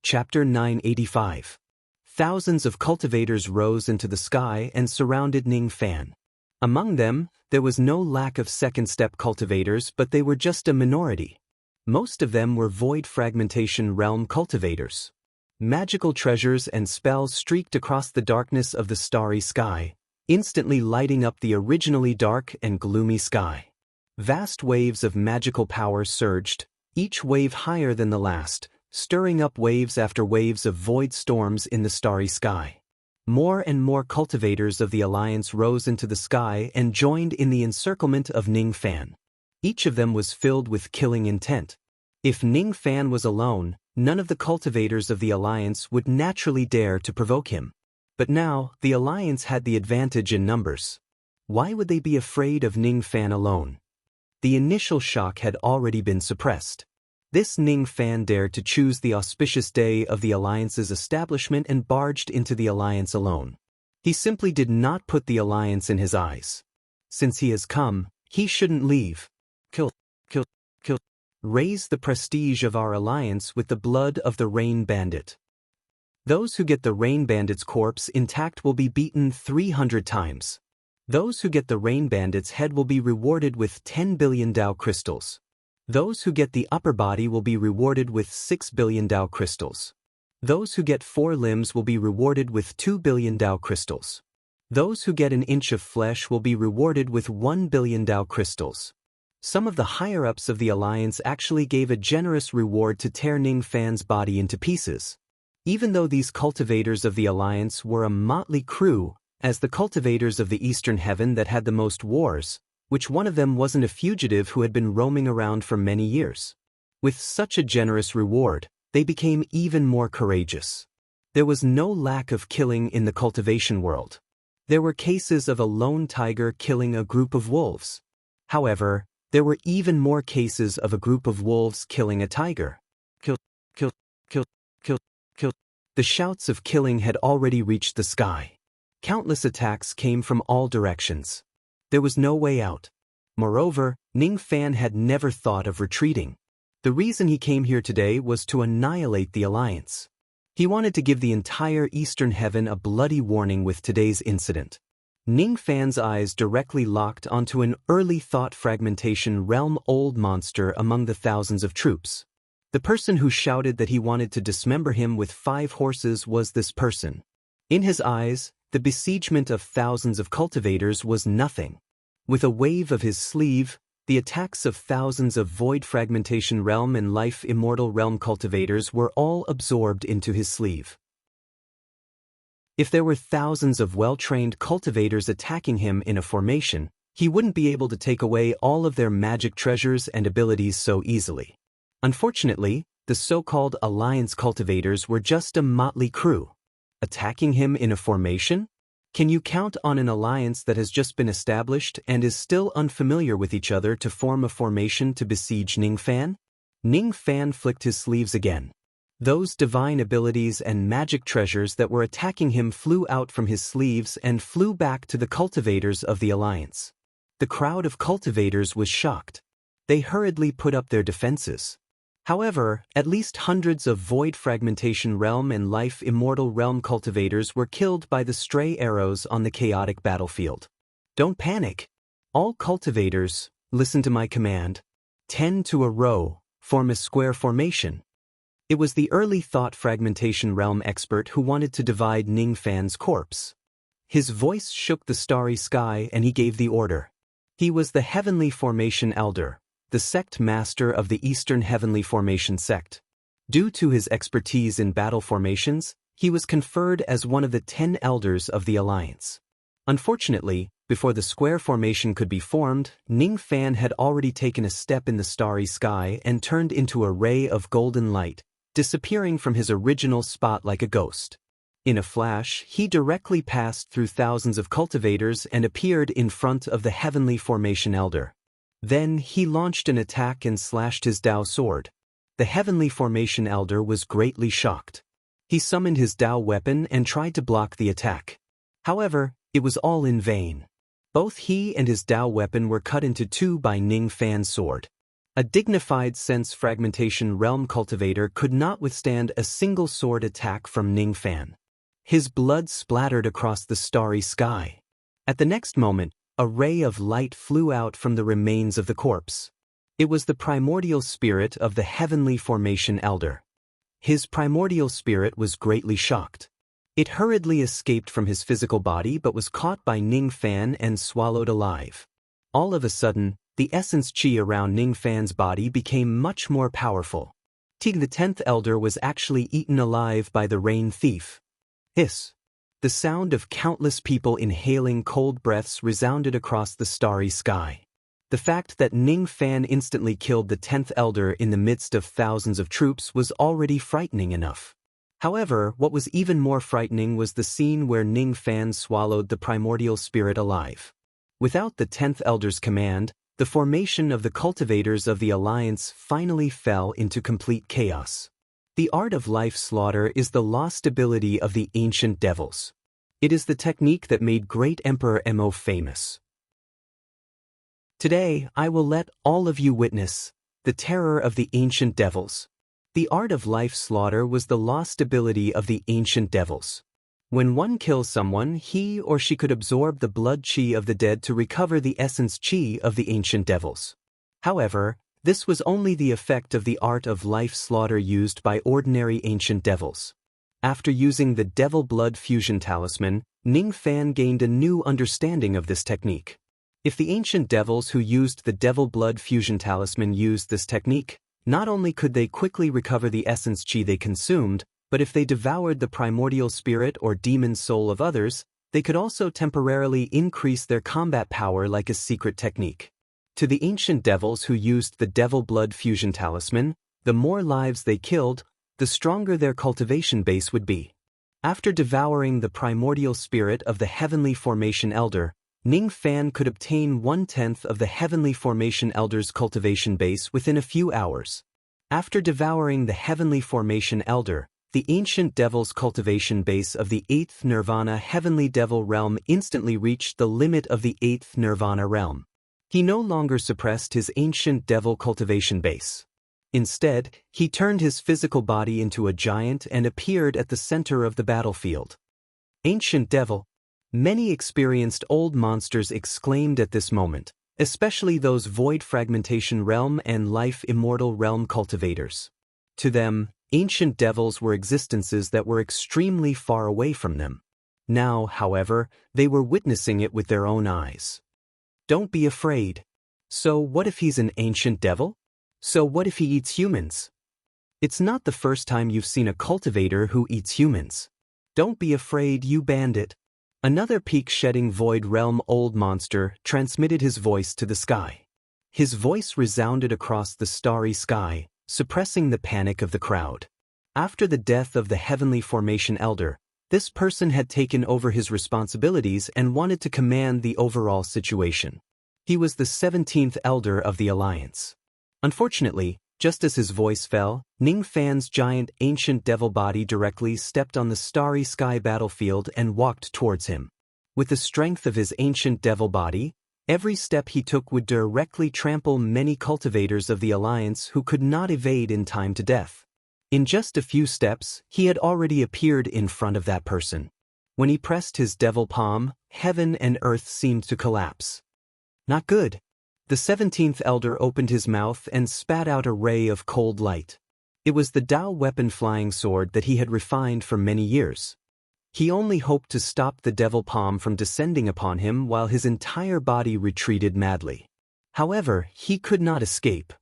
Chapter 985. Thousands of cultivators rose into the sky and surrounded Ning Fan. Among them, there was no lack of second-step cultivators, but they were just a minority. Most of them were void fragmentation realm cultivators. Magical treasures and spells streaked across the darkness of the starry sky, instantly lighting up the originally dark and gloomy sky. Vast waves of magical power surged, each wave higher than the last, stirring up waves after waves of void storms in the starry sky. More and more cultivators of the Alliance rose into the sky and joined in the encirclement of Ning Fan. Each of them was filled with killing intent. If Ning Fan was alone, none of the cultivators of the Alliance would naturally dare to provoke him. But now, the Alliance had the advantage in numbers. Why would they be afraid of Ning Fan alone? The initial shock had already been suppressed. This Ning Fan dared to choose the auspicious day of the Alliance's establishment and barged into the Alliance alone. He simply did not put the Alliance in his eyes. Since he has come, he shouldn't leave. Kill. Raise the prestige of our Alliance with the blood of the Rain Bandit. Those who get the Rain Bandit's corpse intact will be beaten 300 times. Those who get the Rain Bandit's head will be rewarded with 10 billion Dao crystals. Those who get the upper body will be rewarded with 6 billion Dao crystals. Those who get 4 limbs will be rewarded with 2 billion Dao crystals. Those who get an inch of flesh will be rewarded with 1 billion Dao crystals. Some of the higher-ups of the Alliance actually gave a generous reward to tear Ning Fan's body into pieces. Even though these cultivators of the Alliance were a motley crew, as the cultivators of the Eastern Heaven that had the most wars, which one of them wasn't a fugitive who had been roaming around for many years. With such a generous reward, they became even more courageous. There was no lack of killing in the cultivation world. There were cases of a lone tiger killing a group of wolves. However, there were even more cases of a group of wolves killing a tiger. Kill. The shouts of killing had already reached the sky. Countless attacks came from all directions. There was no way out. Moreover, Ning Fan had never thought of retreating. The reason he came here today was to annihilate the Alliance. He wanted to give the entire Eastern Heaven a bloody warning with today's incident. Ning Fan's eyes directly locked onto an early thought fragmentation realm old monster among the thousands of troops. The person who shouted that he wanted to dismember him with 5 horses was this person. In his eyes, the besiegement of thousands of cultivators was nothing. With a wave of his sleeve, the attacks of thousands of void fragmentation realm and life immortal realm cultivators were all absorbed into his sleeve. If there were thousands of well-trained cultivators attacking him in a formation, he wouldn't be able to take away all of their magic treasures and abilities so easily. Unfortunately, the so-called Alliance cultivators were just a motley crew. Attacking him in a formation? Can you count on an alliance that has just been established and is still unfamiliar with each other to form a formation to besiege Ning Fan? Ning Fan flicked his sleeves again. Those divine abilities and magic treasures that were attacking him flew out from his sleeves and flew back to the cultivators of the Alliance. The crowd of cultivators was shocked. They hurriedly put up their defenses. However, at least hundreds of void fragmentation realm and life immortal realm cultivators were killed by the stray arrows on the chaotic battlefield. Don't panic. All cultivators, listen to my command. 10 to a row, form a square formation. It was the early thought fragmentation realm expert who wanted to divide Ning Fan's corpse. His voice shook the starry sky and he gave the order. He was the Heavenly Formation Elder, the sect master of the Eastern Heavenly Formation sect. Due to his expertise in battle formations, he was conferred as one of the 10 elders of the Alliance. Unfortunately, before the square formation could be formed, Ning Fan had already taken a step in the starry sky and turned into a ray of golden light, disappearing from his original spot like a ghost. In a flash, he directly passed through thousands of cultivators and appeared in front of the Heavenly Formation Elder. Then he launched an attack and slashed his Dao sword. The Heavenly Formation Elder was greatly shocked. He summoned his Dao weapon and tried to block the attack. However, it was all in vain. Both he and his Dao weapon were cut into 2 by Ning Fan's sword. A dignified sense fragmentation realm cultivator could not withstand a single sword attack from Ning Fan. His blood splattered across the starry sky. At the next moment, a ray of light flew out from the remains of the corpse. It was the primordial spirit of the heavenly formation elder. His primordial spirit was greatly shocked. It hurriedly escaped from his physical body but was caught by Ning Fan and swallowed alive. All of a sudden, the essence chi around Ning Fan's body became much more powerful. Tig the 10th elder was actually eaten alive by the rain thief. Hiss! The sound of countless people inhaling cold breaths resounded across the starry sky. The fact that Ning Fan instantly killed the 10th elder in the midst of thousands of troops was already frightening enough. However, what was even more frightening was the scene where Ning Fan swallowed the primordial spirit alive. Without the 10th elder's command, the formation of the cultivators of the Alliance finally fell into complete chaos. The art of life slaughter is the lost ability of the ancient devils. It is the technique that made great Emperor Mo famous. Today, I will let all of you witness the terror of the ancient devils. The art of life slaughter was the lost ability of the ancient devils. When one kills someone, he or she could absorb the blood chi of the dead to recover the essence chi of the ancient devils. However, this was only the effect of the art of life slaughter used by ordinary ancient devils. After using the devil blood fusion talisman, Ning Fan gained a new understanding of this technique. If the ancient devils who used the devil blood fusion talisman used this technique, not only could they quickly recover the essence chi they consumed, but if they devoured the primordial spirit or demon soul of others, they could also temporarily increase their combat power like a secret technique. To the ancient devils who used the devil blood fusion talisman, the more lives they killed, the stronger their cultivation base would be. After devouring the primordial spirit of the heavenly formation elder, Ning Fan could obtain 1/10 of the heavenly formation elder's cultivation base within a few hours. After devouring the heavenly formation elder, the ancient devil's cultivation base of the 8th nirvana heavenly devil realm instantly reached the limit of the 8th nirvana realm. He no longer suppressed his ancient devil cultivation base. Instead, he turned his physical body into a giant and appeared at the center of the battlefield. Ancient devil! Many experienced old monsters exclaimed at this moment, especially those void fragmentation realm and life immortal realm cultivators. To them, ancient devils were existences that were extremely far away from them. Now, however, they were witnessing it with their own eyes. Don't be afraid. So what if he's an ancient devil? So what if he eats humans? It's not the first time you've seen a cultivator who eats humans. Don't be afraid, you bandit. Another peak-shedding void realm old monster transmitted his voice to the sky. His voice resounded across the starry sky, suppressing the panic of the crowd. After the death of the heavenly formation elder, this person had taken over his responsibilities and wanted to command the overall situation. He was the 17th elder of the Alliance. Unfortunately, just as his voice fell, Ning Fan's giant ancient devil body directly stepped on the starry sky battlefield and walked towards him. With the strength of his ancient devil body, every step he took would directly trample many cultivators of the Alliance who could not evade in time to death. In just a few steps, he had already appeared in front of that person. When he pressed his devil palm, heaven and earth seemed to collapse. Not good. The 17th elder opened his mouth and spat out a ray of cold light. It was the Tao weapon flying sword that he had refined for many years. He only hoped to stop the devil palm from descending upon him while his entire body retreated madly. However, he could not escape.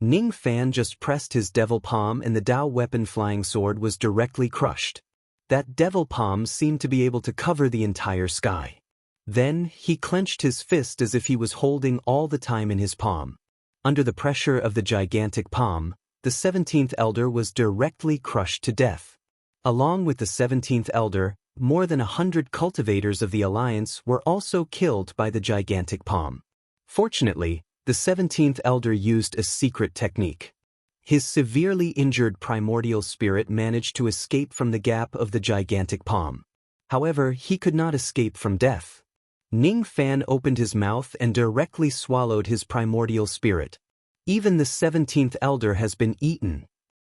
Ning Fan just pressed his devil palm and the Tao weapon flying sword was directly crushed. That devil palm seemed to be able to cover the entire sky. Then, he clenched his fist as if he was holding all the time in his palm. Under the pressure of the gigantic palm, the 17th elder was directly crushed to death. Along with the 17th elder, more than 100 cultivators of the Alliance were also killed by the gigantic palm. Fortunately, the 17th elder used a secret technique. His severely injured primordial spirit managed to escape from the gap of the gigantic palm. However, he could not escape from death. Ning Fan opened his mouth and directly swallowed his primordial spirit. Even the 17th elder has been eaten.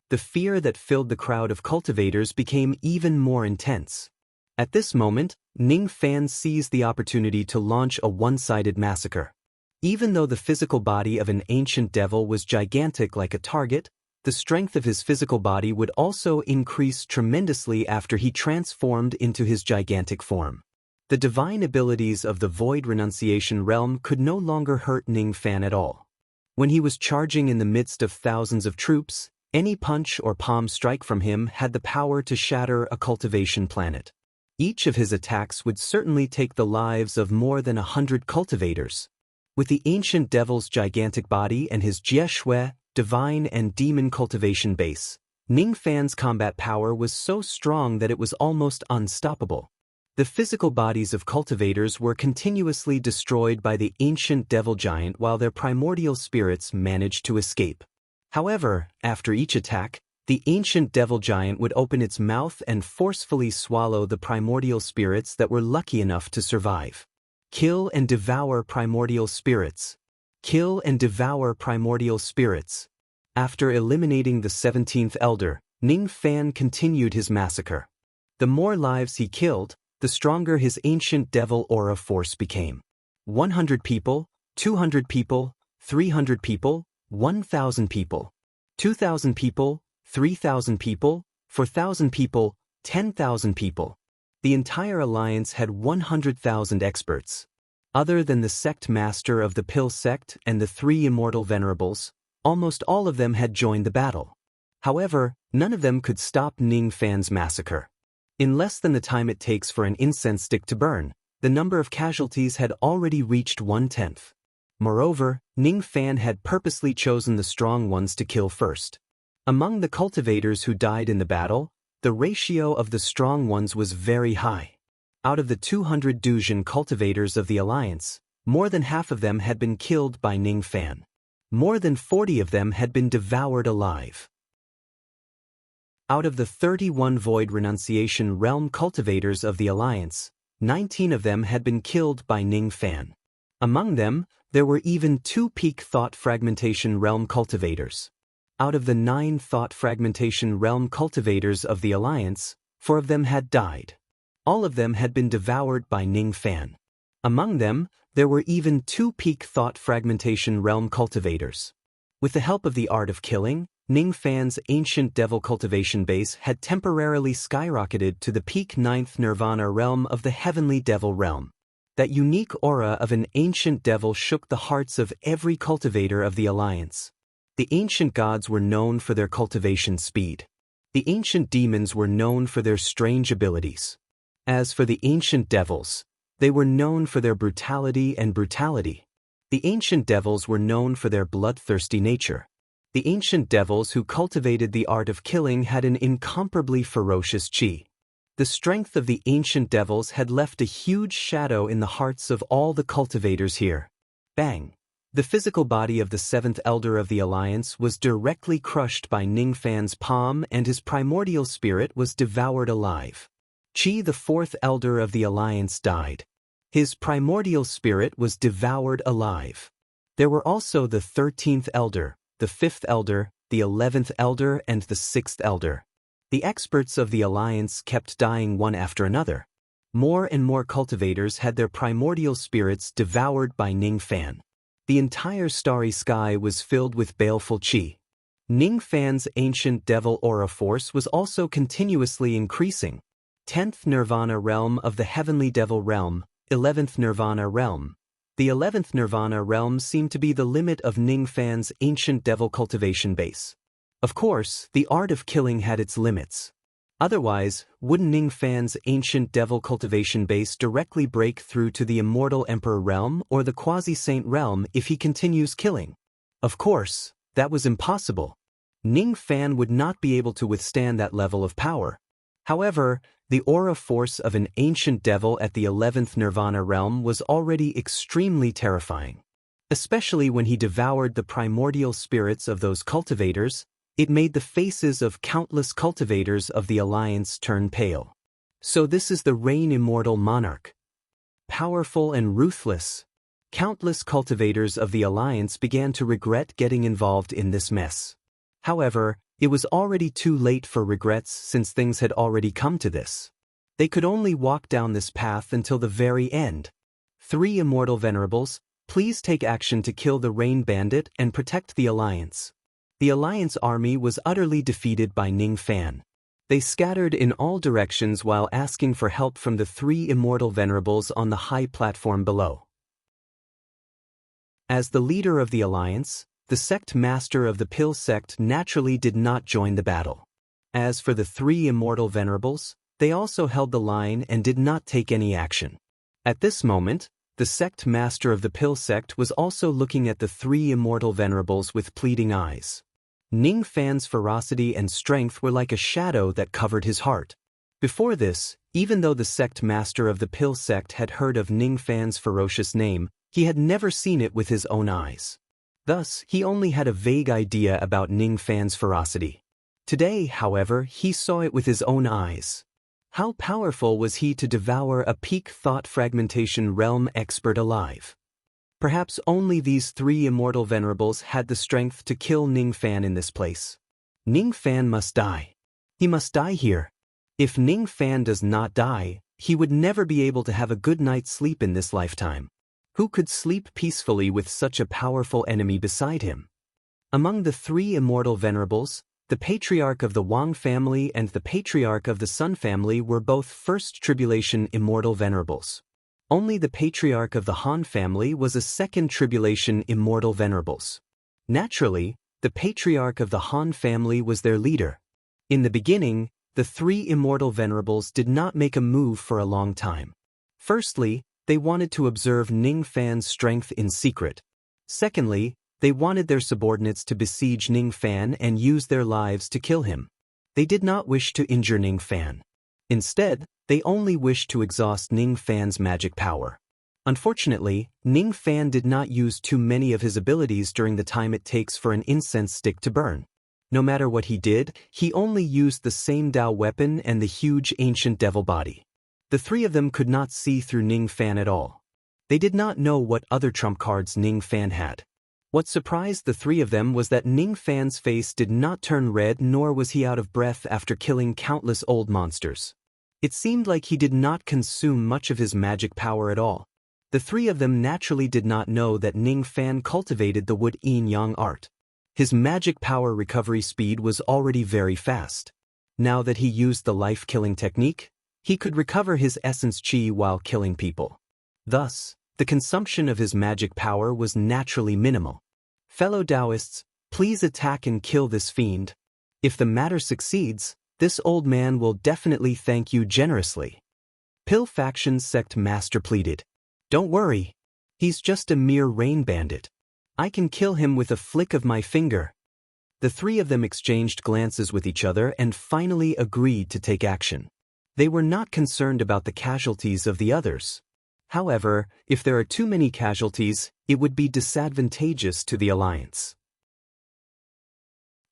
The fear that filled the crowd of cultivators became even more intense. At this moment, Ning Fan seized the opportunity to launch a one-sided massacre. Even though the physical body of an ancient devil was gigantic like a target, the strength of his physical body would also increase tremendously after he transformed into his gigantic form. The divine abilities of the Void Renunciation realm could no longer hurt Ning Fan at all. When he was charging in the midst of thousands of troops, any punch or palm strike from him had the power to shatter a cultivation planet. Each of his attacks would certainly take the lives of more than 100 cultivators. With the ancient devil's gigantic body and his Jie Shui, divine and demon cultivation base, Ning Fan's combat power was so strong that it was almost unstoppable. The physical bodies of cultivators were continuously destroyed by the ancient devil giant while their primordial spirits managed to escape. However, after each attack, the ancient devil giant would open its mouth and forcefully swallow the primordial spirits that were lucky enough to survive. Kill and devour primordial spirits. Kill and devour primordial spirits. After eliminating the 17th elder, Ning Fan continued his massacre. The more lives he killed, the stronger his ancient devil aura force became. 100 people, 200 people, 300 people, 1,000 people, 2,000 people, 3,000 people, 4,000 people, 10,000 people. The entire alliance had 100,000 experts. Other than the sect master of the Pill sect and the 3 immortal venerables, almost all of them had joined the battle. However, none of them could stop Ning Fan's massacre. In less than the time it takes for an incense stick to burn, the number of casualties had already reached 1/10. Moreover, Ning Fan had purposely chosen the strong ones to kill first. Among the cultivators who died in the battle, the ratio of the strong ones was very high. Out of the 200 Duzhen cultivators of the Alliance, more than half of them had been killed by Ning Fan. More than 40 of them had been devoured alive. Out of the 31 Void Renunciation realm cultivators of the Alliance, 19 of them had been killed by Ning Fan. Among them, there were even 2 Peak Thought Fragmentation realm cultivators. Out of the 9 Thought Fragmentation realm cultivators of the Alliance, 4 of them had died. All of them had been devoured by Ning Fan. Among them, there were even 2 Peak Thought Fragmentation realm cultivators. With the help of the art of killing, Ning Fan's ancient devil cultivation base had temporarily skyrocketed to the peak 9th Nirvana realm of the heavenly devil realm. That unique aura of an ancient devil shook the hearts of every cultivator of the Alliance. The ancient gods were known for their cultivation speed. The ancient demons were known for their strange abilities. As for the ancient devils, they were known for their brutality and brutality. The ancient devils were known for their bloodthirsty nature. The ancient devils who cultivated the art of killing had an incomparably ferocious chi. The strength of the ancient devils had left a huge shadow in the hearts of all the cultivators here. Bang! The physical body of the 7th elder of the Alliance was directly crushed by Ning Fan's palm and his primordial spirit was devoured alive. Qi, the 4th elder of the Alliance, died. His primordial spirit was devoured alive. There were also the 13th elder, the 5th elder, the 11th elder and the 6th elder. The experts of the Alliance kept dying one after another. More and more cultivators had their primordial spirits devoured by Ning Fan. The entire starry sky was filled with baleful qi. Ning Fan's ancient devil aura force was also continuously increasing. 10th Nirvana realm of the heavenly devil realm, 11th Nirvana realm. The 11th Nirvana realm seemed to be the limit of Ning Fan's ancient devil cultivation base. Of course, the art of killing had its limits. Otherwise, wouldn't Ning Fan's ancient devil cultivation base directly break through to the immortal emperor realm or the quasi-saint realm if he continues killing? Of course, that was impossible. Ning Fan would not be able to withstand that level of power. However, the aura force of an ancient devil at the 11th Nirvana realm was already extremely terrifying. Especially when he devoured the primordial spirits of those cultivators, it made the faces of countless cultivators of the Alliance turn pale. So this is the Reign Immortal Monarch. powerful and ruthless. Countless cultivators of the Alliance began to regret getting involved in this mess. However, it was already too late for regrets since things had already come to this. They could only walk down this path until the very end. 3 immortal venerables, please take action to kill the Rain Bandit and protect the Alliance. The Alliance army was utterly defeated by Ning Fan. They scattered in all directions while asking for help from the 3 immortal venerables on the high platform below. As the leader of the Alliance, the sect master of the Pill sect naturally did not join the battle. As for the 3 immortal venerables, they also held the line and did not take any action. At this moment, the sect master of the Pill sect was also looking at the 3 immortal venerables with pleading eyes. Ning Fan's ferocity and strength were like a shadow that covered his heart. Before this, even though the sect master of the Pill sect had heard of Ning Fan's ferocious name, he had never seen it with his own eyes. Thus, he only had a vague idea about Ning Fan's ferocity. Today, however, he saw it with his own eyes. How powerful was he to devour a peak thought fragmentation realm expert alive? Perhaps only these 3 immortal venerables had the strength to kill Ning Fan in this place. Ning Fan must die. He must die here. If Ning Fan does not die, he would never be able to have a good night's sleep in this lifetime. Who could sleep peacefully with such a powerful enemy beside him? Among the 3 immortal venerables, the Patriarch of the Wang family and the Patriarch of the Sun family were both First Tribulation immortal venerables. Only the Patriarch of the Han family was a Second Tribulation immortal venerables. Naturally, the Patriarch of the Han family was their leader. In the beginning, the 3 immortal venerables did not make a move for a long time. Firstly, they wanted to observe Ning Fan's strength in secret. Secondly, they wanted their subordinates to besiege Ning Fan and use their lives to kill him. They did not wish to injure Ning Fan. Instead, they only wished to exhaust Ning Fan's magic power. Unfortunately, Ning Fan did not use too many of his abilities during the time it takes for an incense stick to burn. No matter what he did, he only used the same Dao weapon and the huge ancient devil body. The 3 of them could not see through Ning Fan at all. They did not know what other trump cards Ning Fan had. What surprised the 3 of them was that Ning Fan's face did not turn red, nor was he out of breath after killing countless old monsters. It seemed like he did not consume much of his magic power at all. The 3 of them naturally did not know that Ning Fan cultivated the wood yin yang art. His magic power recovery speed was already very fast. Now that he used the life-killing technique, he could recover his essence chi while killing people. Thus, the consumption of his magic power was naturally minimal. Fellow Taoists, please attack and kill this fiend. If the matter succeeds, this old man will definitely thank you generously. Pill Faction's sect master pleaded. Don't worry. He's just a mere rain bandit. I can kill him with a flick of my finger. The 3 of them exchanged glances with each other and finally agreed to take action. They were not concerned about the casualties of the others. However, if there are too many casualties, it would be disadvantageous to the Alliance.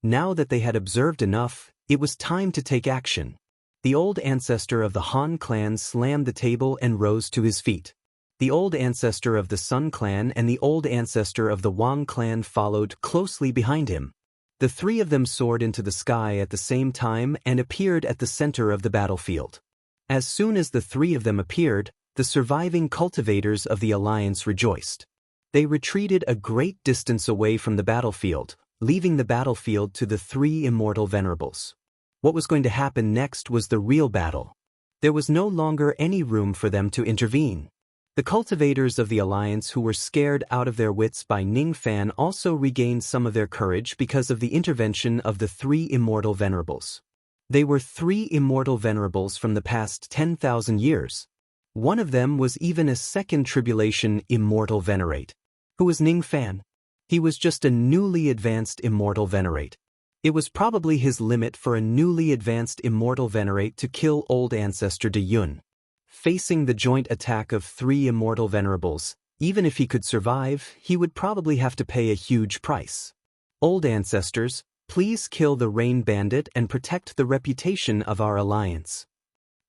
Now that they had observed enough, it was time to take action. The old ancestor of the Han clan slammed the table and rose to his feet. The old ancestor of the Sun clan and the old ancestor of the Wang clan followed closely behind him. The 3 of them soared into the sky at the same time and appeared at the center of the battlefield. As soon as the 3 of them appeared, the surviving cultivators of the Alliance rejoiced. They retreated a great distance away from the battlefield, leaving the battlefield to the 3 immortal venerables. What was going to happen next was the real battle. There was no longer any room for them to intervene. The cultivators of the Alliance who were scared out of their wits by Ning Fan also regained some of their courage because of the intervention of the 3 immortal venerables. They were 3 immortal venerables from the past 10,000 years. One of them was even a Second Tribulation immortal venerate. Who was Ning Fan? He was just a newly advanced immortal venerate. It was probably his limit for a newly advanced immortal venerate to kill old ancestor De Yun. Facing the joint attack of 3 immortal venerables, even if he could survive, he would probably have to pay a huge price. Old ancestors, please kill the Rain Bandit and protect the reputation of our Alliance.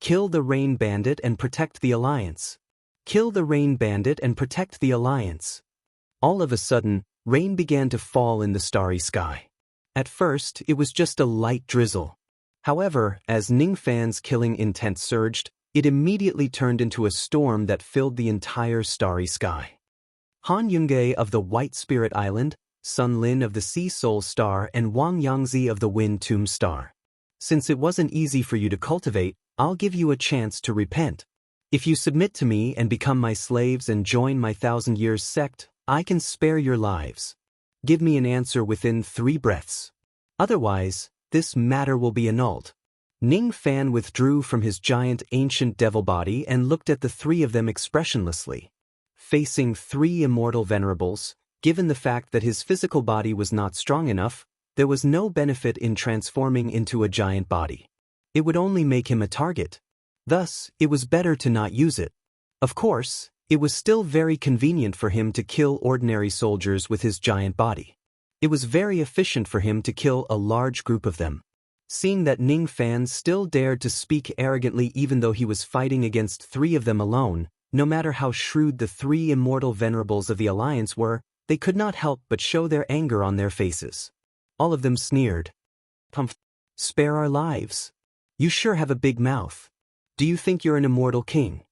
Kill the Rain Bandit and protect the Alliance. Kill the rain bandit and protect the alliance. All of a sudden, rain began to fall in the starry sky. At first, it was just a light drizzle. However, as Ningfan's killing intent surged, it immediately turned into a storm that filled the entire starry sky. Han Yunge of the White Spirit Island, Sun Lin of the Sea Soul Star, and Wang Yangzi of the Wind Tomb Star. Since it wasn't easy for you to cultivate, I'll give you a chance to repent. If you submit to me and become my slaves and join my 1,000 years sect, I can spare your lives. Give me an answer within 3 breaths. Otherwise, this matter will be annulled. Ningfan withdrew from his giant ancient devil body and looked at the 3 of them expressionlessly. Facing 3 immortal venerables, given the fact that his physical body was not strong enough, there was no benefit in transforming into a giant body. It would only make him a target. Thus, it was better to not use it. Of course, it was still very convenient for him to kill ordinary soldiers with his giant body. It was very efficient for him to kill a large group of them. Seeing that Ningfan still dared to speak arrogantly even though he was fighting against 3 of them alone, no matter how shrewd the 3 immortal venerables of the alliance were, they could not help but show their anger on their faces. All of them sneered. "Pumph! Spare our lives. You sure have a big mouth. Do you think you're an immortal king?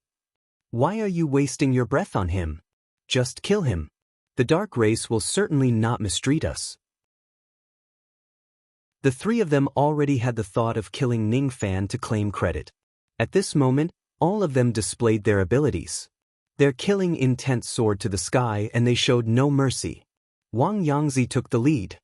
Why are you wasting your breath on him? Just kill him. The dark race will certainly not mistreat us." The 3 of them already had the thought of killing Ningfan to claim credit. At this moment, all of them displayed their abilities. Their killing intent soared to the sky and they showed no mercy. Wang Yangzi took the lead.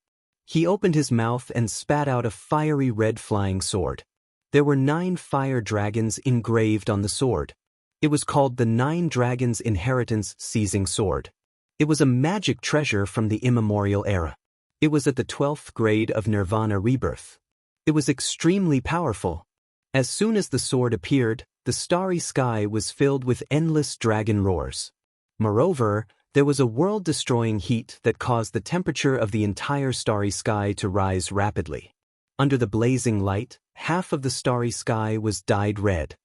He opened his mouth and spat out a fiery red flying sword. There were 9 fire dragons engraved on the sword. It was called the 9 Dragons' Inheritance Seizing Sword. It was a magic treasure from the immemorial era. It was at the 12th grade of Nirvana Rebirth. It was extremely powerful. As soon as the sword appeared, the starry sky was filled with endless dragon roars. Moreover, there was a world-destroying heat that caused the temperature of the entire starry sky to rise rapidly. Under the blazing light, half of the starry sky was dyed red.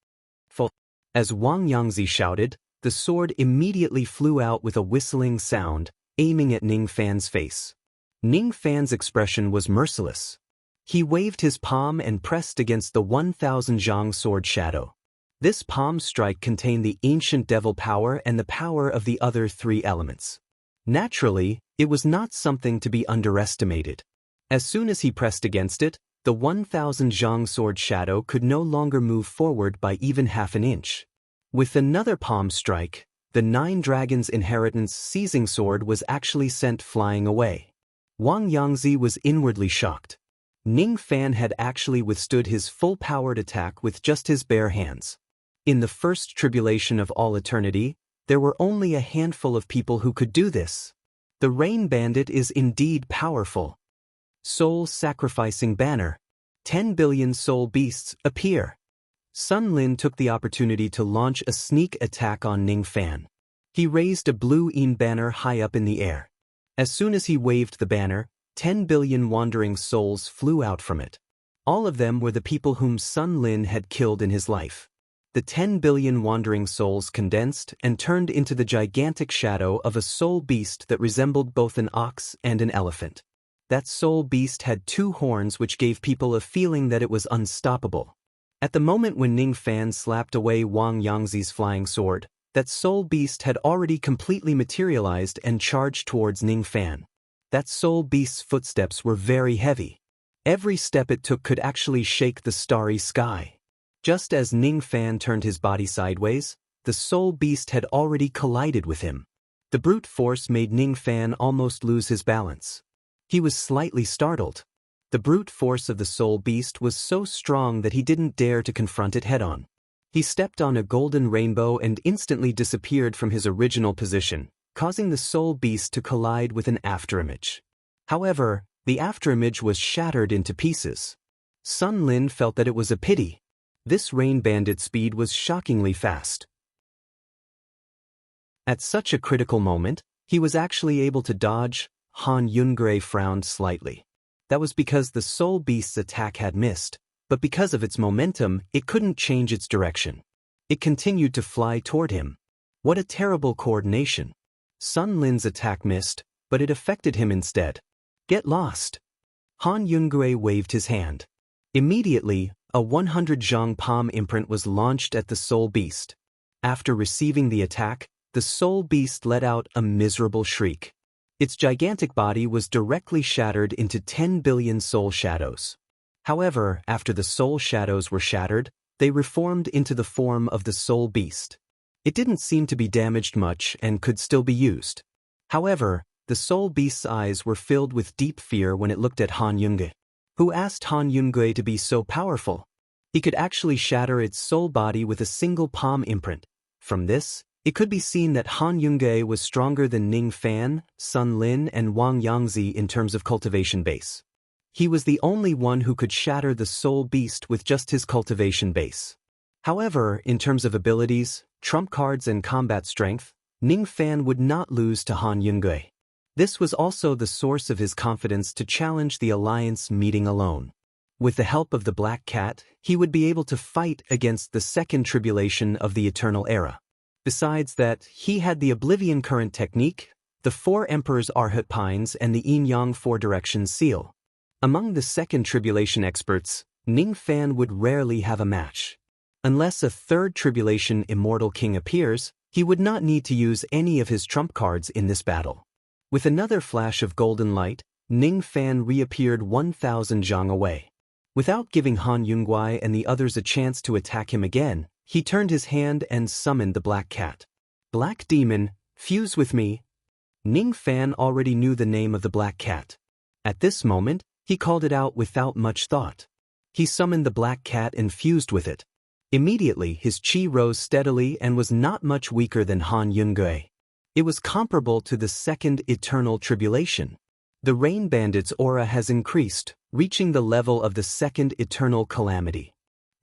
As Wang Yangzi shouted, the sword immediately flew out with a whistling sound, aiming at Ningfan's face. Ningfan's expression was merciless. He waved his palm and pressed against the 1,000 zhang sword shadow. This palm strike contained the ancient devil power and the power of the other 3 elements. Naturally, it was not something to be underestimated. As soon as he pressed against it, the 1,000 zhang sword shadow could no longer move forward by even half an inch. With another palm strike, the 9 Dragons' Inheritance Seizing Sword was actually sent flying away. Wang Yangzi was inwardly shocked. Ningfan had actually withstood his full-powered attack with just his bare hands. In the first tribulation of all eternity, there were only a handful of people who could do this. The Rain Bandit is indeed powerful. Soul-sacrificing banner. 10 billion soul beasts appear. Sun Lin took the opportunity to launch a sneak attack on Ningfan. He raised a blue Yin banner high up in the air. As soon as he waved the banner, 10 billion wandering souls flew out from it. All of them were the people whom Sun Lin had killed in his life. The 10 billion wandering souls condensed and turned into the gigantic shadow of a soul beast that resembled both an ox and an elephant. That soul beast had 2 horns which gave people a feeling that it was unstoppable. At the moment when Ningfan slapped away Wang Yangzi's flying sword, that soul beast had already completely materialized and charged towards Ningfan. That soul beast's footsteps were very heavy. Every step it took could actually shake the starry sky. Just as Ningfan turned his body sideways, the soul beast had already collided with him. The brute force made Ningfan almost lose his balance. He was slightly startled. The brute force of the soul beast was so strong that he didn't dare to confront it head-on. He stepped on a golden rainbow and instantly disappeared from his original position, causing the soul beast to collide with an afterimage. However, the afterimage was shattered into pieces. Sun Lin felt that it was a pity. This rain bandit's speed was shockingly fast. At such a critical moment, he was actually able to dodge. Han Yungray frowned slightly. That was because the soul beast's attack had missed, but because of its momentum, it couldn't change its direction. It continued to fly toward him. What a terrible coordination. Sun Lin's attack missed, but it affected him instead. Get lost. Han Yungue waved his hand. Immediately, a 100 zhang palm imprint was launched at the soul beast. After receiving the attack, the soul beast let out a miserable shriek. Its gigantic body was directly shattered into 10 billion soul shadows. However, after the soul shadows were shattered, they reformed into the form of the soul beast. It didn't seem to be damaged much and could still be used. However, the soul beast's eyes were filled with deep fear when it looked at Han Yungue. Who asked Han Yungue to be so powerful? He could actually shatter its soul body with a single palm imprint. From this, it could be seen that Han Yungue was stronger than Ning Fan, Sun Lin, and Wang Yangzi in terms of cultivation base. He was the only one who could shatter the soul beast with just his cultivation base. However, in terms of abilities, trump cards and combat strength, Ning Fan would not lose to Han Yungue. This was also the source of his confidence to challenge the alliance meeting alone. With the help of the Black Cat, he would be able to fight against the second tribulation of the Eternal Era. Besides that, he had the Oblivion Current technique, the 4 Emperor's Arhat Pines, and the Yin-Yang 4 Directions seal. Among the second tribulation experts, Ning Fan would rarely have a match. Unless a third tribulation Immortal King appears, he would not need to use any of his trump cards in this battle. With another flash of golden light, Ning Fan reappeared 1,000 zhang away. Without giving Han Yungue and the others a chance to attack him again, he turned his hand and summoned the Black Cat. Black Demon, fuse with me. Ning Fan already knew the name of the Black Cat. At this moment, he called it out without much thought. He summoned the Black Cat and fused with it. Immediately, his chi rose steadily and was not much weaker than Han Yungue. It was comparable to the second eternal tribulation. The Rain Bandit's aura has increased, reaching the level of the second eternal calamity.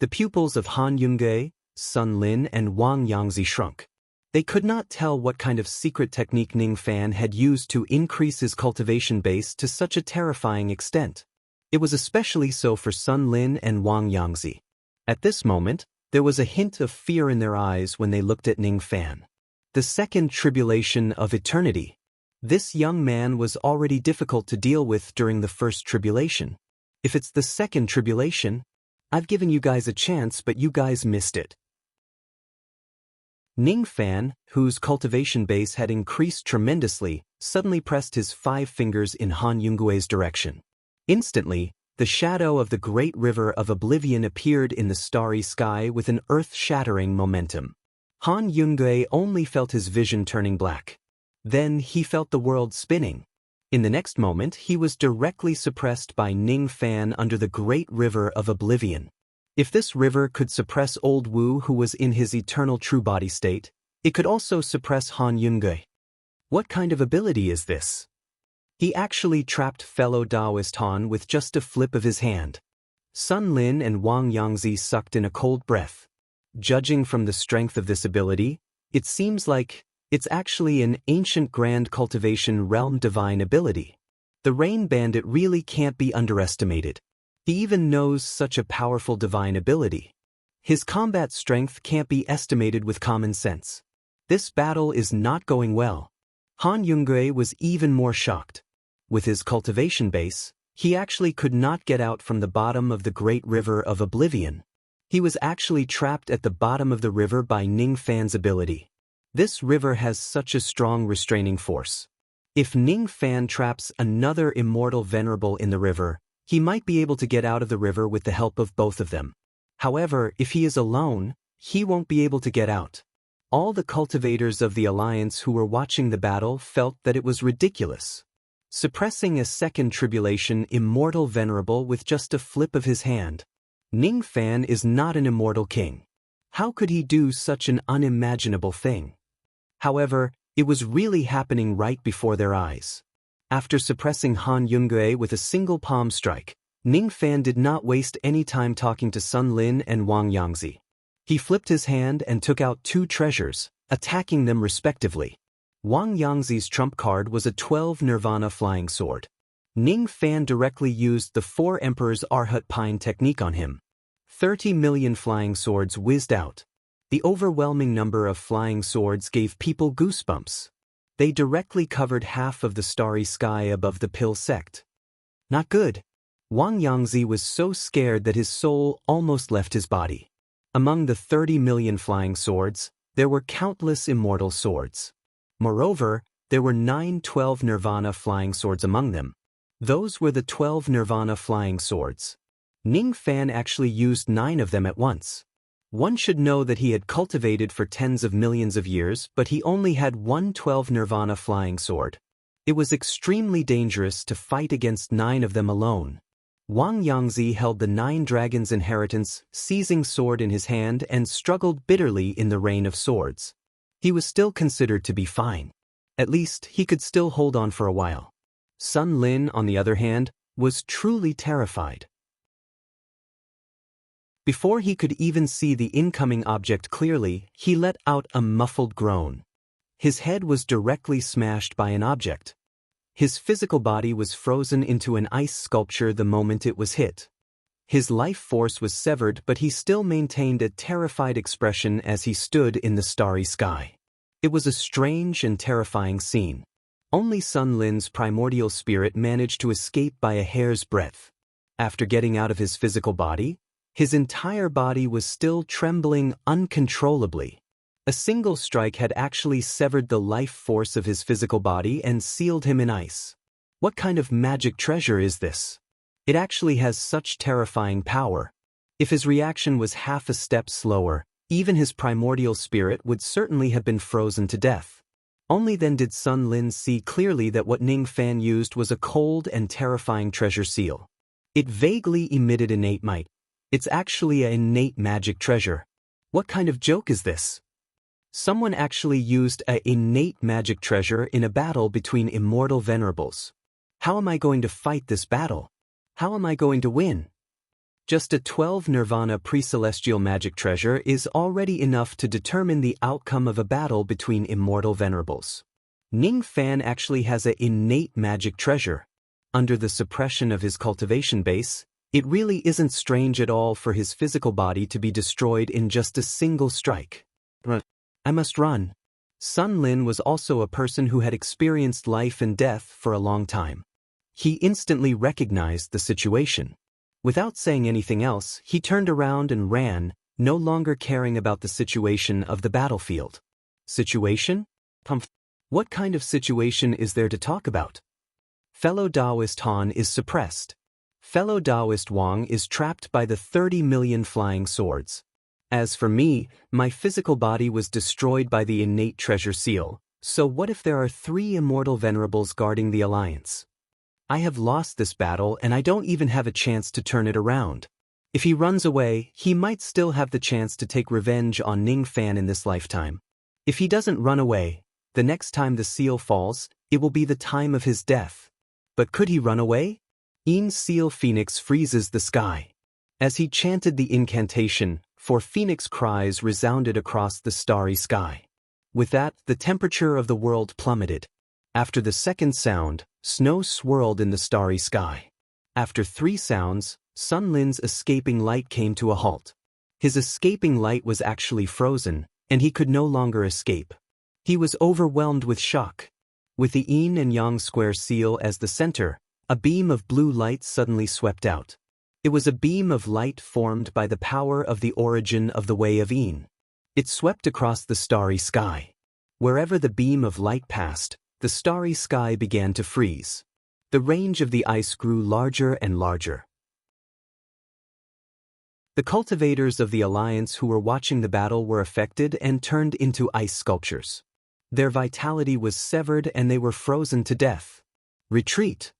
The pupils of Han Yungue, Sun Lin, and Wang Yangzi shrunk. They could not tell what kind of secret technique Ning Fan had used to increase his cultivation base to such a terrifying extent. It was especially so for Sun Lin and Wang Yangzi. At this moment, there was a hint of fear in their eyes when they looked at Ning Fan. The second tribulation of eternity. This young man was already difficult to deal with during the first tribulation. If it's the second tribulation, I've given you guys a chance, but you guys missed it. Ning Fan, whose cultivation base had increased tremendously, suddenly pressed his 5 fingers in Han Yungue's direction. Instantly, the shadow of the great river of oblivion appeared in the starry sky with an earth-shattering momentum. Han Yungue only felt his vision turning black. Then he felt the world spinning. In the next moment, he was directly suppressed by Ning Fan under the great river of oblivion. If this river could suppress Old Wu, who was in his eternal true body state, it could also suppress Han Yungue. What kind of ability is this? He actually trapped fellow Taoist Han with just a flip of his hand. Sun Lin and Wang Yangzi sucked in a cold breath. Judging from the strength of this ability, it seems like it's actually an ancient grand cultivation realm divine ability. The Rain Bandit really can't be underestimated. He even knows such a powerful divine ability. His combat strength can't be estimated with common sense. This battle is not going well. Han Yungue was even more shocked. With his cultivation base, he actually could not get out from the bottom of the great river of oblivion. He was actually trapped at the bottom of the river by Ning Fan's ability. This river has such a strong restraining force. If Ning Fan traps another immortal venerable in the river, he might be able to get out of the river with the help of both of them. However, if he is alone, he won't be able to get out. All the cultivators of the Alliance who were watching the battle felt that it was ridiculous. Suppressing a second tribulation immortal venerable with just a flip of his hand. Ning Fan is not an immortal king. How could he do such an unimaginable thing? However, it was really happening right before their eyes. After suppressing Han Yungue with a single palm strike, Ning Fan did not waste any time talking to Sun Lin and Wang Yangzi. He flipped his hand and took out 2 treasures, attacking them respectively. Wang Yangzi's trump card was a 12 Nirvana flying sword. Ning Fan directly used the 4 Emperor's Arhat Pine technique on him. 30 million flying swords whizzed out. The overwhelming number of flying swords gave people goosebumps. They directly covered half of the starry sky above the Pill sect. Not good. Wang Yangzi was so scared that his soul almost left his body. Among the 30 million flying swords, there were countless immortal swords. Moreover, there were 12 Nirvana flying swords among them. Those were the 12 Nirvana flying swords. Ning Fan actually used 9 of them at once. One should know that he had cultivated for tens of millions of years, but he only had 12 Nirvana flying sword. It was extremely dangerous to fight against 9 of them alone. Wang Yangzi held the 9 dragons' inheritance, seizing sword in his hand, and struggled bitterly in the rain of swords. He was still considered to be fine. At least, he could still hold on for a while. Sun Lin, on the other hand, was truly terrified. Before he could even see the incoming object clearly, he let out a muffled groan. His head was directly smashed by an object. His physical body was frozen into an ice sculpture the moment it was hit. His life force was severed, but he still maintained a terrified expression as he stood in the starry sky. It was a strange and terrifying scene. Only Sun Lin's primordial spirit managed to escape by a hair's breadth. After getting out of his physical body, his entire body was still trembling uncontrollably. A single strike had actually severed the life force of his physical body and sealed him in ice. What kind of magic treasure is this? It actually has such terrifying power. If his reaction was half a step slower, even his primordial spirit would certainly have been frozen to death. Only then did Sun Lin see clearly that what Ning Fan used was a cold and terrifying treasure seal. It vaguely emitted innate might. It's actually an innate magic treasure. What kind of joke is this? Someone actually used an innate magic treasure in a battle between immortal venerables. How am I going to fight this battle? How am I going to win? Just a 12 Nirvana pre-celestial magic treasure is already enough to determine the outcome of a battle between immortal venerables. Ning Fan actually has an innate magic treasure. Under the suppression of his cultivation base, it really isn't strange at all for his physical body to be destroyed in just a single strike. I must run. Sun Lin was also a person who had experienced life and death for a long time. He instantly recognized the situation. Without saying anything else, he turned around and ran, no longer caring about the situation of the battlefield. Situation? What kind of situation is there to talk about? Fellow Taoist Han is suppressed. Fellow Taoist Wang is trapped by the 30 million flying swords. As for me, my physical body was destroyed by the innate treasure seal, so what if there are 3 immortal venerables guarding the alliance? I have lost this battle and I don't even have a chance to turn it around. If he runs away, he might still have the chance to take revenge on Ning Fan in this lifetime. If he doesn't run away, the next time the seal falls, it will be the time of his death. But could he run away? Een Seal Phoenix freezes the sky. As he chanted the incantation, 4 phoenix cries resounded across the starry sky. With that, the temperature of the world plummeted. After the second sound, snow swirled in the starry sky. After 3 sounds, Sun Lin's escaping light came to a halt. His escaping light was actually frozen, and he could no longer escape. He was overwhelmed with shock. With the Yin and Yang square seal as the center, a beam of blue light suddenly swept out. It was a beam of light formed by the power of the origin of the way of Yin. It swept across the starry sky. Wherever the beam of light passed, the starry sky began to freeze. The range of the ice grew larger and larger. The cultivators of the alliance who were watching the battle were affected and turned into ice sculptures. Their vitality was severed and they were frozen to death. Retreat.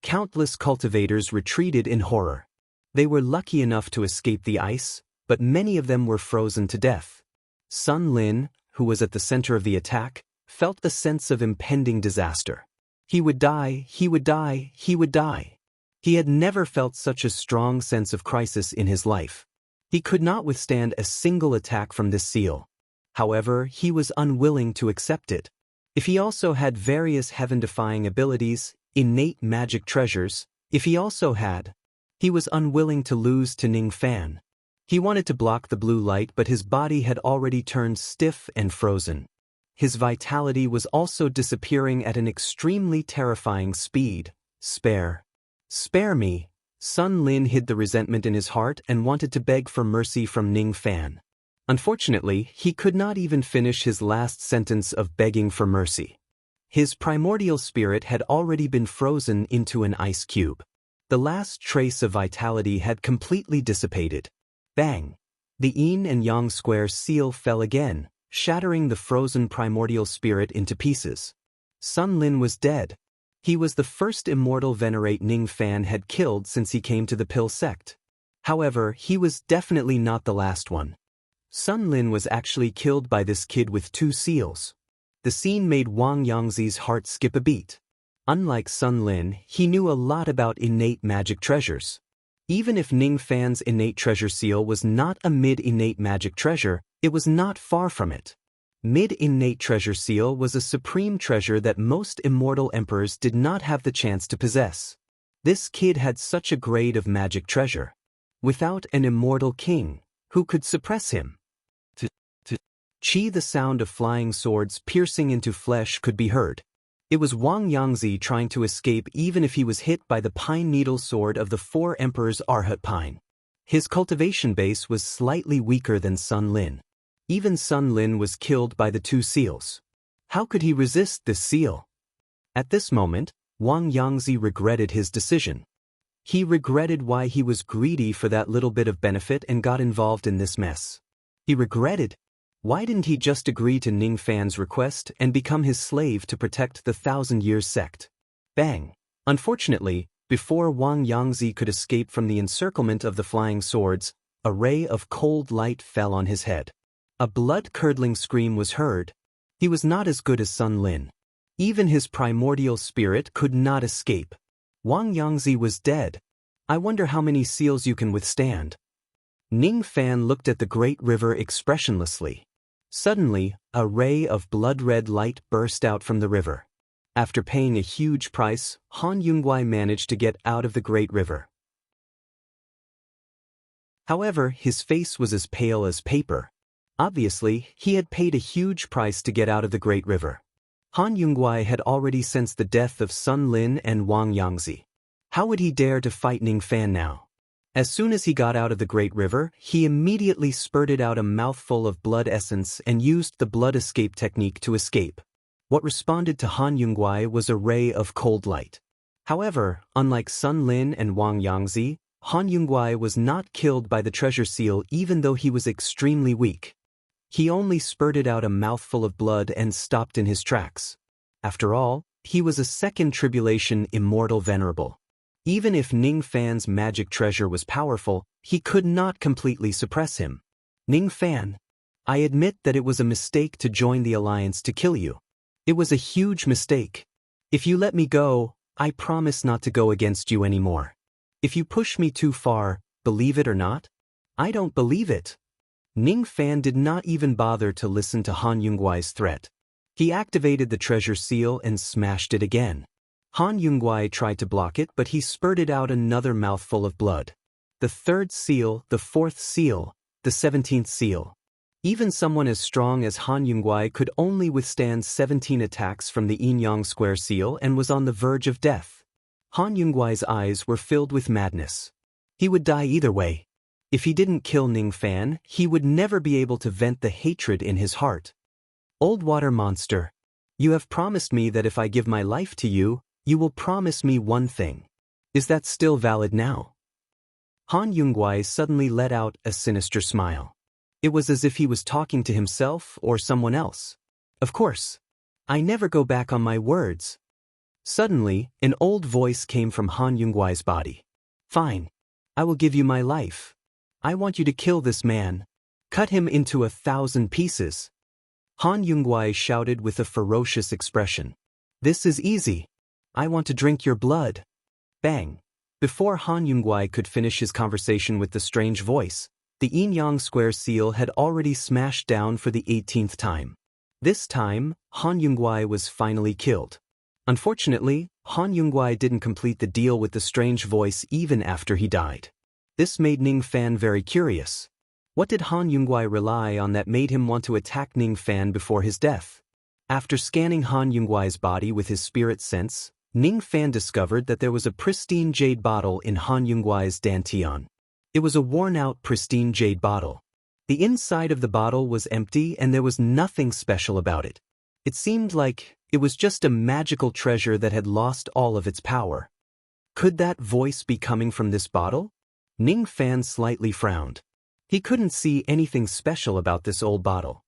Countless cultivators retreated in horror. They were lucky enough to escape the ice, but many of them were frozen to death. Sun Lin, who was at the center of the attack, felt a sense of impending disaster. He would die, he would die, he would die. He had never felt such a strong sense of crisis in his life. He could not withstand a single attack from this seal. However, he was unwilling to accept it. If he also had various heaven-defying abilities, innate magic treasures, he was unwilling to lose to Ning Fan. He wanted to block the blue light, but his body had already turned stiff and frozen. His vitality was also disappearing at an extremely terrifying speed. Spare me. Sun Lin hid the resentment in his heart and wanted to beg for mercy from Ning Fan. Unfortunately, he could not even finish his last sentence of begging for mercy. His primordial spirit had already been frozen into an ice cube. The last trace of vitality had completely dissipated. Bang! The yin and yang square seal fell again, shattering the frozen primordial spirit into pieces. Sun Lin was dead. He was the first immortal venerate Ning Fan had killed since he came to the Pill sect. However, he was definitely not the last one. Sun Lin was actually killed by this kid with 2 seals. The scene made Wang Yangzi's heart skip a beat. Unlike Sun Lin, he knew a lot about innate magic treasures. Even if Ning Fan's innate treasure seal was not a mid-innate magic treasure, it was not far from it. Mid-innate treasure seal was a supreme treasure that most immortal emperors did not have the chance to possess. This kid had such a grade of magic treasure. Without an immortal king, who could suppress him? Chi, the sound of flying swords piercing into flesh could be heard. It was Wang Yangzi trying to escape even if he was hit by the pine needle sword of the 4 emperors Arhat Pine. His cultivation base was slightly weaker than Sun Lin. Even Sun Lin was killed by the 2 seals. How could he resist this seal? At this moment, Wang Yangzi regretted his decision. He regretted why he was greedy for that little bit of benefit and got involved in this mess. He regretted. Why didn't he just agree to Ning Fan's request and become his slave to protect the 1,000 Years sect? Bang! Unfortunately, before Wang Yangzi could escape from the encirclement of the flying swords, a ray of cold light fell on his head. A blood-curdling scream was heard. He was not as good as Sun Lin. Even his primordial spirit could not escape. Wang Yangzi was dead. I wonder how many seals you can withstand. Ning Fan looked at the great river expressionlessly. Suddenly, a ray of blood-red light burst out from the river. After paying a huge price, Han Yunguai managed to get out of the great river. However, his face was as pale as paper. Obviously, he had paid a huge price to get out of the great river. Han Yunguai had already sensed the death of Sun Lin and Wang Yangzi. How would he dare to fight Ning Fan now? As soon as he got out of the great river, he immediately spurted out a mouthful of blood essence and used the blood escape technique to escape. What responded to Han Yunguai was a ray of cold light. However, unlike Sun Lin and Wang Yangzi, Han Yunguai was not killed by the treasure seal even though he was extremely weak. He only spurted out a mouthful of blood and stopped in his tracks. After all, he was a second tribulation immortal venerable. Even if Ning Fan's magic treasure was powerful, he could not completely suppress him. Ning Fan, I admit that it was a mistake to join the alliance to kill you. It was a huge mistake. If you let me go, I promise not to go against you anymore. If you push me too far, believe it or not, I don't believe it. Ning Fan did not even bother to listen to Han Yunguai's threat. He activated the treasure seal and smashed it again. Han Yunguai tried to block it, but he spurted out another mouthful of blood. The 3rd seal, the 4th seal, the 17th seal. Even someone as strong as Han Yunguai could only withstand 17 attacks from the yin-yang square seal and was on the verge of death. Han Yunguai's eyes were filled with madness. He would die either way. If he didn't kill Ning Fan, he would never be able to vent the hatred in his heart. Old water monster, you have promised me that if I give my life to you, you will promise me one thing. Is that still valid now? Han Yunguai suddenly let out a sinister smile. It was as if he was talking to himself or someone else. Of course. I never go back on my words. Suddenly, an old voice came from Han Yunguai's body. Fine. I will give you my life. I want you to kill this man. Cut him into 1,000 pieces. Han Yunguai shouted with a ferocious expression. This is easy. I want to drink your blood. Bang. Before Han Yunguai could finish his conversation with the strange voice, the yin-yang square seal had already smashed down for the 18th time. This time, Han Yunguai was finally killed. Unfortunately, Han Yunguai didn't complete the deal with the strange voice even after he died. This made Ning Fan very curious. What did Han Yunguai rely on that made him want to attack Ning Fan before his death? After scanning Han Yunguai's body with his spirit sense, Ning Fan discovered that there was a pristine jade bottle in Han Yunguai's dantian. It was a worn-out pristine jade bottle. The inside of the bottle was empty and there was nothing special about it. It seemed like it was just a magical treasure that had lost all of its power. Could that voice be coming from this bottle? Ning Fan slightly frowned. He couldn't see anything special about this old bottle.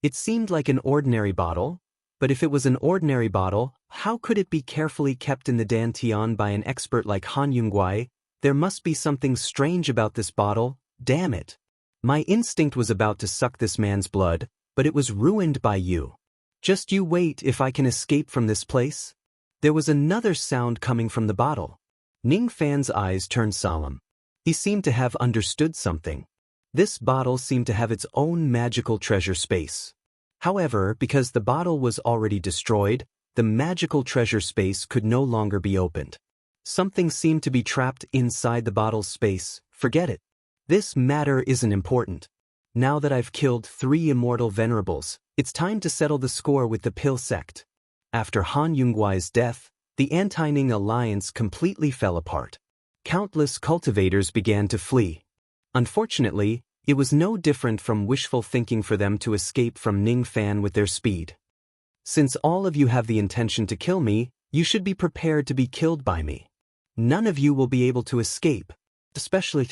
It seemed like an ordinary bottle, but if it was an ordinary bottle, how could it be carefully kept in the dantian by an expert like Han Yunguai? There must be something strange about this bottle, damn it. My instinct was about to suck this man's blood, but it was ruined by you. Just you wait if I can escape from this place. There was another sound coming from the bottle. Ning Fan's eyes turned solemn. He seemed to have understood something. This bottle seemed to have its own magical treasure space. However, because the bottle was already destroyed, the magical treasure space could no longer be opened. Something seemed to be trapped inside the bottle's space. Forget it. This matter isn't important. Now that I've killed 3 immortal venerables, it's time to settle the score with the Pill sect. After Han Yunguai's death, the Anti-Ning alliance completely fell apart. Countless cultivators began to flee. Unfortunately, it was no different from wishful thinking for them to escape from Ning Fan with their speed. Since all of you have the intention to kill me, you should be prepared to be killed by me. None of you will be able to escape, especially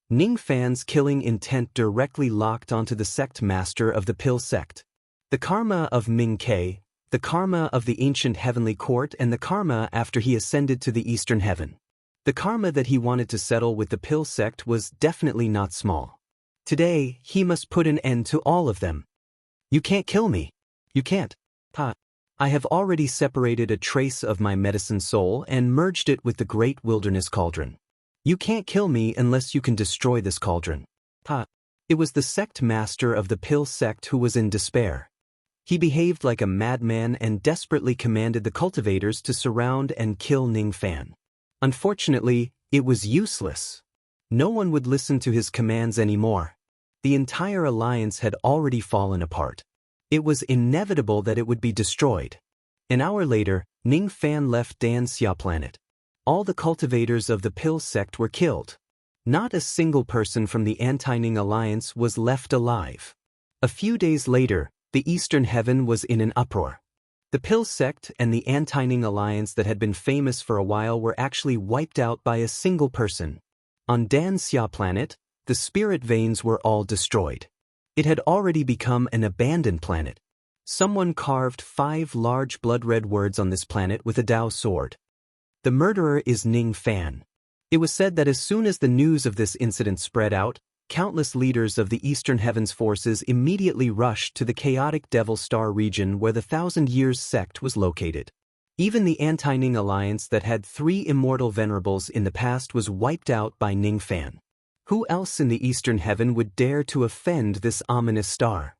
Ning Fan's killing intent directly locked onto the sect master of the Pill sect. The karma of Ming Ke, the karma of the ancient heavenly court, and the karma after he ascended to the eastern heaven. The karma that he wanted to settle with the Pill sect was definitely not small. Today, he must put an end to all of them. You can't kill me. You can't. I have already separated a trace of my medicine soul and merged it with the great wilderness cauldron. You can't kill me unless you can destroy this cauldron. It was the sect master of the Pill sect who was in despair. He behaved like a madman and desperately commanded the cultivators to surround and kill Ning Fan. Unfortunately, it was useless. No one would listen to his commands anymore. The entire alliance had already fallen apart. It was inevitable that it would be destroyed. An hour later, Ning Fan left Dan Xia planet. All the cultivators of the Pill sect were killed. Not a single person from the Anti-Ning alliance was left alive. A few days later, the Eastern Heaven was in an uproar. The Pill sect and the Anti-Ning alliance that had been famous for a while were actually wiped out by a single person. On Dan Xia planet, the spirit veins were all destroyed. It had already become an abandoned planet. Someone carved 5 large blood-red words on this planet with a Dao sword. The murderer is Ning Fan. It was said that as soon as the news of this incident spread out, countless leaders of the Eastern Heavens forces immediately rushed to the chaotic Devil Star region where the Thousand Years sect was located. Even the Anti-Ning alliance that had 3 immortal venerables in the past was wiped out by Ning Fan. Who else in the Eastern Heaven would dare to offend this ominous star?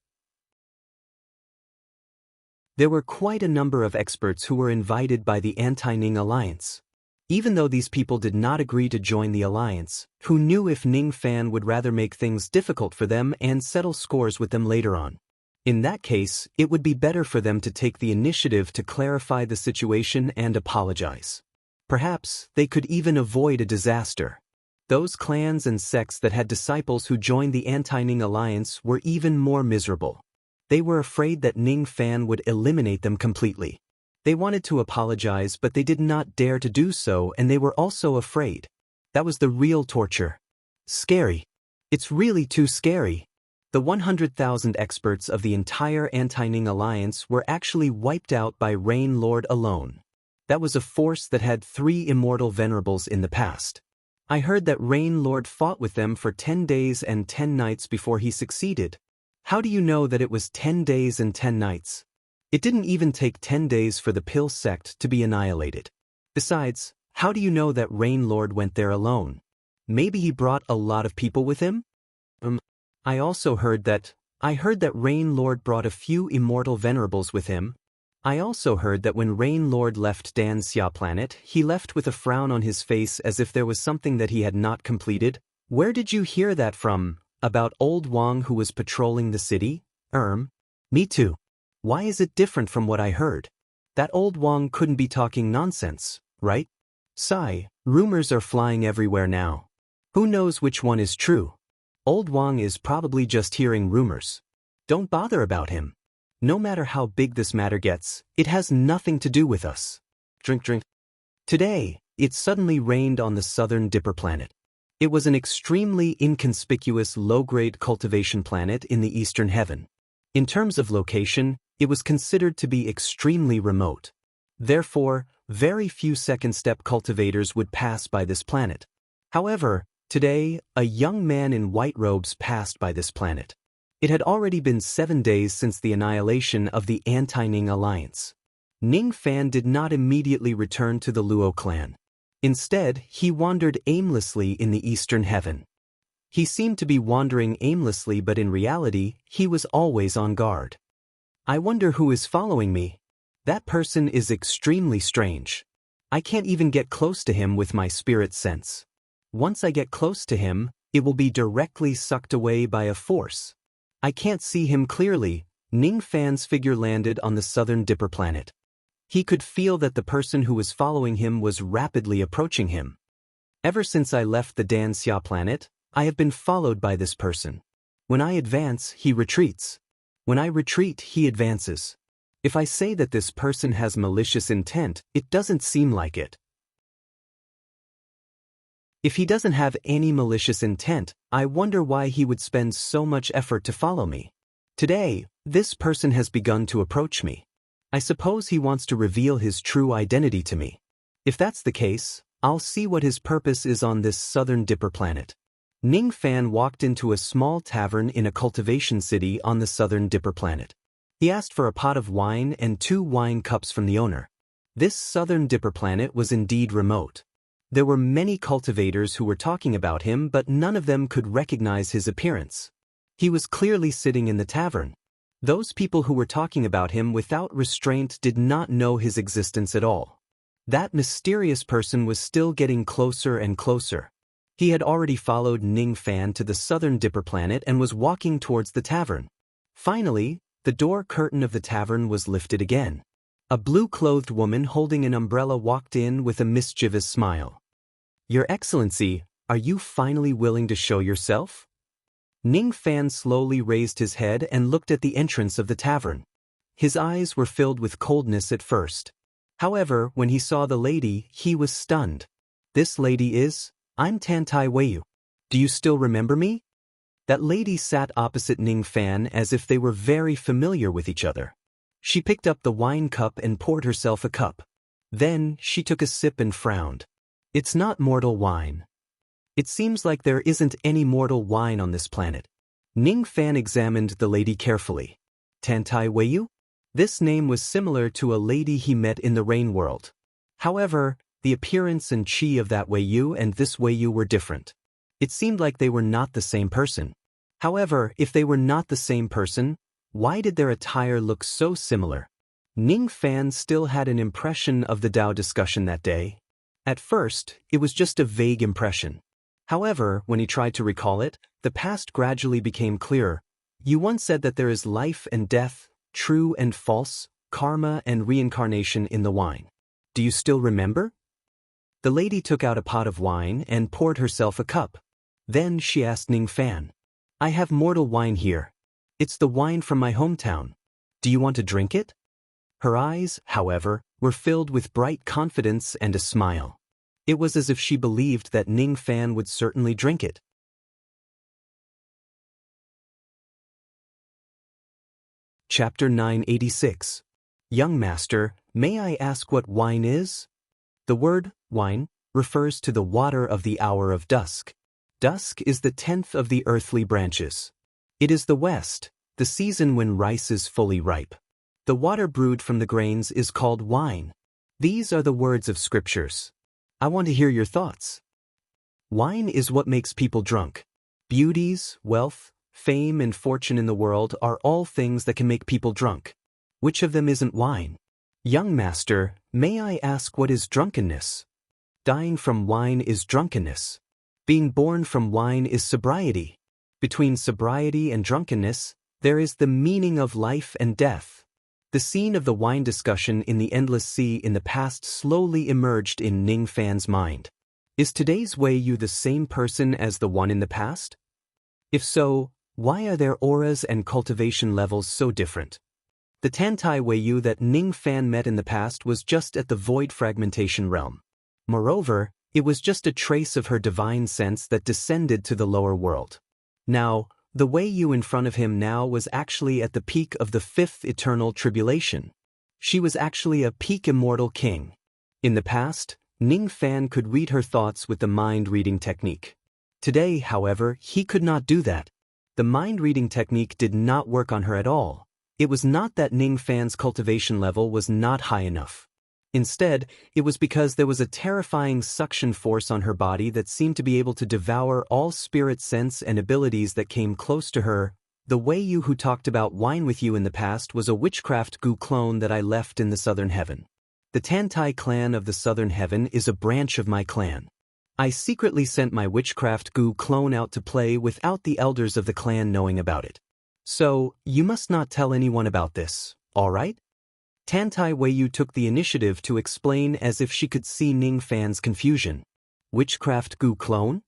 There were quite a number of experts who were invited by the Anti-Ning alliance. Even though these people did not agree to join the alliance, who knew if Ning Fan would rather make things difficult for them and settle scores with them later on. In that case, it would be better for them to take the initiative to clarify the situation and apologize. Perhaps they could even avoid a disaster. Those clans and sects that had disciples who joined the Anti-Ning alliance were even more miserable. They were afraid that Ning Fan would eliminate them completely. They wanted to apologize, but they did not dare to do so, and they were also afraid. That was the real torture. Scary. It's really too scary. The 100,000 experts of the entire Anti-Ning alliance were actually wiped out by Rain Lord alone. That was a force that had 3 immortal venerables in the past. I heard that Rain Lord fought with them for 10 days and 10 nights before he succeeded. How do you know that it was 10 days and 10 nights? It didn't even take 10 days for the Pill sect to be annihilated. Besides, how do you know that Rain Lord went there alone? Maybe he brought a lot of people with him? I heard that Rain Lord brought a few immortal venerables with him. I also heard that when Rain Lord left Dan Xia planet, he left with a frown on his face as if there was something that he had not completed. Where did you hear that from? About old Wang who was patrolling the city? Me too. Why is it different from what I heard? That old Wang couldn't be talking nonsense, right? Sigh, rumors are flying everywhere now. Who knows which one is true? Old Wang is probably just hearing rumors. Don't bother about him. No matter how big this matter gets, it has nothing to do with us. Drink. Today, it suddenly rained on the southern Dipper planet. It was an extremely inconspicuous low-grade cultivation planet in the eastern heaven. In terms of location, it was considered to be extremely remote. Therefore, very few second-step cultivators would pass by this planet. However, today, a young man in white robes passed by this planet. It had already been 7 days since the annihilation of the anti-Ning alliance. Ning Fan did not immediately return to the Luo clan. Instead, he wandered aimlessly in the eastern heaven. He seemed to be wandering aimlessly, but in reality, he was always on guard. I wonder who is following me. That person is extremely strange. I can't even get close to him with my spirit sense. Once I get close to him, it will be directly sucked away by a force. I can't see him clearly. Ning Fan's figure landed on the southern Dipper planet. He could feel that the person who was following him was rapidly approaching him. Ever since I left the Dan Xia planet, I have been followed by this person. When I advance, he retreats. When I retreat, he advances. If I say that this person has malicious intent, it doesn't seem like it. If he doesn't have any malicious intent, I wonder why he would spend so much effort to follow me. Today, this person has begun to approach me. I suppose he wants to reveal his true identity to me. If that's the case, I'll see what his purpose is on this southern Dipper planet. Ning Fan walked into a small tavern in a cultivation city on the southern Dipper planet. He asked for a pot of wine and 2 wine cups from the owner. This southern Dipper planet was indeed remote. There were many cultivators who were talking about him, but none of them could recognize his appearance. He was clearly sitting in the tavern. Those people who were talking about him without restraint did not know his existence at all. That mysterious person was still getting closer and closer. He had already followed Ning Fan to the southern Dipper planet and was walking towards the tavern. Finally, the door curtain of the tavern was lifted again. A blue-clothed woman holding an umbrella walked in with a mischievous smile. "Your Excellency, are you finally willing to show yourself?" Ning Fan slowly raised his head and looked at the entrance of the tavern. His eyes were filled with coldness at first. However, when he saw the lady, he was stunned. "This lady is? I'm Tantai Weiyu. Do you still remember me?" That lady sat opposite Ning Fan as if they were very familiar with each other. She picked up the wine cup and poured herself a cup. Then, she took a sip and frowned. "It's not mortal wine. It seems like there isn't any mortal wine on this planet." Ning Fan examined the lady carefully. Tantai Weiyu? This name was similar to a lady he met in the Rain World. However, the appearance and chi of that Weiyu and this Weiyu were different. It seemed like they were not the same person. However, if they were not the same person, why did their attire look so similar? Ning Fan still had an impression of the Dao discussion that day. At first, it was just a vague impression. However, when he tried to recall it, the past gradually became clearer. "You once said that there is life and death, true and false, karma and reincarnation in the wine. Do you still remember?" The lady took out a pot of wine and poured herself a cup. Then she asked Ning Fan, "I have mortal wine here. It's the wine from my hometown. Do you want to drink it?" Her eyes, however, were filled with bright confidence and a smile. It was as if she believed that Ning Fan would certainly drink it. Chapter 986. Young Master, may I ask what wine is? The word, wine, refers to the water of the hour of dusk. Dusk is the 10th of the earthly branches. It is the west, the season when rice is fully ripe. The water brewed from the grains is called wine. These are the words of scriptures. I want to hear your thoughts. Wine is what makes people drunk. Beauties, wealth, fame, and fortune in the world are all things that can make people drunk. Which of them isn't wine? Young Master, may I ask what is drunkenness? Dying from wine is drunkenness. Being born from wine is sobriety. Between sobriety and drunkenness, there is the meaning of life and death. The scene of the wine discussion in the endless sea in the past slowly emerged in Ning Fan's mind. Is today's Wei Yu the same person as the one in the past? If so, why are their auras and cultivation levels so different? The Tantai Wei Yu that Ning Fan met in the past was just at the void fragmentation realm. Moreover, it was just a trace of her divine sense that descended to the lower world. Now, the Wei Yu in front of him now was actually at the peak of the fifth eternal tribulation. She was actually a peak immortal king. In the past, Ning Fan could read her thoughts with the mind-reading technique. Today, however, he could not do that. The mind-reading technique did not work on her at all. It was not that Ning Fan's cultivation level was not high enough. Instead, it was because there was a terrifying suction force on her body that seemed to be able to devour all spirit sense and abilities that came close to her. The Wei Yu who talked about wine with you in the past was a witchcraft gu clone that I left in the Southern Heaven. The Tantai clan of the Southern Heaven is a branch of my clan. I secretly sent my witchcraft gu clone out to play without the elders of the clan knowing about it. So, you must not tell anyone about this, alright? Tantai Wei Yu took the initiative to explain as if she could see Ning Fan's confusion. Witchcraft gu clone?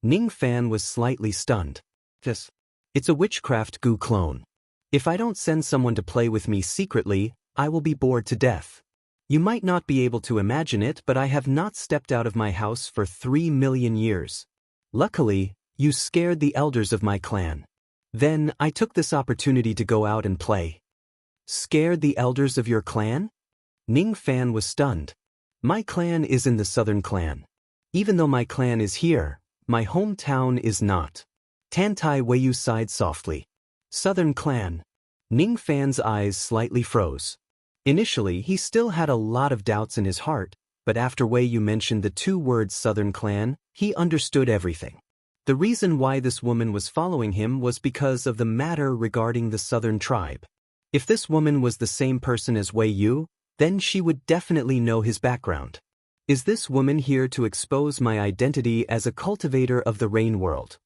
Ning Fan was slightly stunned. Yes. It's a witchcraft gu clone. If I don't send someone to play with me secretly, I will be bored to death. You might not be able to imagine it, but I have not stepped out of my house for 3 million years. Luckily, you scared the elders of my clan. Then, I took this opportunity to go out and play. Scared the elders of your clan? Ning Fan was stunned. My clan is in the Southern Clan. Even though my clan is here, my hometown is not. Tantai Wei Yu sighed softly. Southern Clan. Ning Fan's eyes slightly froze. Initially, he still had a lot of doubts in his heart, but after Wei Yu mentioned the two words Southern Clan, he understood everything. The reason why this woman was following him was because of the matter regarding the Southern tribe. If this woman was the same person as Wei Yu, then she would definitely know his background. Is this woman here to expose my identity as a cultivator of the rain world?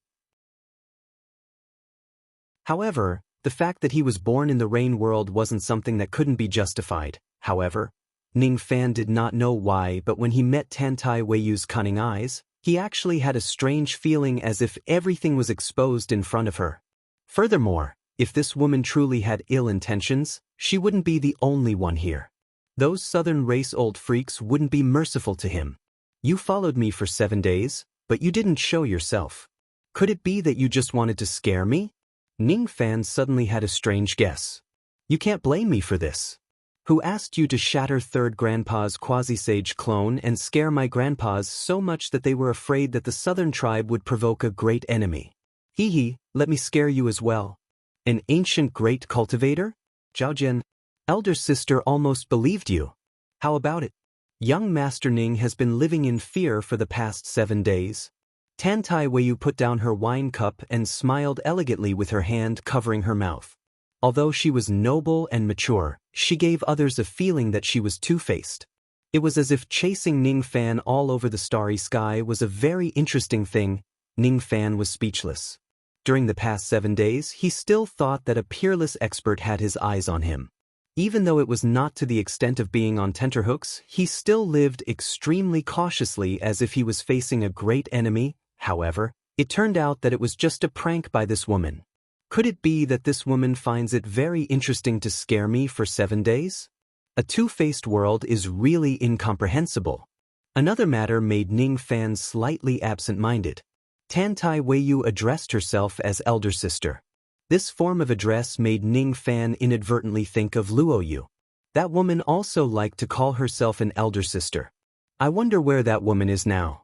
However, the fact that he was born in the rain world wasn't something that couldn't be justified. However, Ning Fan did not know why, but when he met Tantai Wei Yu's cunning eyes, he actually had a strange feeling as if everything was exposed in front of her. Furthermore, if this woman truly had ill intentions, she wouldn't be the only one here. Those southern race old freaks wouldn't be merciful to him. You followed me for 7 days, but you didn't show yourself. Could it be that you just wanted to scare me? Ning Fan suddenly had a strange guess. You can't blame me for this. Who asked you to shatter third grandpa's quasi-sage clone and scare my grandpas so much that they were afraid that the southern tribe would provoke a great enemy? Hee, let me scare you as well. An ancient great cultivator? Zhaojian, elder sister almost believed you. How about it? Young Master Ning has been living in fear for the past 7 days. Tantai Wei Yu put down her wine cup and smiled elegantly with her hand covering her mouth. Although she was noble and mature, she gave others a feeling that she was two-faced. It was as if chasing Ning Fan all over the starry sky was a very interesting thing. Ning Fan was speechless. During the past 7 days, he still thought that a peerless expert had his eyes on him. Even though it was not to the extent of being on tenterhooks, he still lived extremely cautiously as if he was facing a great enemy. However, it turned out that it was just a prank by this woman. Could it be that this woman finds it very interesting to scare me for 7 days? A two-faced world is really incomprehensible. Another matter made Ning Fan slightly absent-minded. Tantai Wei Yu addressed herself as elder sister. This form of address made Ning Fan inadvertently think of Luo Yu. That woman also liked to call herself an elder sister. I wonder where that woman is now.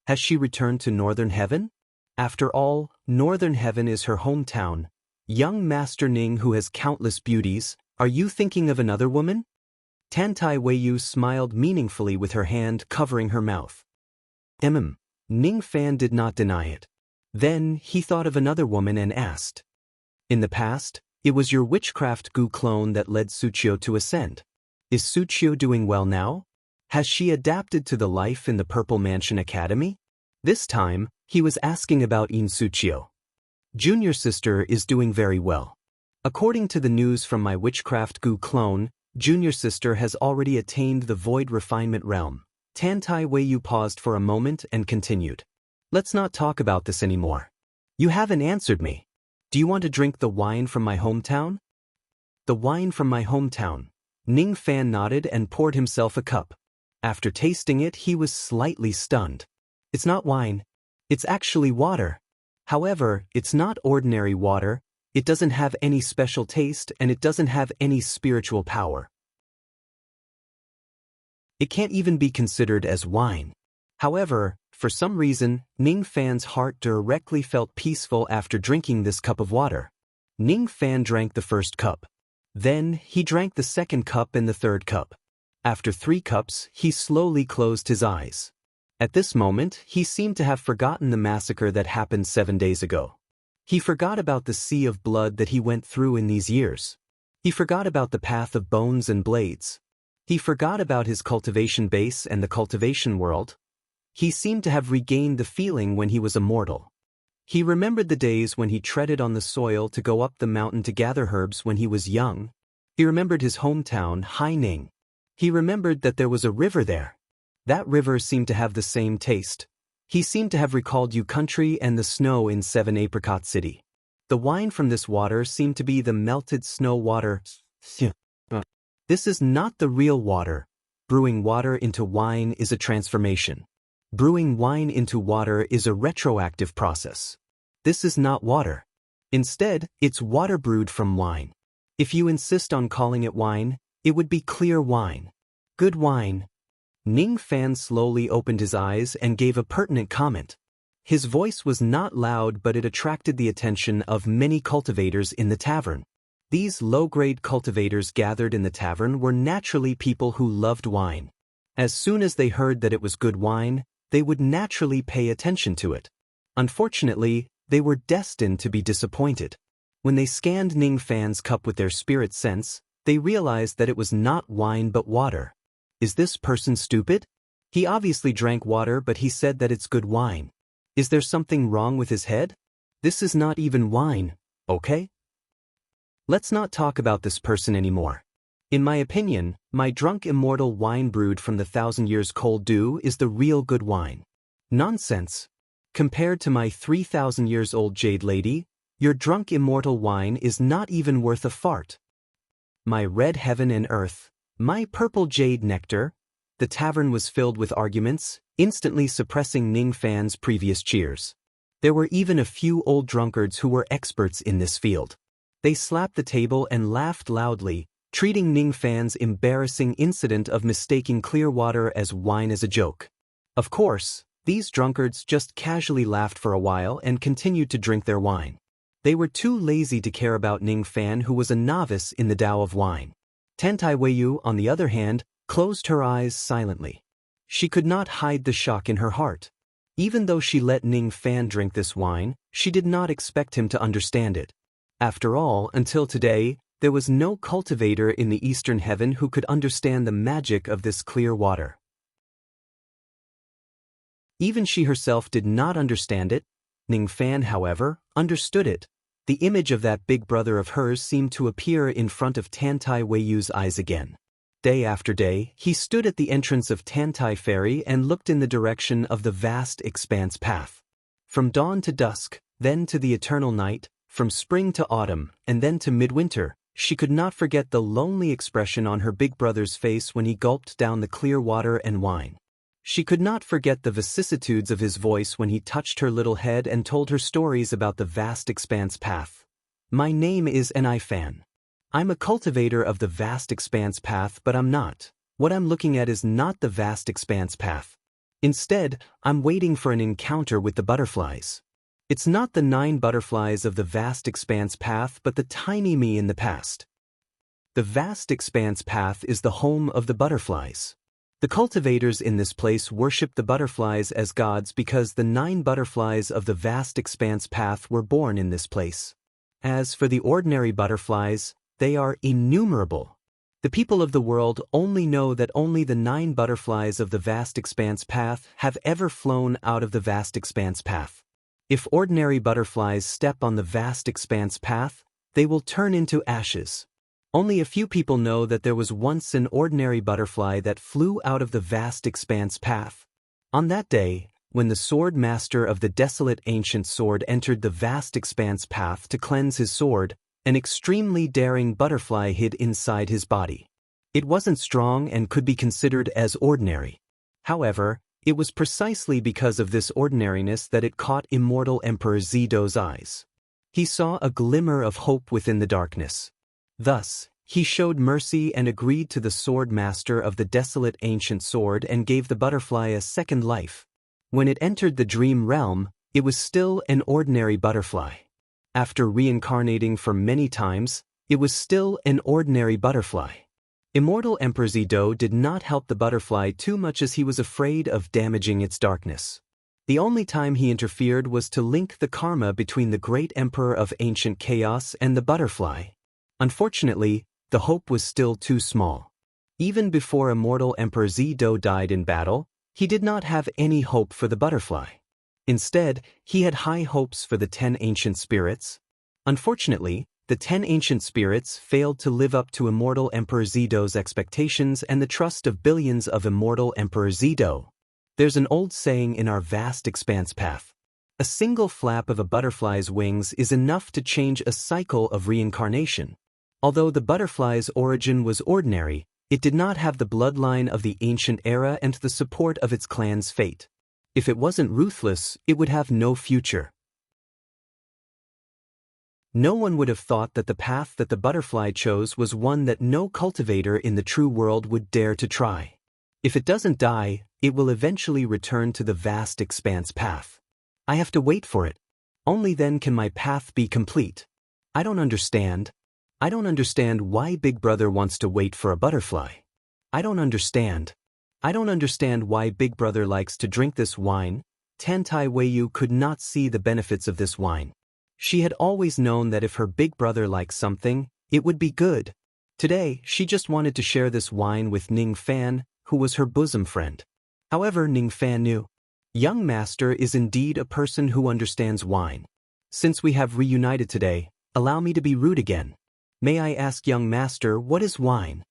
Has she returned to Northern Heaven? After all, Northern Heaven is her hometown. Young Master Ning who has countless beauties, are you thinking of another woman? Tantai Wei Yu smiled meaningfully with her hand covering her mouth. Ning Fan did not deny it. Then, he thought of another woman and asked. In the past, it was your witchcraft gu clone that led Suchio to ascend. Is Suchio doing well now? Has she adapted to the life in the Purple Mansion Academy? This time, He was asking about Insuchio. Junior sister is doing very well. According to the news from my witchcraft goo clone, junior sister has already attained the void refinement realm. Tantai Weiyu paused for a moment and continued. Let's not talk about this anymore. You haven't answered me. Do you want to drink the wine from my hometown? The wine from my hometown. Ning Fan nodded and poured himself a cup. After tasting it, he was slightly stunned. It's not wine. It's actually water. However, it's not ordinary water, it doesn't have any special taste, and it doesn't have any spiritual power. It can't even be considered as wine. However, for some reason, Ning Fan's heart directly felt peaceful after drinking this cup of water. Ning Fan drank the first cup. Then, he drank the second cup and the third cup. After 3 cups, he slowly closed his eyes. At this moment, he seemed to have forgotten the massacre that happened 7 days ago. He forgot about the sea of blood that he went through in these years. He forgot about the path of bones and blades. He forgot about his cultivation base and the cultivation world. He seemed to have regained the feeling when he was a mortal. He remembered the days when he treaded on the soil to go up the mountain to gather herbs when he was young. He remembered his hometown, Haining. He remembered that there was a river there. That river seemed to have the same taste. He seemed to have recalled you country and the snow in 7 Apricot City. The wine from this water seemed to be the melted snow water. This is not the real water. Brewing water into wine is a transformation. Brewing wine into water is a retroactive process. This is not water. Instead, it's water brewed from wine. If you insist on calling it wine, it would be clear wine. Good wine. Ning Fan slowly opened his eyes and gave a pertinent comment. His voice was not loud, but it attracted the attention of many cultivators in the tavern. These low-grade cultivators gathered in the tavern were naturally people who loved wine. As soon as they heard that it was good wine, they would naturally pay attention to it. Unfortunately, they were destined to be disappointed. When they scanned Ning Fan's cup with their spirit sense, they realized that it was not wine but water. Is this person stupid? He obviously drank water, but he said that it's good wine. Is there something wrong with his head? This is not even wine, okay? Let's not talk about this person anymore. In my opinion, my drunk immortal wine brewed from the 1,000 years cold dew is the real good wine. Nonsense. Compared to my 3,000 years old jade lady, your drunk immortal wine is not even worth a fart. My red heaven and earth. My purple jade nectar. The tavern was filled with arguments, instantly suppressing Ning Fan's previous cheers. There were even a few old drunkards who were experts in this field. They slapped the table and laughed loudly, treating Ning Fan's embarrassing incident of mistaking clear water as wine as a joke. Of course, these drunkards just casually laughed for a while and continued to drink their wine. They were too lazy to care about Ning Fan, who was a novice in the Tao of wine. Tantai Weiyu, on the other hand, closed her eyes silently. She could not hide the shock in her heart. Even though she let Ning Fan drink this wine, she did not expect him to understand it. After all, until today, there was no cultivator in the Eastern Heaven who could understand the magic of this clear water. Even she herself did not understand it. Ning Fan, however, understood it. The image of that big brother of hers seemed to appear in front of Tantai Weiyu's eyes again. Day after day, he stood at the entrance of Tantai Ferry and looked in the direction of the vast expanse path. From dawn to dusk, then to the eternal night, from spring to autumn, and then to midwinter, she could not forget the lonely expression on her big brother's face when he gulped down the clear water and wine. She could not forget the vicissitudes of his voice when he touched her little head and told her stories about the vast expanse path. My name is Ni Fan. I'm a cultivator of the vast expanse path, but I'm not. What I'm looking at is not the vast expanse path. Instead, I'm waiting for an encounter with the butterflies. It's not the 9 butterflies of the vast expanse path, but the tiny me in the past. The vast expanse path is the home of the butterflies. The cultivators in this place worship the butterflies as gods because the 9 butterflies of the vast expanse path were born in this place. As for the ordinary butterflies, they are innumerable. The people of the world only know that only the 9 butterflies of the vast expanse path have ever flown out of the vast expanse path. If ordinary butterflies step on the vast expanse path, they will turn into ashes. Only a few people know that there was once an ordinary butterfly that flew out of the vast expanse path. On that day, when the sword master of the desolate ancient sword entered the vast expanse path to cleanse his sword, an extremely daring butterfly hid inside his body. It wasn't strong and could be considered as ordinary. However, it was precisely because of this ordinariness that it caught immortal Emperor Zido's eyes. He saw a glimmer of hope within the darkness. Thus, he showed mercy and agreed to the sword master of the desolate ancient sword and gave the butterfly a second life. When it entered the dream realm, it was still an ordinary butterfly. After reincarnating for many times, it was still an ordinary butterfly. Immortal Emperor Zido did not help the butterfly too much as he was afraid of damaging its darkness. The only time he interfered was to link the karma between the great emperor of ancient chaos and the butterfly. Unfortunately, the hope was still too small. Even before immortal Emperor Zido died in battle, he did not have any hope for the butterfly. Instead, he had high hopes for the 10 ancient spirits. Unfortunately, the 10 ancient spirits failed to live up to immortal Emperor Zido's expectations and the trust of billions of immortal Emperor Zido. There's an old saying in our vast expanse path. A single flap of a butterfly's wings is enough to change a cycle of reincarnation. Although the butterfly's origin was ordinary, it did not have the bloodline of the ancient era and the support of its clan's fate. If it wasn't ruthless, it would have no future. No one would have thought that the path that the butterfly chose was one that no cultivator in the true world would dare to try. If it doesn't die, it will eventually return to the vast expanse path. I have to wait for it. Only then can my path be complete. I don't understand. I don't understand why Big Brother wants to wait for a butterfly. I don't understand. I don't understand why Big Brother likes to drink this wine. Tantai Weiyu could not see the benefits of this wine. She had always known that if her big brother liked something, it would be good. Today, she just wanted to share this wine with Ning Fan, who was her bosom friend. However, Ning Fan knew. Young Master is indeed a person who understands wine. Since we have reunited today, allow me to be rude again. May I ask Young Master, what is wine?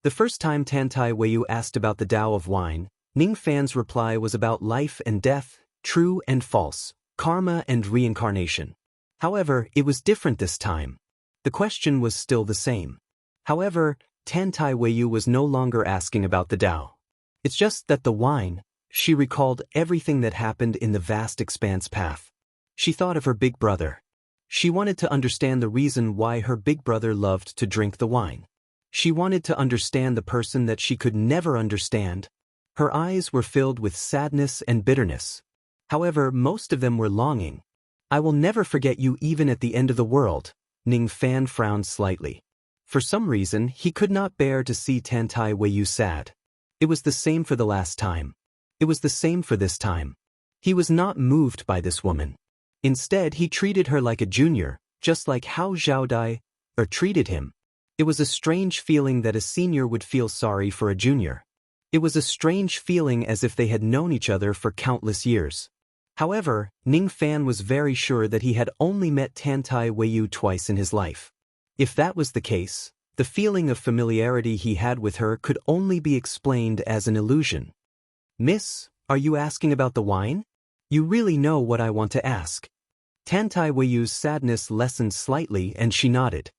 The first time Tantai Weiyu asked about the Tao of wine, Ning Fan's reply was about life and death, true and false, karma and reincarnation. However, it was different this time. The question was still the same. However, Tantai Weiyu was no longer asking about the Tao. It's just that the wine, she recalled everything that happened in the vast expanse path. She thought of her big brother. She wanted to understand the reason why her big brother loved to drink the wine. She wanted to understand the person that she could never understand. Her eyes were filled with sadness and bitterness. However, most of them were longing. I will never forget you even at the end of the world. Ning Fan frowned slightly. For some reason, he could not bear to see Tantai Weiyu sad. It was the same for the last time. It was the same for this time. He was not moved by this woman. Instead, he treated her like a junior, just like how Zhaodai treated him. It was a strange feeling that a senior would feel sorry for a junior. It was a strange feeling as if they had known each other for countless years. However, Ning Fan was very sure that he had only met Tantai Weiyu twice in his life. If that was the case, the feeling of familiarity he had with her could only be explained as an illusion. Miss, are you asking about the wine? You really know what I want to ask. Tantai Weiyu's sadness lessened slightly and she nodded.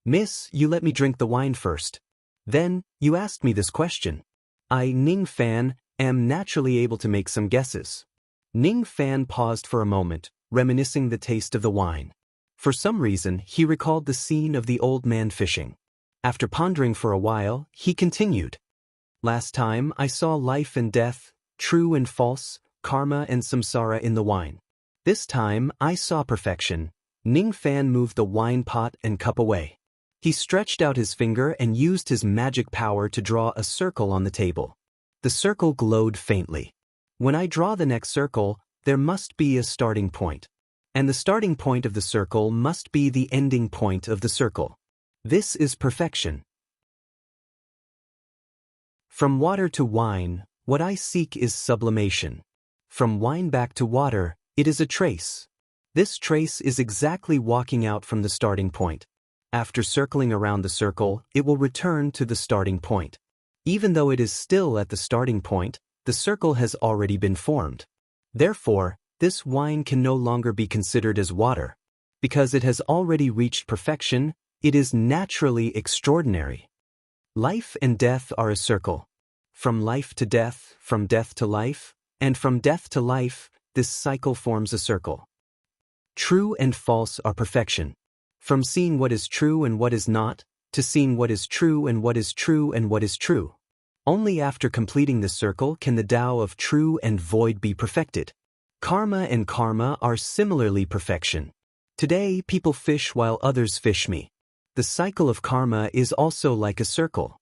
Miss, you let me drink the wine first. Then, you asked me this question. I, Ning Fan, am naturally able to make some guesses. Ning Fan paused for a moment, reminiscing the taste of the wine. For some reason, he recalled the scene of the old man fishing. After pondering for a while, he continued. Last time, I saw life and death, true and false, karma and samsara in the wine. This time, I saw perfection. Ning Fan moved the wine pot and cup away. He stretched out his finger and used his magic power to draw a circle on the table. The circle glowed faintly. When I draw the next circle, there must be a starting point. And the starting point of the circle must be the ending point of the circle. This is perfection. From water to wine, what I seek is sublimation. From wine back to water, it is a trace. This trace is exactly walking out from the starting point. After circling around the circle, it will return to the starting point. Even though it is still at the starting point, the circle has already been formed. Therefore, this wine can no longer be considered as water. Because it has already reached perfection, it is naturally extraordinary. Life and death are a circle. From life to death, from death to life, and from death to life, this cycle forms a circle. True and false are perfection. From seeing what is true and what is not, to seeing what is true and what is true and what is true. Only after completing this circle can the Tao of true and void be perfected. Karma and karma are similarly perfection. Today, people fish while others fish me. The cycle of karma is also like a circle.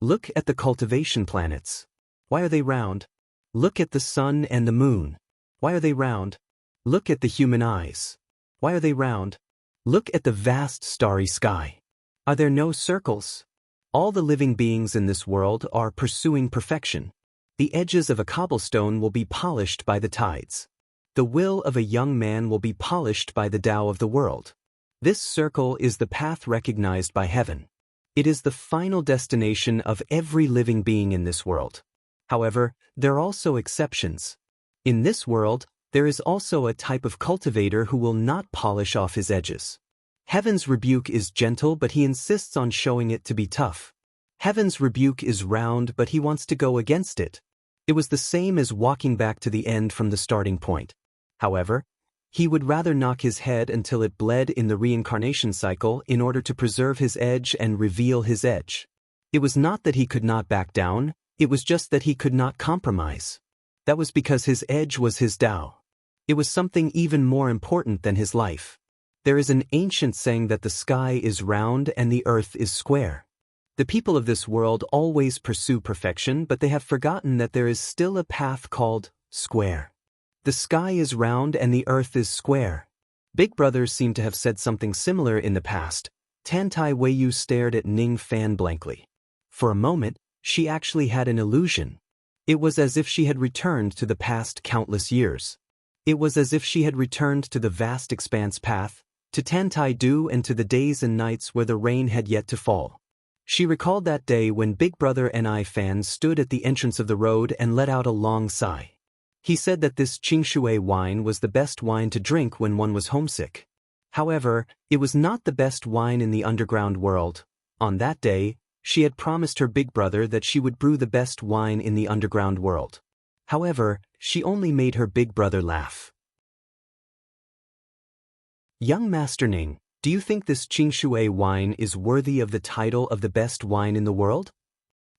Look at the cultivation planets. Why are they round? Look at the sun and the moon. Why are they round? Look at the human eyes. Why are they round? Look at the vast starry sky. Are there no circles? All the living beings in this world are pursuing perfection. The edges of a cobblestone will be polished by the tides. The will of a young man will be polished by the Tao of the world. This circle is the path recognized by heaven. It is the final destination of every living being in this world. However, there are also exceptions. In this world, there is also a type of cultivator who will not polish off his edges. Heaven's rebuke is gentle, but he insists on showing it to be tough. Heaven's rebuke is round, but he wants to go against it. It was the same as walking back to the end from the starting point. However, he would rather knock his head until it bled in the reincarnation cycle in order to preserve his edge and reveal his edge. It was not that he could not back down, it was just that he could not compromise. That was because his edge was his Tao. It was something even more important than his life. There is an ancient saying that the sky is round and the earth is square. The people of this world always pursue perfection, but they have forgotten that there is still a path called square. The sky is round and the earth is square. Big Brother seemed to have said something similar in the past. Tantai Weiyu stared at Ning Fan blankly. For a moment, she actually had an illusion. It was as if she had returned to the past countless years. It was as if she had returned to the vast expanse path, to Tantai Do and to the days and nights where the rain had yet to fall. She recalled that day when Big Brother Ni Fan stood at the entrance of the road and let out a long sigh. He said that this Qingshui wine was the best wine to drink when one was homesick. However, it was not the best wine in the underground world. On that day, she had promised her big brother that she would brew the best wine in the underground world. However, she only made her big brother laugh. Young Master Ning, do you think this Qingshui wine is worthy of the title of the best wine in the world?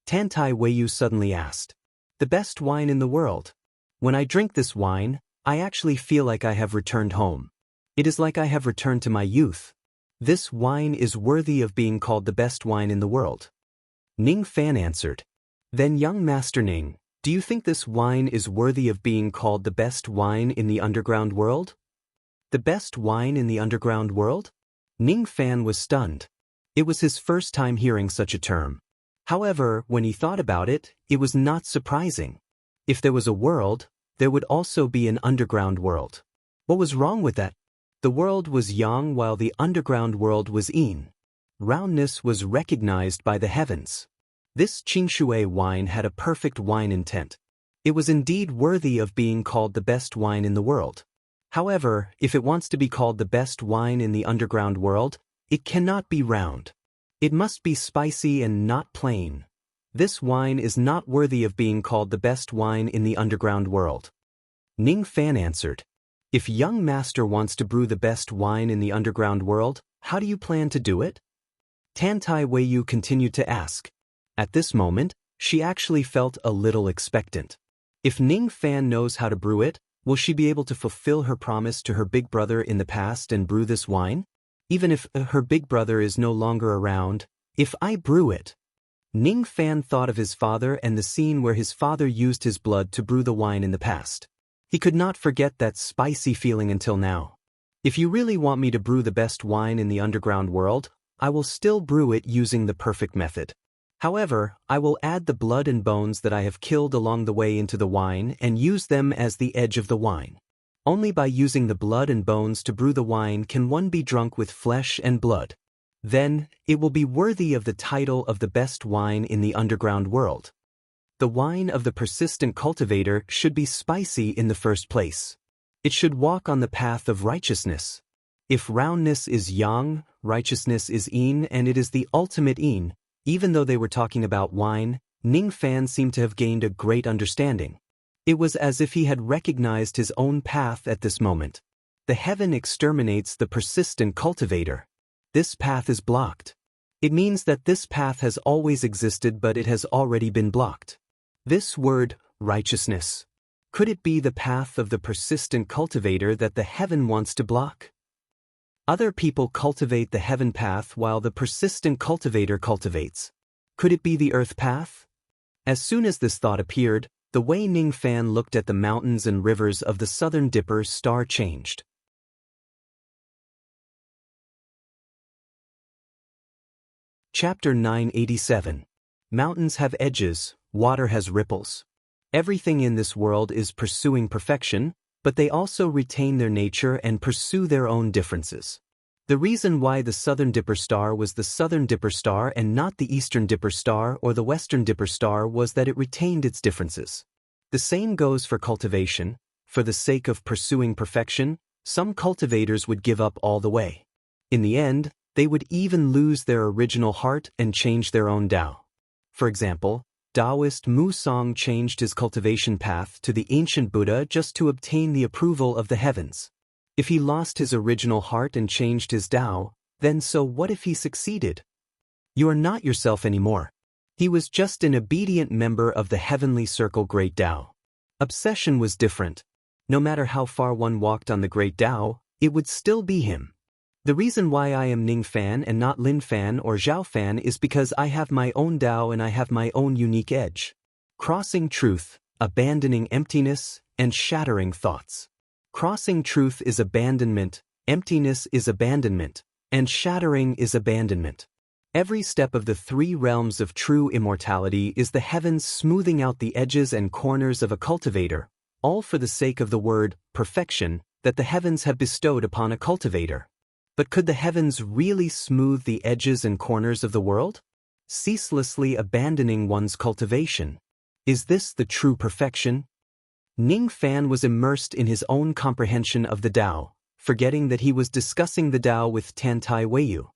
Tantai Weiyu suddenly asked. The best wine in the world? When I drink this wine, I actually feel like I have returned home. It is like I have returned to my youth. This wine is worthy of being called the best wine in the world. Ning Fan answered. Then young Master Ning, do you think this wine is worthy of being called the best wine in the underground world? The best wine in the underground world? Ning Fan was stunned. It was his first time hearing such a term. However, when he thought about it, it was not surprising. If there was a world, there would also be an underground world. What was wrong with that? The world was yang while the underground world was yin. Roundness was recognized by the heavens. This Qingshui wine had a perfect wine intent. It was indeed worthy of being called the best wine in the world. However, if it wants to be called the best wine in the underground world, it cannot be round. It must be spicy and not plain. This wine is not worthy of being called the best wine in the underground world. Ning Fan answered. If young master wants to brew the best wine in the underground world, how do you plan to do it? Tantai Weiyu continued to ask. At this moment, she actually felt a little expectant. If Ning Fan knows how to brew it, will she be able to fulfill her promise to her big brother in the past and brew this wine? Even if her big brother is no longer around, if I brew it. Ning Fan thought of his father and the scene where his father used his blood to brew the wine in the past. He could not forget that spicy feeling until now. If you really want me to brew the best wine in the underground world, I will still brew it using the perfect method. However, I will add the blood and bones that I have killed along the way into the wine and use them as the edge of the wine. Only by using the blood and bones to brew the wine can one be drunk with flesh and blood. Then, it will be worthy of the title of the best wine in the underground world. The wine of the persistent cultivator should be spicy in the first place. It should walk on the path of righteousness. If roundness is yang, righteousness is yin, and it is the ultimate yin. Even though they were talking about wine, Ning Fan seemed to have gained a great understanding. It was as if he had recognized his own path at this moment. The heaven exterminates the persistent cultivator. This path is blocked. It means that this path has always existed, but it has already been blocked. This word, righteousness. Could it be the path of the persistent cultivator that the heaven wants to block? Other people cultivate the heaven path while the persistent cultivator cultivates. Could it be the earth path? As soon as this thought appeared, the way Ning Fan looked at the mountains and rivers of the Southern Dipper star changed. Chapter 987. Mountains have edges, water has ripples. Everything in this world is pursuing perfection, but they also retain their nature and pursue their own differences. The reason why the Southern Dipper star was the Southern Dipper star and not the Eastern Dipper star or the Western Dipper star was that it retained its differences. The same goes for cultivation. For the sake of pursuing perfection, some cultivators would give up all the way. In the end, they would even lose their original heart and change their own Tao. For example, Taoist Mu Song changed his cultivation path to the ancient Buddha just to obtain the approval of the heavens. If he lost his original heart and changed his Tao, then so what if he succeeded? You are not yourself anymore. He was just an obedient member of the heavenly circle Great Tao. Obsession was different. No matter how far one walked on the Great Tao, it would still be him. The reason why I am Ning Fan and not Lin Fan or Zhao Fan is because I have my own Tao and I have my own unique edge. Crossing truth, abandoning emptiness, and shattering thoughts. Crossing truth is abandonment, emptiness is abandonment, and shattering is abandonment. Every step of the three realms of true immortality is the heavens smoothing out the edges and corners of a cultivator, all for the sake of the word, perfection, that the heavens have bestowed upon a cultivator. But could the heavens really smooth the edges and corners of the world? Ceaselessly abandoning one's cultivation. Is this the true perfection? Ning Fan was immersed in his own comprehension of the Tao, forgetting that he was discussing the Tao with Tantai Weiyu.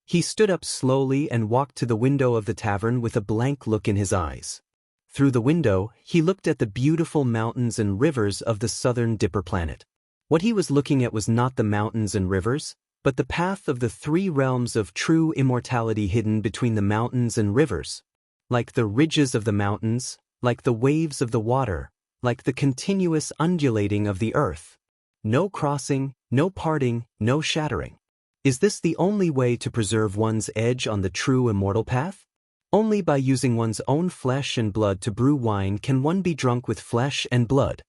He stood up slowly and walked to the window of the tavern with a blank look in his eyes. Through the window, he looked at the beautiful mountains and rivers of the Southern Dipper planet. What he was looking at was not the mountains and rivers, but the path of the three realms of true immortality hidden between the mountains and rivers. Like the ridges of the mountains, like the waves of the water, like the continuous undulating of the earth. No crossing, no parting, no shattering. Is this the only way to preserve one's edge on the true immortal path? Only by using one's own flesh and blood to brew wine can one be drunk with flesh and blood.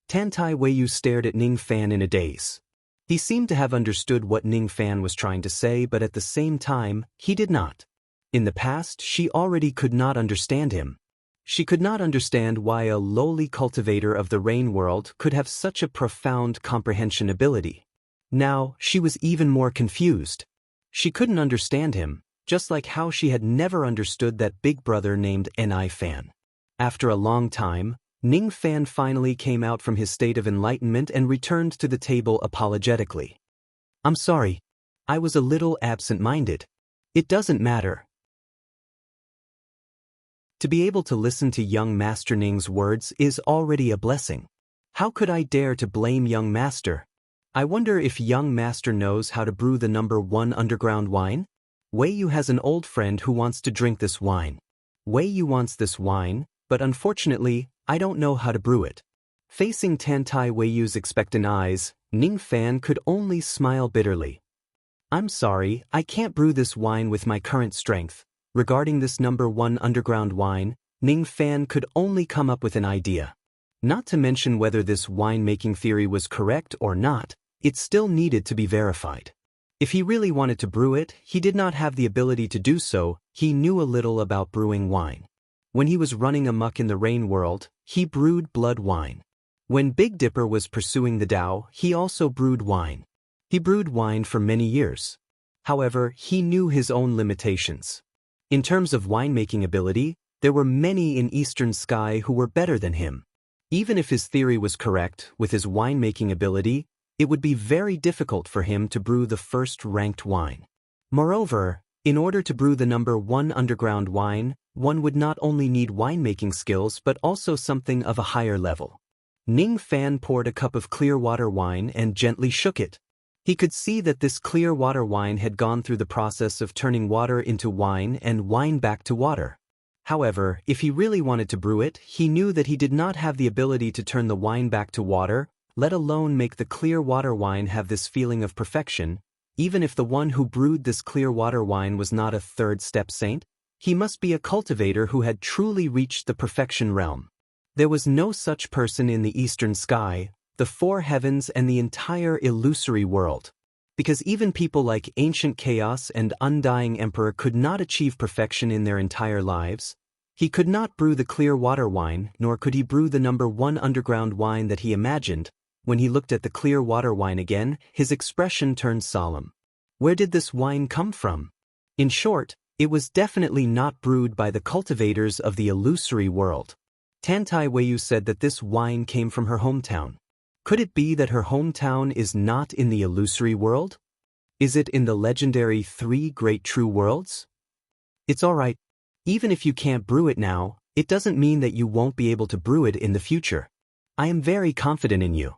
Tantai Weiyu stared at Ning Fan in a daze. He seemed to have understood what Ning Fan was trying to say, but at the same time, he did not. In the past, she already could not understand him. She could not understand why a lowly cultivator of the rain world could have such a profound comprehension ability. Now, she was even more confused. She couldn't understand him, just like how she had never understood that big brother named Ni Fan. After a long time, Ning Fan finally came out from his state of enlightenment and returned to the table apologetically. I'm sorry. I was a little absent-minded. It doesn't matter. To be able to listen to young Master Ning's words is already a blessing. How could I dare to blame young Master? I wonder if young Master knows how to brew the number 1 underground wine? Weiyu has an old friend who wants to drink this wine. Weiyu wants this wine, but unfortunately, I don't know how to brew it. Facing Tantai Weiyu's expectant eyes, Ning Fan could only smile bitterly. I'm sorry, I can't brew this wine with my current strength. Regarding this number 1 underground wine, Ning Fan could only come up with an idea. Not to mention whether this wine-making theory was correct or not, it still needed to be verified. If he really wanted to brew it, he did not have the ability to do so. He knew a little about brewing wine. When he was running amok in the rain world, he brewed blood wine. When Big Dipper was pursuing the Tao, he also brewed wine. He brewed wine for many years. However, he knew his own limitations. In terms of winemaking ability, there were many in Eastern Sky who were better than him. Even if his theory was correct, with his winemaking ability, it would be very difficult for him to brew the first-ranked wine. Moreover, in order to brew the number 1 underground wine, one would not only need winemaking skills but also something of a higher level. Ning Fan poured a cup of clear water wine and gently shook it. He could see that this clear water wine had gone through the process of turning water into wine and wine back to water. However, if he really wanted to brew it, he knew that he did not have the ability to turn the wine back to water, let alone make the clear water wine have this feeling of perfection. Even if the one who brewed this clear water wine was not a third-step saint, he must be a cultivator who had truly reached the perfection realm. There was no such person in the Eastern Sky, the 4 heavens and the entire illusory world. Because even people like Ancient Chaos and Undying Emperor could not achieve perfection in their entire lives, he could not brew the clear water wine, nor could he brew the number 1 underground wine that he imagined. When he looked at the clear water wine again, his expression turned solemn. Where did this wine come from? In short, it was definitely not brewed by the cultivators of the illusory world. Tantai Weiyu said that this wine came from her hometown. Could it be that her hometown is not in the illusory world? Is it in the legendary 3 great true worlds? It's alright. Even if you can't brew it now, it doesn't mean that you won't be able to brew it in the future. I am very confident in you.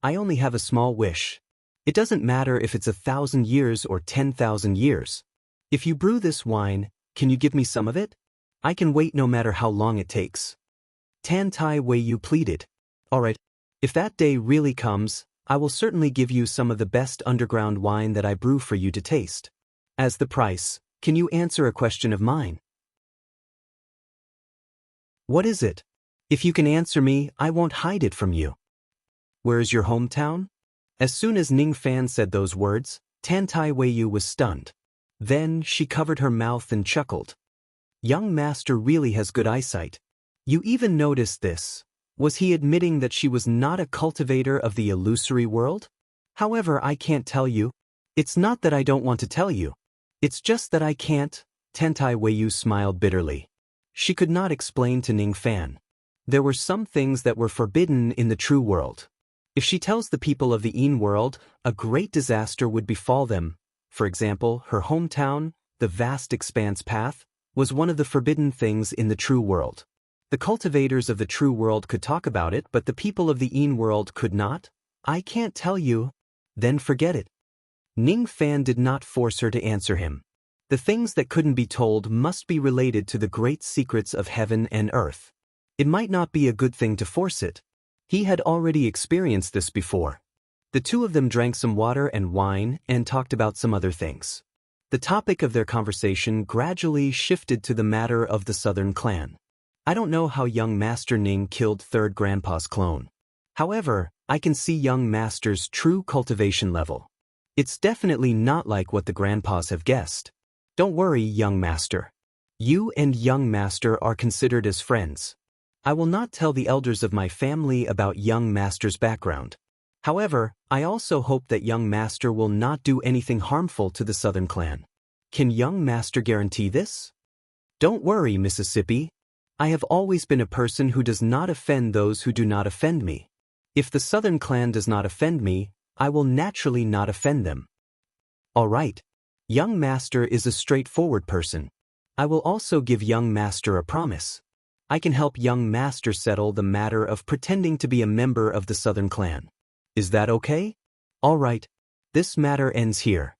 I only have a small wish. It doesn't matter if it's 1,000 years or 10,000 years. If you brew this wine, can you give me some of it? I can wait no matter how long it takes. Tantai Weiyu pleaded. Alright, if that day really comes, I will certainly give you some of the best underground wine that I brew for you to taste. As the price, can you answer a question of mine? What is it? If you can answer me, I won't hide it from you. Where is your hometown? As soon as Ning Fan said those words, Tantai Weiyu was stunned. Then she covered her mouth and chuckled. Young master really has good eyesight. You even noticed this. Was he admitting that she was not a cultivator of the illusory world? However, I can't tell you. It's not that I don't want to tell you. It's just that I can't. Tantai Weiyu smiled bitterly. She could not explain to Ning Fan. There were some things that were forbidden in the true world. If she tells the people of the Yin world, a great disaster would befall them. For example, her hometown, the vast expanse path, was one of the forbidden things in the true world. The cultivators of the true world could talk about it, but the people of the Yin world could not. I can't tell you. Then forget it. Ning Fan did not force her to answer him. The things that couldn't be told must be related to the great secrets of heaven and earth. It might not be a good thing to force it. He had already experienced this before. The two of them drank some water and wine and talked about some other things. The topic of their conversation gradually shifted to the matter of the Southern clan. I don't know how young Master Ning killed Third Grandpa's clone. However, I can see young Master's true cultivation level. It's definitely not like what the Grandpas have guessed. Don't worry, young Master. You and young Master are considered as friends. I will not tell the elders of my family about young Master's background. However, I also hope that young Master will not do anything harmful to the Southern clan. Can young Master guarantee this? Don't worry, Mississippi. I have always been a person who does not offend those who do not offend me. If the Southern clan does not offend me, I will naturally not offend them. All right. Young Master is a straightforward person. I will also give young Master a promise. I can help young Master settle the matter of pretending to be a member of the Southern clan. Is that okay? All right. This matter ends here.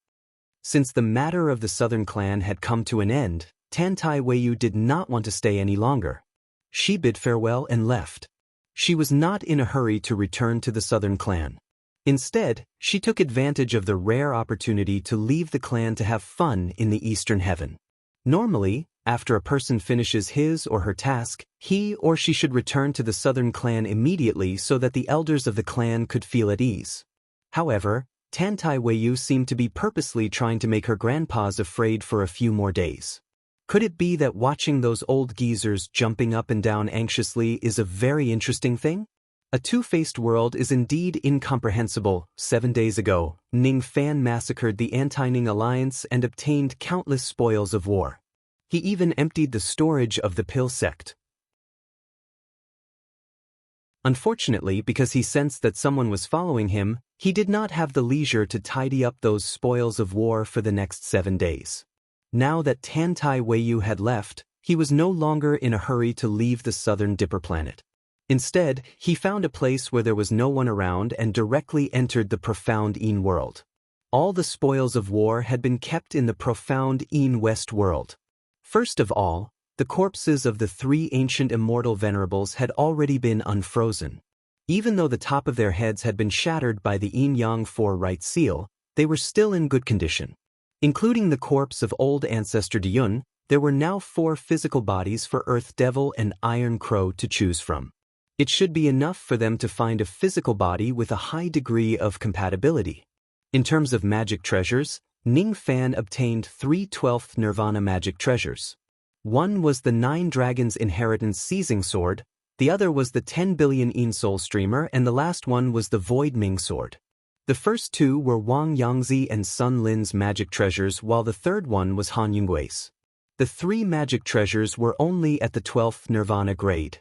Since the matter of the Southern clan had come to an end, Tantai Weiyu did not want to stay any longer. She bid farewell and left. She was not in a hurry to return to the Southern clan. Instead, she took advantage of the rare opportunity to leave the clan to have fun in the Eastern Heaven. Normally, after a person finishes his or her task, he or she should return to the Southern clan immediately so that the elders of the clan could feel at ease. However, Tantai Weiyu seemed to be purposely trying to make her grandpas afraid for a few more days. Could it be that watching those old geezers jumping up and down anxiously is a very interesting thing? A two-faced world is indeed incomprehensible. 7 days ago, Ning Fan massacred the anti-Ning alliance and obtained countless spoils of war. He even emptied the storage of the pill sect. Unfortunately, because he sensed that someone was following him, he did not have the leisure to tidy up those spoils of war for the next 7 days. Now that Tantai Weiyu had left, he was no longer in a hurry to leave the southern Dipper planet. Instead, he found a place where there was no one around and directly entered the profound Een world. All the spoils of war had been kept in the profound Een West world. First of all, the corpses of the 3 ancient immortal venerables had already been unfrozen. Even though the top of their heads had been shattered by the Yin Yang 4 right seal, they were still in good condition. Including the corpse of old ancestor Diyun, there were now 4 physical bodies for Earth Devil and Iron Crow to choose from. It should be enough for them to find a physical body with a high degree of compatibility. In terms of magic treasures, Ning Fan obtained 3 12th Nirvana magic treasures. One was the 9 Dragons Inheritance Seizing Sword, the other was the 10 billion Een Soul Streamer, and the last one was the Void Ming Sword. The first 2 were Wang Yangzi and Sun Lin's magic treasures, while the third one was Han Yongwei's. The 3 magic treasures were only at the 12th Nirvana grade.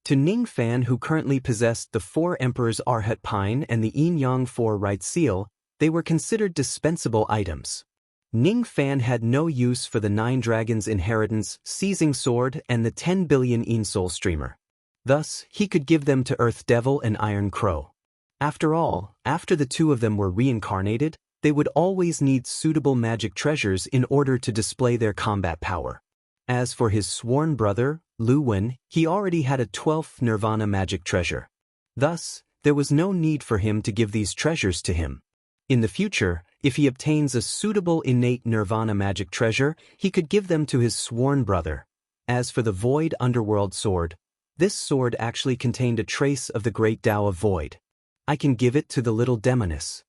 To Ning Fan, who currently possessed the 4 Emperor's Arhat Pine and the Yin Yang 4 right seal, they were considered dispensable items. Ning Fan had no use for the 9 Dragons Inheritance Seizing Sword and the 10 billion Een Soul Streamer. Thus, he could give them to Earth Devil and Iron Crow. After all, after the 2 of them were reincarnated, they would always need suitable magic treasures in order to display their combat power. As for his sworn brother, Lu Wen, he already had a 12th Nirvana magic treasure. Thus, there was no need for him to give these treasures to him. In the future, if he obtains a suitable innate Nirvana magic treasure, he could give them to his sworn brother. As for the Void Underworld Sword, this sword actually contained a trace of the Great Tao of Void. I can give it to the little demoness.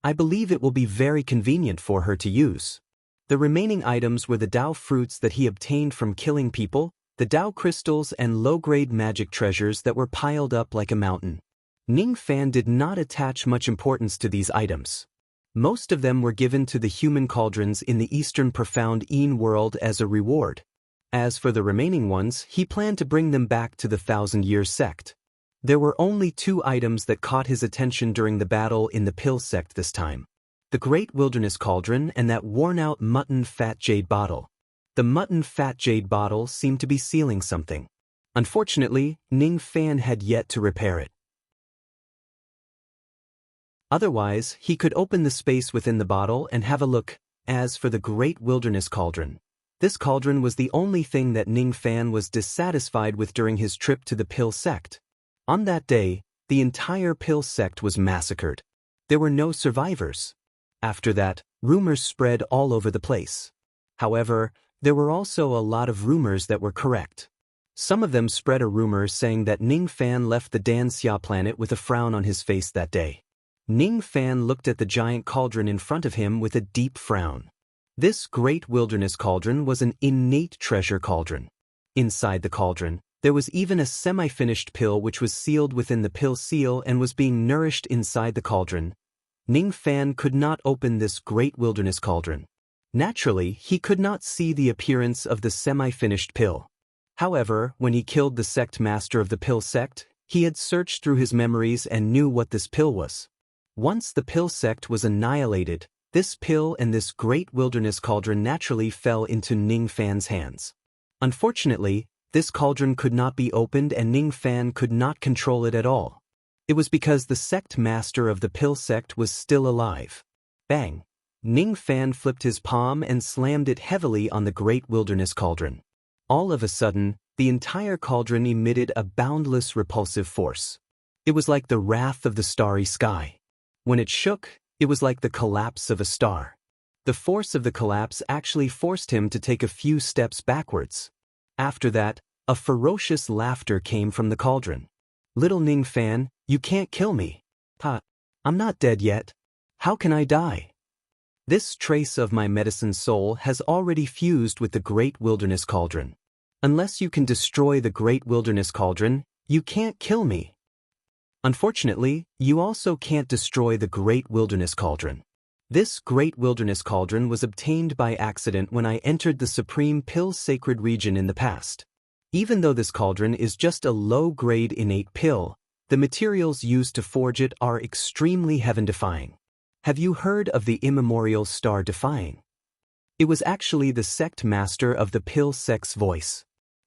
I believe it will be very convenient for her to use. The remaining items were the Tao fruits that he obtained from killing people, the Tao crystals and low-grade magic treasures that were piled up like a mountain. Ning Fan did not attach much importance to these items. Most of them were given to the human cauldrons in the eastern profound Een world as a reward. As for the remaining ones, he planned to bring them back to the 1,000-year sect. There were only 2 items that caught his attention during the battle in the Pill sect this time. The Great Wilderness Cauldron and that worn-out mutton fat jade bottle. The mutton fat jade bottle seemed to be sealing something. Unfortunately, Ning Fan had yet to repair it. Otherwise, he could open the space within the bottle and have a look. As for the Great Wilderness Cauldron, this cauldron was the only thing that Ning Fan was dissatisfied with during his trip to the Pill sect. On that day, the entire Pill sect was massacred. There were no survivors. After that, rumors spread all over the place. However, there were also a lot of rumors that were correct. Some of them spread a rumor saying that Ning Fan left the Danxia planet with a frown on his face that day. Ning Fan looked at the giant cauldron in front of him with a deep frown. This Great Wilderness Cauldron was an innate treasure cauldron. Inside the cauldron, there was even a semi-finished pill which was sealed within the pill seal and was being nourished inside the cauldron. Ning Fan could not open this Great Wilderness Cauldron. Naturally, he could not see the appearance of the semi-finished pill. However, when he killed the sect master of the Pill sect, he had searched through his memories and knew what this pill was. Once the Pill sect was annihilated, this pill and this Great Wilderness Cauldron naturally fell into Ning Fan's hands. Unfortunately, this cauldron could not be opened and Ning Fan could not control it at all. It was because the sect master of the Pill sect was still alive. Bang! Ning Fan flipped his palm and slammed it heavily on the Great Wilderness Cauldron. All of a sudden, the entire cauldron emitted a boundless repulsive force. It was like the wrath of the starry sky. When it shook, it was like the collapse of a star. The force of the collapse actually forced him to take a few steps backwards. After that, a ferocious laughter came from the cauldron. "Little Ning Fan, you can't kill me. Ha! I'm not dead yet." How can I die? This trace of my medicine soul has already fused with the great wilderness cauldron. Unless you can destroy the great wilderness cauldron, you can't kill me. Unfortunately, you also can't destroy the great wilderness cauldron. This great wilderness cauldron was obtained by accident when I entered the supreme pill sacred region in the past. Even though this cauldron is just a low-grade innate pill, the materials used to forge it are extremely heaven-defying. Have you heard of the immemorial star-defying? It was actually the sect master of the pill sect's voice.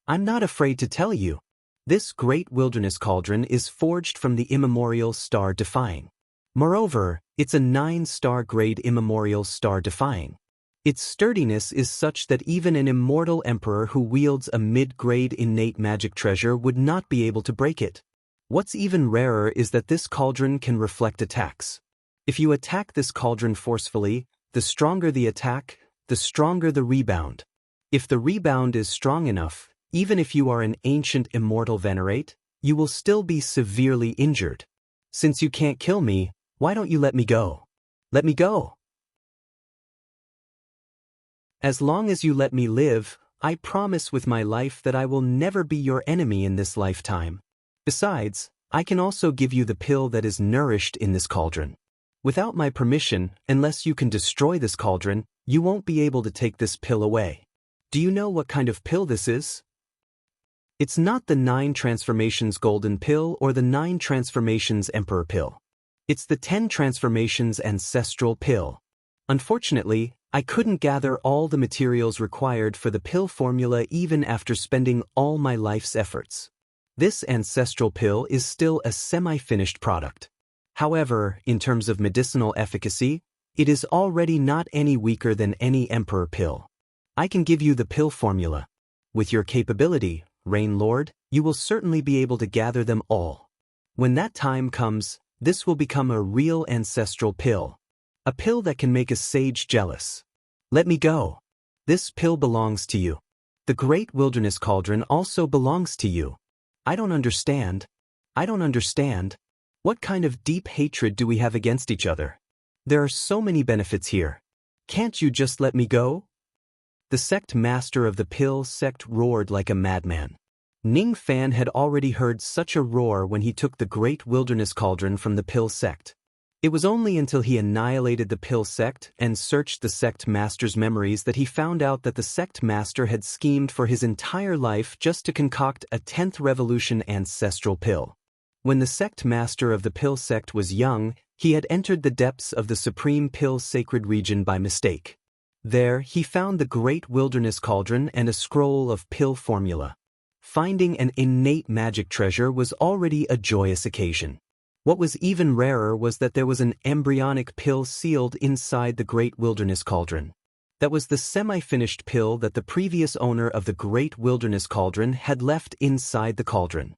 I'm not afraid to tell you. This great wilderness cauldron is forged from the immemorial star-defying. Moreover, it's a 9-star grade immemorial star-defying. Its sturdiness is such that even an immortal emperor who wields a mid-grade innate magic treasure would not be able to break it. What's even rarer is that this cauldron can reflect attacks. If you attack this cauldron forcefully, the stronger the attack, the stronger the rebound. If the rebound is strong enough, even if you are an ancient immortal venerate, you will still be severely injured. Since you can't kill me, why don't you let me go? Let me go. As long as you let me live, I promise with my life that I will never be your enemy in this lifetime. Besides, I can also give you the pill that is nourished in this cauldron. Without my permission, unless you can destroy this cauldron, you won't be able to take this pill away. Do you know what kind of pill this is? It's not the 9 transformations golden pill or the 9 transformations emperor pill. It's the 10 transformations ancestral pill. Unfortunately, I couldn't gather all the materials required for the pill formula even after spending all my life's efforts. This ancestral pill is still a semi-finished product. However, in terms of medicinal efficacy, it is already not any weaker than any emperor pill. I can give you the pill formula. With your capability, Rain Lord, you will certainly be able to gather them all. When that time comes, this will become a real ancestral pill. A pill that can make a sage jealous. Let me go. This pill belongs to you. The great wilderness cauldron also belongs to you. I don't understand. What kind of deep hatred do we have against each other? There are so many benefits here. Can't you just let me go? The sect master of the pill sect roared like a madman. Ning Fan had already heard such a roar when he took the great wilderness cauldron from the pill sect. It was only until he annihilated the pill sect and searched the sect master's memories that he found out that the sect master had schemed for his entire life just to concoct a 10th revolution ancestral pill. When the sect master of the pill sect was young, he had entered the depths of the supreme pill sacred region by mistake. There, he found the great wilderness cauldron and a scroll of pill formula. Finding an innate magic treasure was already a joyous occasion. What was even rarer was that there was an embryonic pill sealed inside the great wilderness cauldron. That was the semi-finished pill that the previous owner of the great wilderness cauldron had left inside the cauldron.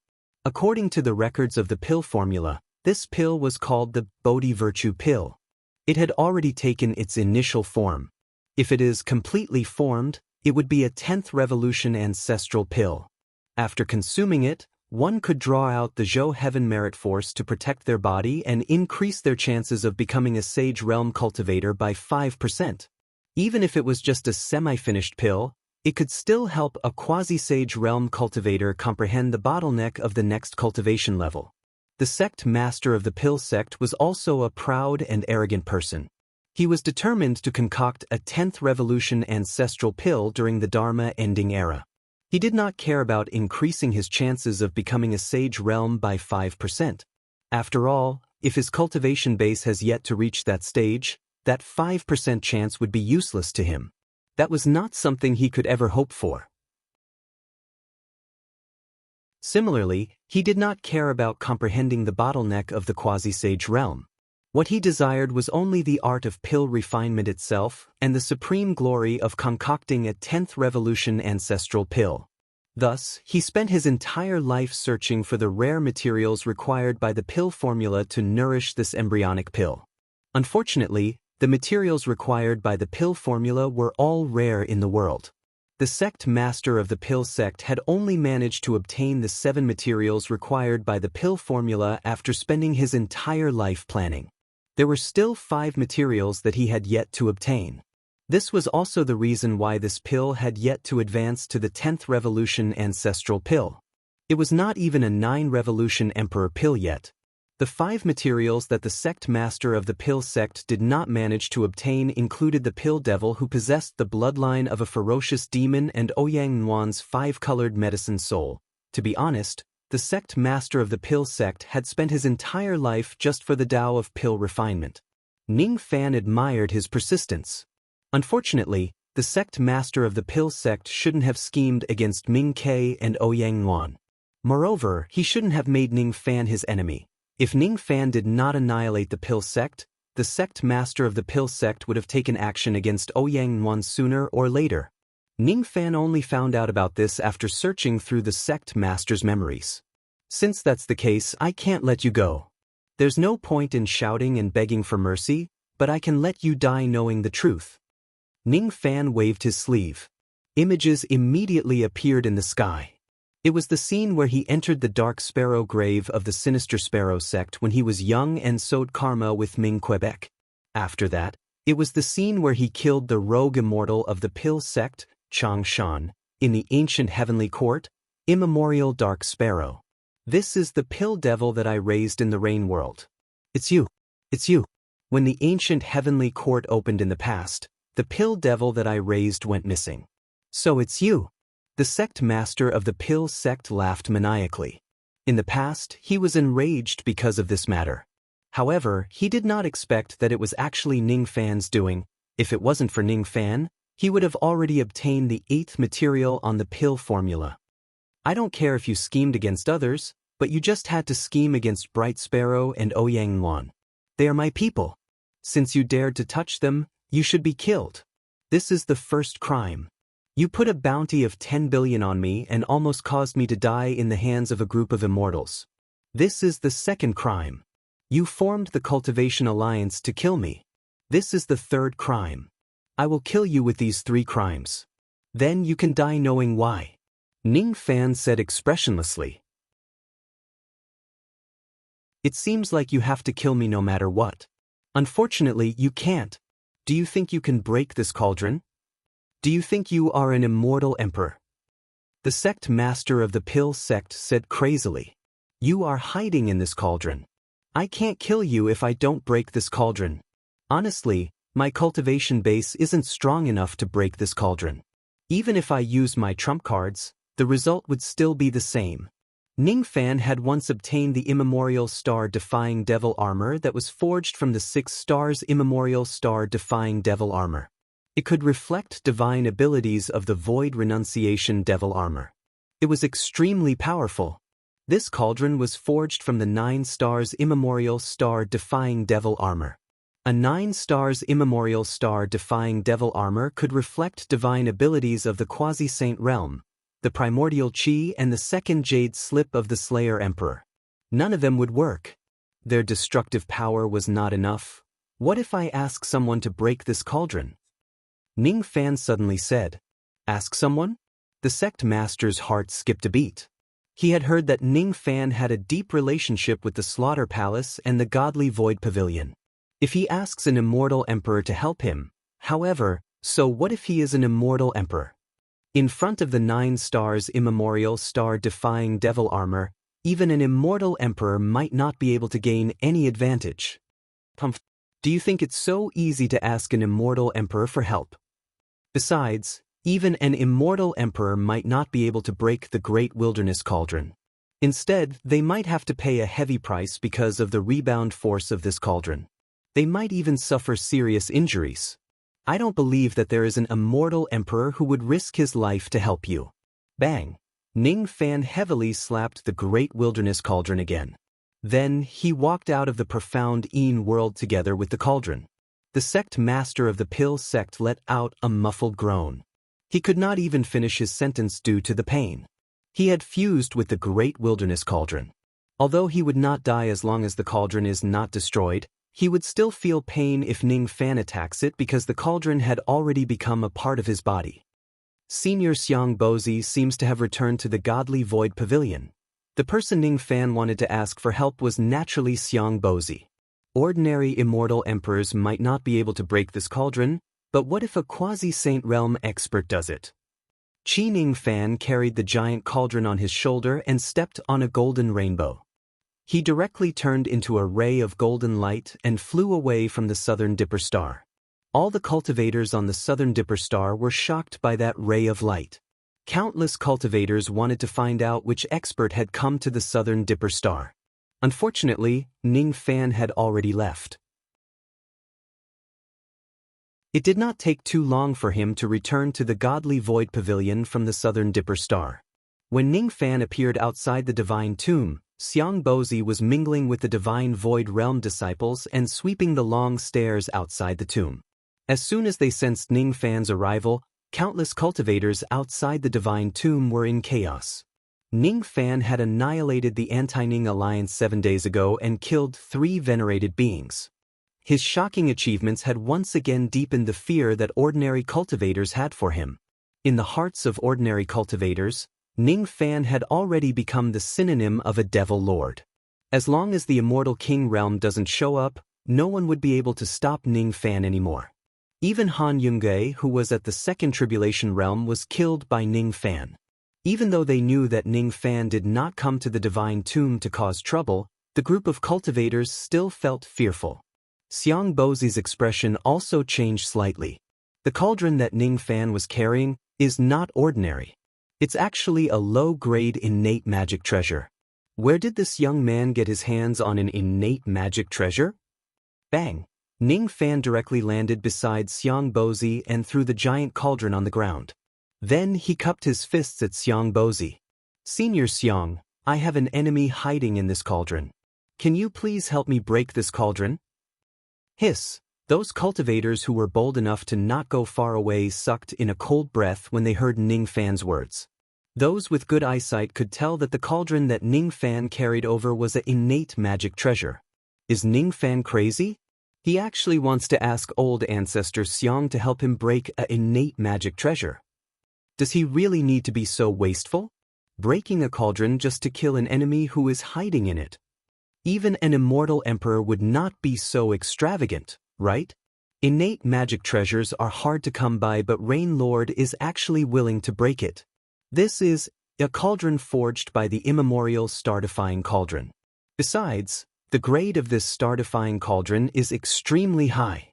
According to the records of the pill formula, this pill was called the Bodhi Virtue pill. It had already taken its initial form. If it is completely formed, it would be a 10th revolution ancestral pill. After consuming it, one could draw out the Zhou Heaven Merit Force to protect their body and increase their chances of becoming a Sage Realm cultivator by 5%. Even if it was just a semi-finished pill, it could still help a quasi-Sage Realm cultivator comprehend the bottleneck of the next cultivation level. The sect master of the pill sect was also a proud and arrogant person. He was determined to concoct a 10th revolution ancestral pill during the Dharma ending era. He did not care about increasing his chances of becoming a Sage Realm by 5%. After all, if his cultivation base has yet to reach that stage, that 5% chance would be useless to him. That was not something he could ever hope for. Similarly, he did not care about comprehending the bottleneck of the quasi-sage realm. What he desired was only the art of pill refinement itself and the supreme glory of concocting a 10th revolution ancestral pill. Thus, he spent his entire life searching for the rare materials required by the pill formula to nourish this embryonic pill. Unfortunately, the materials required by the pill formula were all rare in the world. The sect master of the pill sect had only managed to obtain the 7 materials required by the pill formula after spending his entire life planning. There were still 5 materials that he had yet to obtain. This was also the reason why this pill had yet to advance to the 10th Revolution Ancestral Pill. It was not even a 9 Revolution Emperor pill yet. The 5 materials that the sect master of the pill sect did not manage to obtain included the pill devil who possessed the bloodline of a ferocious demon and Ouyang Nuan's 5-colored medicine soul. To be honest, the sect master of the pill sect had spent his entire life just for the Tao of pill refinement. Ning Fan admired his persistence. Unfortunately, the sect master of the pill sect shouldn't have schemed against Ming Ke and Ouyang Nuan. Moreover, he shouldn't have made Ning Fan his enemy. If Ning Fan did not annihilate the pill sect, the sect master of the pill sect would have taken action against Ouyang Nuan sooner or later. Ning Fan only found out about this after searching through the sect master's memories. Since that's the case, I can't let you go. There's no point in shouting and begging for mercy, but I can let you die knowing the truth. Ning Fan waved his sleeve. Images immediately appeared in the sky. It was the scene where he entered the Dark Sparrow grave of the Sinister Sparrow sect when he was young and sowed karma with Ming Quebec. After that, it was the scene where he killed the rogue immortal of the Pill sect, Chang Shan, in the ancient heavenly court, immemorial Dark Sparrow. This is the pill devil that I raised in the rain world. It's you. It's you. When the ancient heavenly court opened in the past, the pill devil that I raised went missing. So it's you. The sect master of the pill sect laughed maniacally. In the past, he was enraged because of this matter. However, he did not expect that it was actually Ning Fan's doing. If it wasn't for Ning Fan, he would have already obtained the 8th material on the pill formula. I don't care if you schemed against others, but you just had to scheme against Bright Sparrow and Ouyang Nuan. They are my people. Since you dared to touch them, you should be killed. This is the first crime. You put a bounty of 10 billion on me and almost caused me to die in the hands of a group of immortals. This is the second crime. You formed the Cultivation Alliance to kill me. This is the third crime. I will kill you with these 3 crimes. Then you can die knowing why. Ning Fan said expressionlessly. It seems like you have to kill me no matter what. Unfortunately, you can't. Do you think you can break this cauldron? Do you think you are an immortal emperor? The sect master of the pill sect said crazily. You are hiding in this cauldron. I can't kill you if I don't break this cauldron. Honestly, my cultivation base isn't strong enough to break this cauldron. Even if I use my trump cards, the result would still be the same. Ning Fan had once obtained the immemorial star-defying devil armor that was forged from the 6 stars immemorial star-defying devil armor. It could reflect divine abilities of the Void Renunciation Devil Armor. It was extremely powerful. This cauldron was forged from the 9 stars immemorial star-defying Devil Armor. A 9 stars immemorial star-defying Devil Armor could reflect divine abilities of the Quasi-Saint Realm, the Primordial Chi and the 2nd Jade Slip of the Slayer Emperor. None of them would work. Their destructive power was not enough. What if I ask someone to break this cauldron? Ning Fan suddenly said. Ask someone? The sect master's heart skipped a beat. He had heard that Ning Fan had a deep relationship with the Slaughter Palace and the Godly Void Pavilion. If he asks an immortal emperor to help him, however, so what if he is an immortal emperor? In front of the 9 stars immemorial star-defying devil armor, even an immortal emperor might not be able to gain any advantage. Do you think it's so easy to ask an immortal emperor for help? Besides, even an immortal emperor might not be able to break the Great Wilderness Cauldron. Instead, they might have to pay a heavy price because of the rebound force of this cauldron. They might even suffer serious injuries. I don't believe that there is an immortal emperor who would risk his life to help you. Bang! Ning Fan heavily slapped the Great Wilderness Cauldron again. Then, he walked out of the profound Een world together with the cauldron. The sect master of the pill sect let out a muffled groan. He could not even finish his sentence due to the pain. He had fused with the Great Wilderness Cauldron. Although he would not die as long as the cauldron is not destroyed, he would still feel pain if Ning Fan attacks it because the cauldron had already become a part of his body. Senior Xiang Bozi seems to have returned to the Godly Void Pavilion. The person Ning Fan wanted to ask for help was naturally Xiang Bozi. Ordinary immortal emperors might not be able to break this cauldron, but what if a quasi-saint realm expert does it? Qi Ningfan carried the giant cauldron on his shoulder and stepped on a golden rainbow. He directly turned into a ray of golden light and flew away from the southern Dipper star. All the cultivators on the southern Dipper star were shocked by that ray of light. Countless cultivators wanted to find out which expert had come to the southern Dipper star. Unfortunately, Ningfan had already left. It did not take too long for him to return to the godly void pavilion from the southern Dipper star. When Ningfan appeared outside the divine tomb, Xiang Bozi was mingling with the divine void realm disciples and sweeping the long stairs outside the tomb. As soon as they sensed Ningfan's arrival, countless cultivators outside the divine tomb were in chaos. Ningfan had annihilated the Anti-Ning Alliance 7 days ago and killed 3 venerated beings. His shocking achievements had once again deepened the fear that ordinary cultivators had for him. In the hearts of ordinary cultivators, Ningfan had already become the synonym of a devil lord. As long as the immortal king realm doesn't show up, no one would be able to stop Ningfan anymore. Even Han Yunge, who was at the second tribulation realm, was killed by Ningfan. Even though they knew that Ningfan did not come to the divine tomb to cause trouble, the group of cultivators still felt fearful. Xiang Bozi's expression also changed slightly. The cauldron that Ningfan was carrying is not ordinary. It's actually a low-grade innate magic treasure. Where did this young man get his hands on an innate magic treasure? Bang! Ningfan directly landed beside Xiang Bozi and threw the giant cauldron on the ground. Then he cupped his fists at Xiang Bozi. "Senior Xiang, I have an enemy hiding in this cauldron. Can you please help me break this cauldron?" Hiss! Those cultivators who were bold enough to not go far away sucked in a cold breath when they heard Ningfan's words. Those with good eyesight could tell that the cauldron that Ningfan carried over was an innate magic treasure. Is Ningfan crazy? He actually wants to ask old ancestor Xiang to help him break an innate magic treasure. Does he really need to be so wasteful? Breaking a cauldron just to kill an enemy who is hiding in it. Even an immortal emperor would not be so extravagant, right? Innate magic treasures are hard to come by, but Rain Lord is actually willing to break it. This is a cauldron forged by the immemorial star-defying cauldron. Besides, the grade of this star-defying cauldron is extremely high.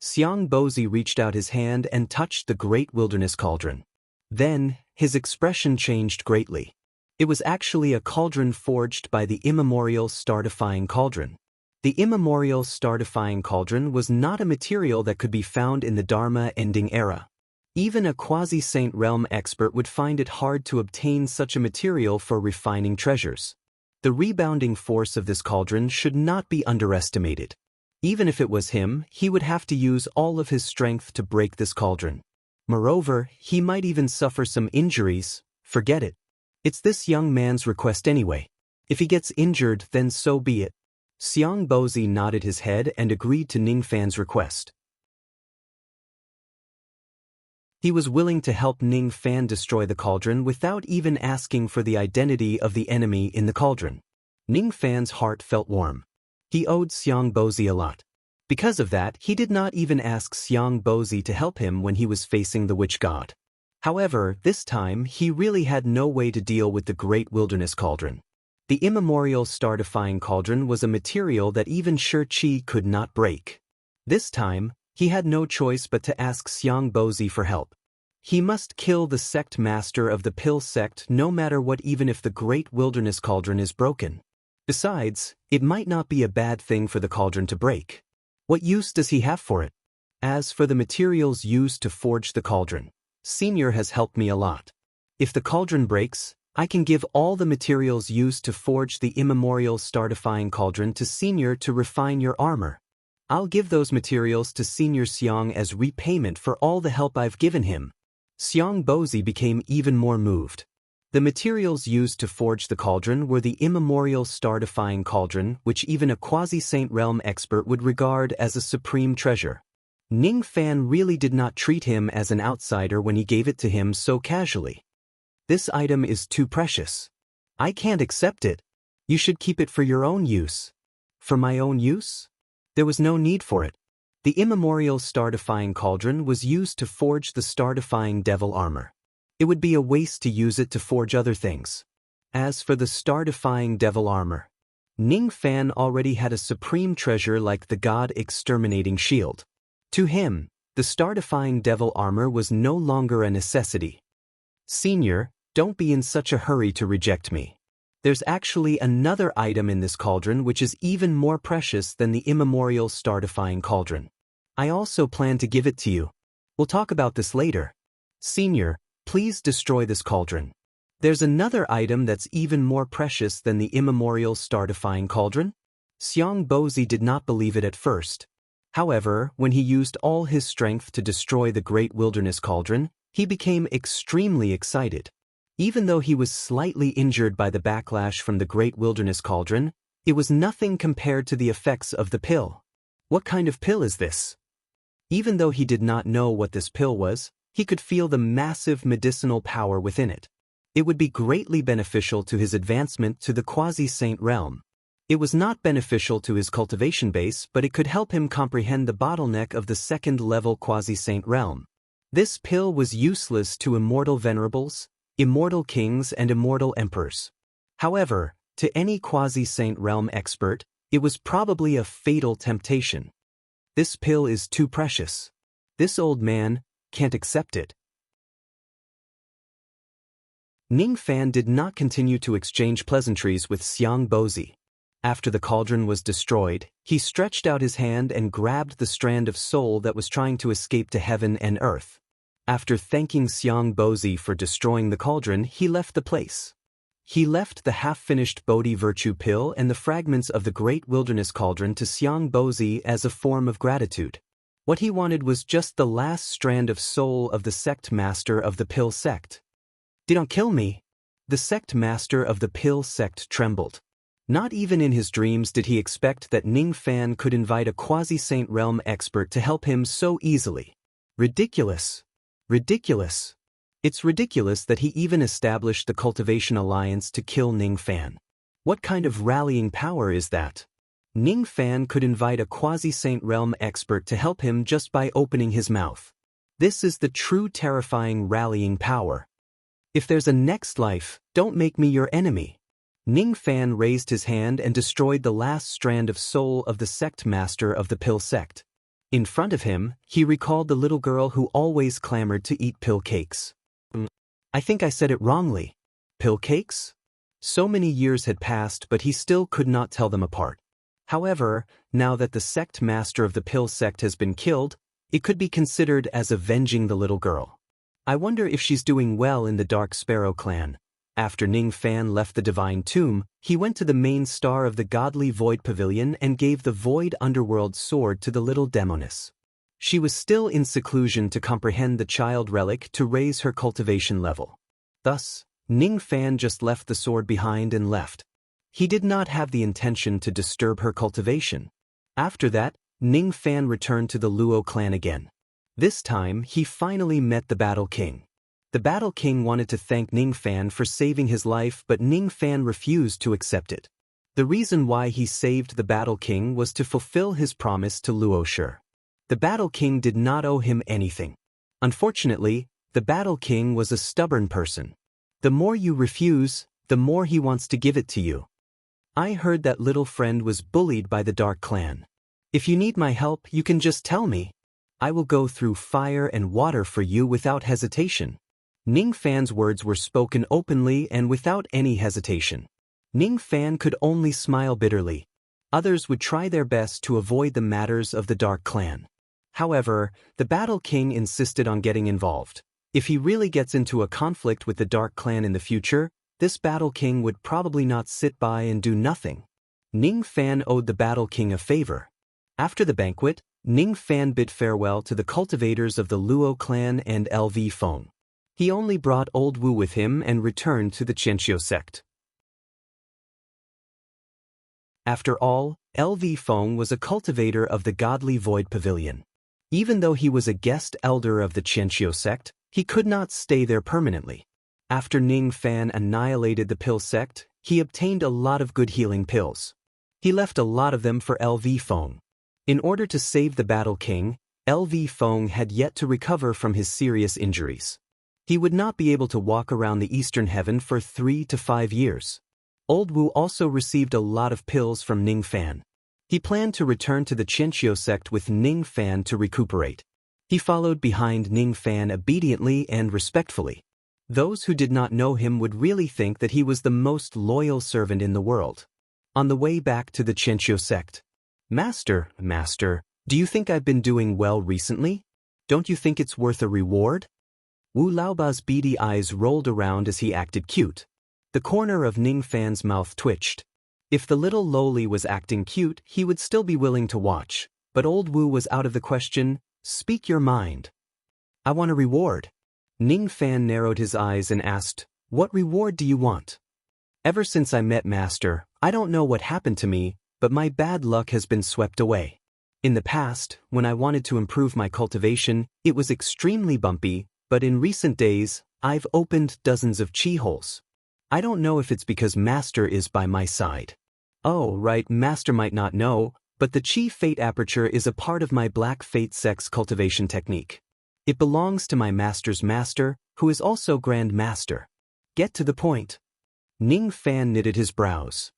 Xiang Bozi reached out his hand and touched the great wilderness cauldron. Then, his expression changed greatly. It was actually a cauldron forged by the immemorial star-defying cauldron. The immemorial star-defying cauldron was not a material that could be found in the Dharma-ending era. Even a quasi-saint realm expert would find it hard to obtain such a material for refining treasures. The rebounding force of this cauldron should not be underestimated. Even if it was him, he would have to use all of his strength to break this cauldron. Moreover, he might even suffer some injuries. Forget it. It's this young man's request anyway. If he gets injured, then so be it. Xiang Bozi nodded his head and agreed to Ningfan's request. He was willing to help Ningfan destroy the cauldron without even asking for the identity of the enemy in the cauldron. Ningfan's heart felt warm. He owed Xiang Bozi a lot. Because of that, he did not even ask Xiang Bozi to help him when he was facing the witch god. However, this time he really had no way to deal with the great wilderness cauldron. The immemorial star-defying cauldron was a material that even Shi could not break. This time, he had no choice but to ask Xiang Bozi for help. He must kill the sect master of the Pill sect no matter what, even if the great wilderness cauldron is broken. Besides, it might not be a bad thing for the cauldron to break. What use does he have for it? As for the materials used to forge the cauldron, Senior has helped me a lot. If the cauldron breaks, I can give all the materials used to forge the immemorial star-defying cauldron to Senior to refine your armor. I'll give those materials to Senior Xiang as repayment for all the help I've given him. Xiang Bozi became even more moved. The materials used to forge the cauldron were the immemorial star-defying cauldron, which even a quasi-saint realm expert would regard as a supreme treasure. Ningfan really did not treat him as an outsider when he gave it to him so casually. This item is too precious. I can't accept it. You should keep it for your own use. For my own use? There was no need for it. The immemorial star-defying cauldron was used to forge the star-defying devil armor. It would be a waste to use it to forge other things. As for the star-defying devil armor, Ning Fan already had a supreme treasure like the god-exterminating shield. To him, the star-defying devil armor was no longer a necessity. Senior, don't be in such a hurry to reject me. There's actually another item in this cauldron which is even more precious than the immemorial star-defying cauldron. I also plan to give it to you. We'll talk about this later. Senior, please destroy this cauldron. There's another item that's even more precious than the immemorial star-defying cauldron? Xiang Bozi did not believe it at first. However, when he used all his strength to destroy the Great Wilderness Cauldron, he became extremely excited. Even though he was slightly injured by the backlash from the Great Wilderness Cauldron, it was nothing compared to the effects of the pill. What kind of pill is this? Even though he did not know what this pill was, he could feel the massive medicinal power within it. It would be greatly beneficial to his advancement to the quasi-saint realm. It was not beneficial to his cultivation base, but it could help him comprehend the bottleneck of the second-level quasi-saint realm. This pill was useless to immortal venerables, immortal kings and immortal emperors. However, to any quasi-saint realm expert, it was probably a fatal temptation. This pill is too precious. This old man can't accept it. Ning Fan did not continue to exchange pleasantries with Xiang Bozi. After the cauldron was destroyed, he stretched out his hand and grabbed the strand of soul that was trying to escape to heaven and earth. After thanking Xiang Bozi for destroying the cauldron, he left the place. He left the half-finished Bodhi Virtue pill and the fragments of the Great Wilderness Cauldron to Xiang Bozi as a form of gratitude. What he wanted was just the last strand of soul of the sect master of the pill sect. Don't kill me. The sect master of the pill sect trembled. Not even in his dreams did he expect that Ning Fan could invite a quasi-saint realm expert to help him so easily. Ridiculous. Ridiculous. It's ridiculous that he even established the Cultivation Alliance to kill Ning Fan. What kind of rallying power is that? Ning Fan could invite a quasi-saint realm expert to help him just by opening his mouth. This is the true terrifying rallying power. If there's a next life, don't make me your enemy. Ning Fan raised his hand and destroyed the last strand of soul of the sect master of the pill sect. In front of him, he recalled the little girl who always clamored to eat pill cakes. I think I said it wrongly. Pill cakes? So many years had passed, but he still could not tell them apart. However, now that the sect master of the pill sect has been killed, it could be considered as avenging the little girl. I wonder if she's doing well in the Dark Sparrow clan. After Ning Fan left the Divine Tomb, he went to the main star of the Godly Void Pavilion and gave the Void Underworld sword to the little demoness. She was still in seclusion to comprehend the child relic to raise her cultivation level. Thus, Ning Fan just left the sword behind and left. He did not have the intention to disturb her cultivation. After that, Ning Fan returned to the Luo clan again. This time, he finally met the Battle King. The Battle King wanted to thank Ning Fan for saving his life, but Ning Fan refused to accept it. The reason why he saved the Battle King was to fulfill his promise to Luo Shi. The Battle King did not owe him anything. Unfortunately, the Battle King was a stubborn person. The more you refuse, the more he wants to give it to you. I heard that little friend was bullied by the Dark Clan. If you need my help, you can just tell me. I will go through fire and water for you without hesitation. Ning Fan's words were spoken openly and without any hesitation. Ning Fan could only smile bitterly. Others would try their best to avoid the matters of the Dark Clan. However, the Battle King insisted on getting involved. If he really gets into a conflict with the Dark Clan in the future, this Battle King would probably not sit by and do nothing. Ning Fan owed the Battle King a favor. After the banquet, Ning Fan bid farewell to the cultivators of the Luo clan and LV Feng. He only brought Old Wu with him and returned to the Qianqiu sect. After all, LV Feng was a cultivator of the Godly Void Pavilion. Even though he was a guest elder of the Qianqiu sect, he could not stay there permanently. After Ning Fan annihilated the pill sect, he obtained a lot of good healing pills. He left a lot of them for LV Feng. In order to save the Battle King, LV Feng had yet to recover from his serious injuries. He would not be able to walk around the Eastern Heaven for 3 to 5 years. Old Wu also received a lot of pills from Ning Fan. He planned to return to the Qianqiu sect with Ning Fan to recuperate. He followed behind Ning Fan obediently and respectfully. Those who did not know him would really think that he was the most loyal servant in the world. On the way back to the Qianqiu sect, Master, do you think I've been doing well recently? Don't you think it's worth a reward? Wu Laoba's beady eyes rolled around as he acted cute. The corner of Ning Fan's mouth twitched. If the little lowly was acting cute, he would still be willing to watch, but old Wu was out of the question. Speak your mind. I want a reward. Ning Fan narrowed his eyes and asked, What reward do you want? Ever since I met Master, I don't know what happened to me, but my bad luck has been swept away. In the past, when I wanted to improve my cultivation, it was extremely bumpy, but in recent days, I've opened dozens of chi holes. I don't know if it's because Master is by my side. Oh, right, Master might not know, but the Chi Fate Aperture is a part of my Black Fate Sex cultivation technique. It belongs to my Master's master, who is also Grand Master. Get to the point. Ning Fan knitted his brows.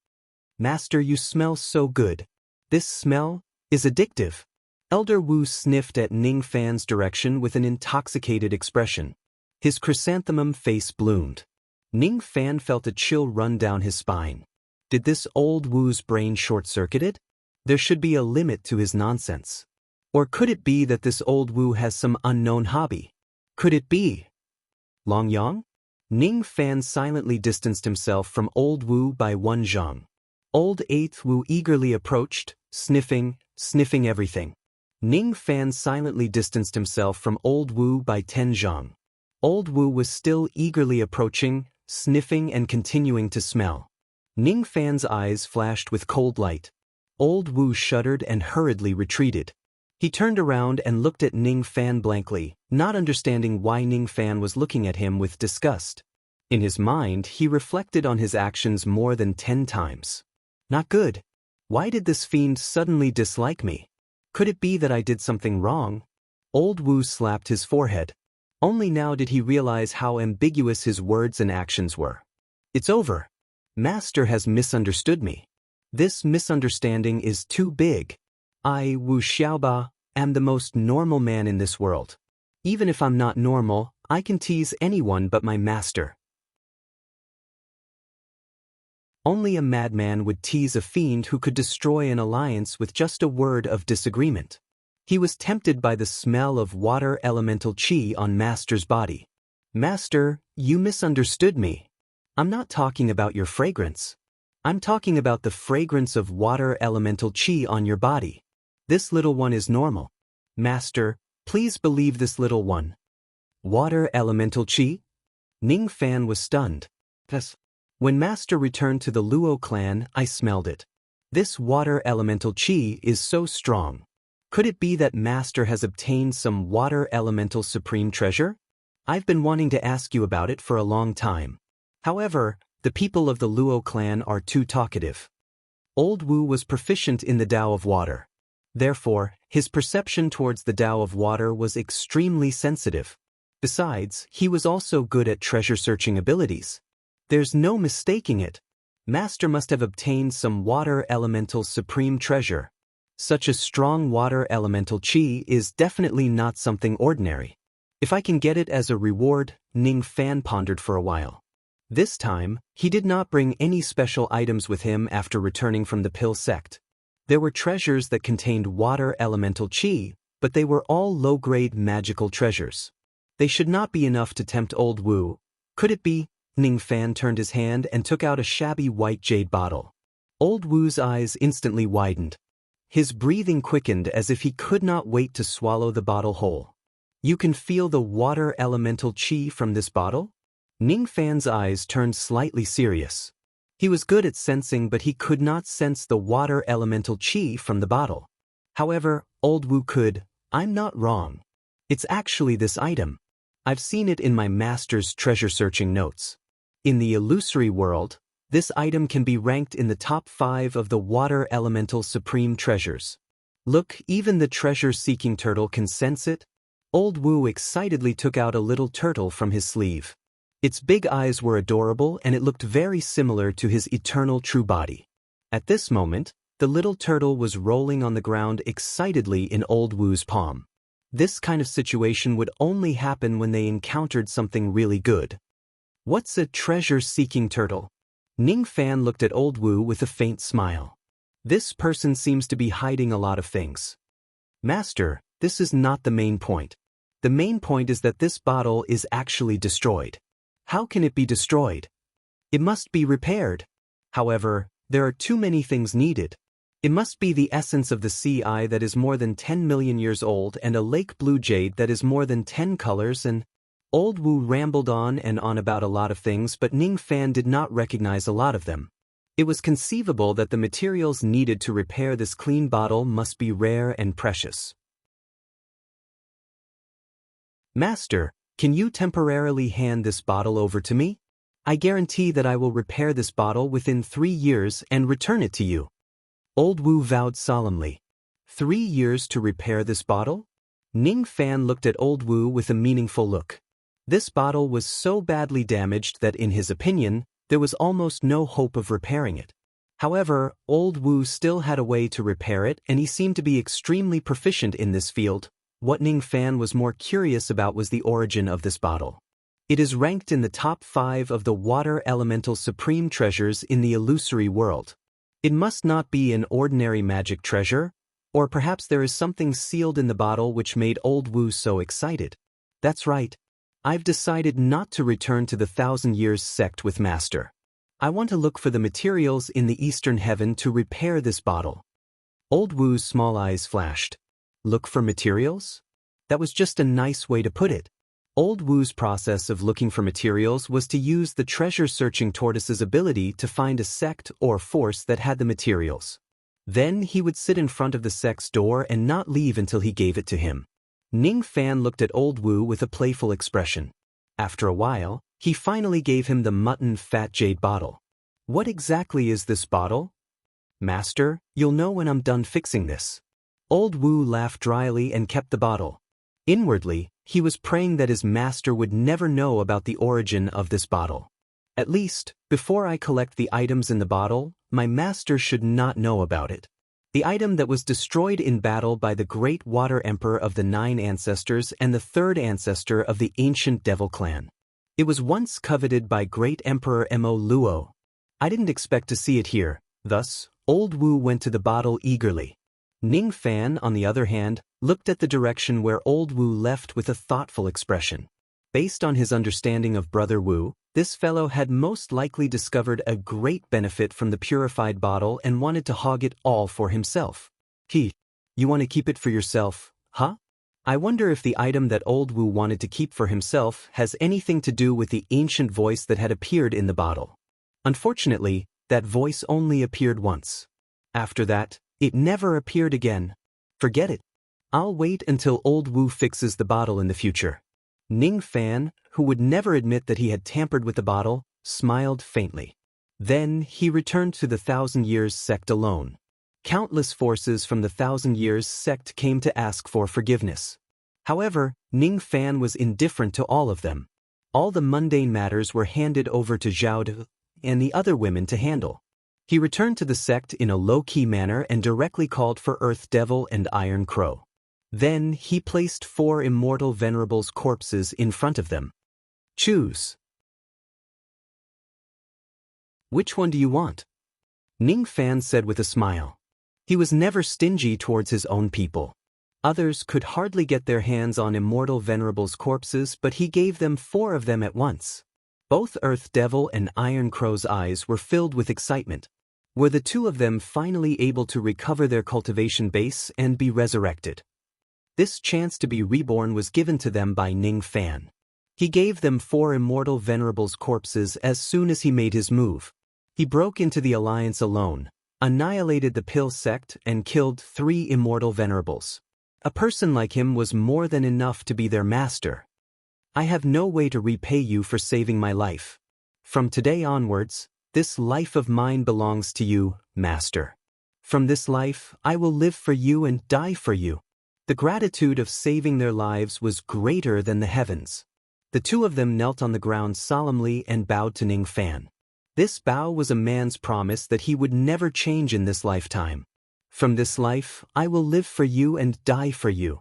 Master, you smell so good. This smell is addictive. Elder Wu sniffed at Ning Fan's direction with an intoxicated expression. His chrysanthemum face bloomed. Ning Fan felt a chill run down his spine. Did this old Wu's brain short-circuited? There should be a limit to his nonsense. Or could it be that this old Wu has some unknown hobby? Could it be Long Yang? Ning Fan silently distanced himself from old Wu by 1 zhang. Old 8th Wu eagerly approached, sniffing everything. Ning Fan silently distanced himself from old Wu by 10 zhang. Old Wu was still eagerly approaching, sniffing and continuing to smell. Ning Fan's eyes flashed with cold light. Old Wu shuddered and hurriedly retreated. He turned around and looked at Ning Fan blankly, not understanding why Ning Fan was looking at him with disgust. In his mind, he reflected on his actions more than 10 times. Not good. Why did this fiend suddenly dislike me? Could it be that I did something wrong? Old Wu slapped his forehead. Only now did he realize how ambiguous his words and actions were. It's over. Master has misunderstood me. This misunderstanding is too big. I, Wu Xiaoba, am the most normal man in this world. Even if I'm not normal, I can tease anyone but my master. Only a madman would tease a fiend who could destroy an alliance with just a word of disagreement. He was tempted by the smell of water elemental chi on Master's body. Master, you misunderstood me. I'm not talking about your fragrance. I'm talking about the fragrance of water elemental chi on your body. This little one is normal. Master, please believe this little one. Water elemental chi? Ning Fan was stunned. Yes. When Master returned to the Luo clan, I smelled it. This water elemental chi is so strong. Could it be that Master has obtained some water elemental supreme treasure? I've been wanting to ask you about it for a long time. However, the people of the Luo clan are too talkative. Old Wu was proficient in the Tao of Water. Therefore, his perception towards the Tao of Water was extremely sensitive. Besides, he was also good at treasure-searching abilities. There's no mistaking it. Master must have obtained some water elemental supreme treasure. Such a strong water elemental chi is definitely not something ordinary. If I can get it as a reward, Ning Fan pondered for a while. This time, he did not bring any special items with him after returning from the Pill sect. There were treasures that contained water elemental chi, but they were all low-grade magical treasures. They should not be enough to tempt old Wu. Could it be? Ning Fan turned his hand and took out a shabby white jade bottle. Old Wu's eyes instantly widened. His breathing quickened as if he could not wait to swallow the bottle whole. You can feel the water elemental chi from this bottle? Ning Fan's eyes turned slightly serious. He was good at sensing, but he could not sense the water elemental chi from the bottle. However, old Wu could. I'm not wrong. It's actually this item. I've seen it in my master's treasure-searching notes. In the illusory world, this item can be ranked in the top 5 of the water elemental supreme treasures. Look, even the treasure-seeking turtle can sense it. Old Wu excitedly took out a little turtle from his sleeve. Its big eyes were adorable and it looked very similar to his eternal true body. At this moment, the little turtle was rolling on the ground excitedly in Old Wu's palm. This kind of situation would only happen when they encountered something really good. What's a treasure-seeking turtle? Ning Fan looked at Old Wu with a faint smile. This person seems to be hiding a lot of things. Master, this is not the main point. The main point is that this bottle is actually destroyed. How can it be destroyed? It must be repaired. However, there are too many things needed. It must be the essence of the sea eye that is more than 10 million years old and a lake blue jade that is more than 10 colors and… Old Wu rambled on and on about a lot of things, but Ning Fan did not recognize a lot of them. It was conceivable that the materials needed to repair this clean bottle must be rare and precious. Master, can you temporarily hand this bottle over to me? I guarantee that I will repair this bottle within 3 years and return it to you. Old Wu vowed solemnly. 3 years to repair this bottle? Ning Fan looked at Old Wu with a meaningful look. This bottle was so badly damaged that in his opinion, there was almost no hope of repairing it. However, Old Wu still had a way to repair it and he seemed to be extremely proficient in this field. What Ning Fan was more curious about was the origin of this bottle. It is ranked in the top 5 of the water elemental supreme treasures in the illusory world. It must not be an ordinary magic treasure, or perhaps there is something sealed in the bottle which made Old Wu so excited. That's right. I've decided not to return to the 1,000 Years sect with Master. I want to look for the materials in the Eastern Heaven to repair this bottle. Old Wu's small eyes flashed. Look for materials? That was just a nice way to put it. Old Wu's process of looking for materials was to use the treasure-searching tortoise's ability to find a sect or force that had the materials. Then he would sit in front of the sect's door and not leave until he gave it to him. Ning Fan looked at Old Wu with a playful expression. After a while, he finally gave him the mutton fat jade bottle. What exactly is this bottle? Master, you'll know when I'm done fixing this. Old Wu laughed dryly and kept the bottle. Inwardly, he was praying that his master would never know about the origin of this bottle. At least, before I collect the items in the bottle, my master should not know about it. The item that was destroyed in battle by the great water emperor of the 9 ancestors and the 3rd ancestor of the ancient devil clan. It was once coveted by great emperor Mo Luo. I didn't expect to see it here, thus, Old Wu went to the bottle eagerly. Ning Fan, on the other hand, looked at the direction where Old Wu left with a thoughtful expression. Based on his understanding of Brother Wu, this fellow had most likely discovered a great benefit from the purified bottle and wanted to hog it all for himself. You want to keep it for yourself, huh? I wonder if the item that Old Wu wanted to keep for himself has anything to do with the ancient voice that had appeared in the bottle. Unfortunately, that voice only appeared once. After that, it never appeared again. Forget it. I'll wait until Old Wu fixes the bottle in the future. Ning Fan, who would never admit that he had tampered with the bottle, smiled faintly. Then he returned to the 1,000 Years sect alone. Countless forces from the 1,000 Years sect came to ask for forgiveness. However, Ning Fan was indifferent to all of them. All the mundane matters were handed over to Zhao De and the other women to handle. He returned to the sect in a low-key manner and directly called for Earth Devil and Iron Crow. Then he placed 4 immortal venerables' corpses in front of them. Choose. Which one do you want? Ning Fan said with a smile. He was never stingy towards his own people. Others could hardly get their hands on immortal venerables' corpses, but he gave them 4 of them at once. Both Earth Devil and Iron Crow's eyes were filled with excitement. Were the 2 of them finally able to recover their cultivation base and be resurrected? This chance to be reborn was given to them by Ning Fan. He gave them 4 immortal venerables' corpses as soon as he made his move. He broke into the alliance alone, annihilated the Pill sect and killed 3 immortal venerables. A person like him was more than enough to be their master. I have no way to repay you for saving my life. From today onwards, this life of mine belongs to you, master. From this life, I will live for you and die for you. The gratitude of saving their lives was greater than the heavens. The two of them knelt on the ground solemnly and bowed to Ning Fan. This bow was a man's promise that he would never change in this lifetime. From this life, I will live for you and die for you.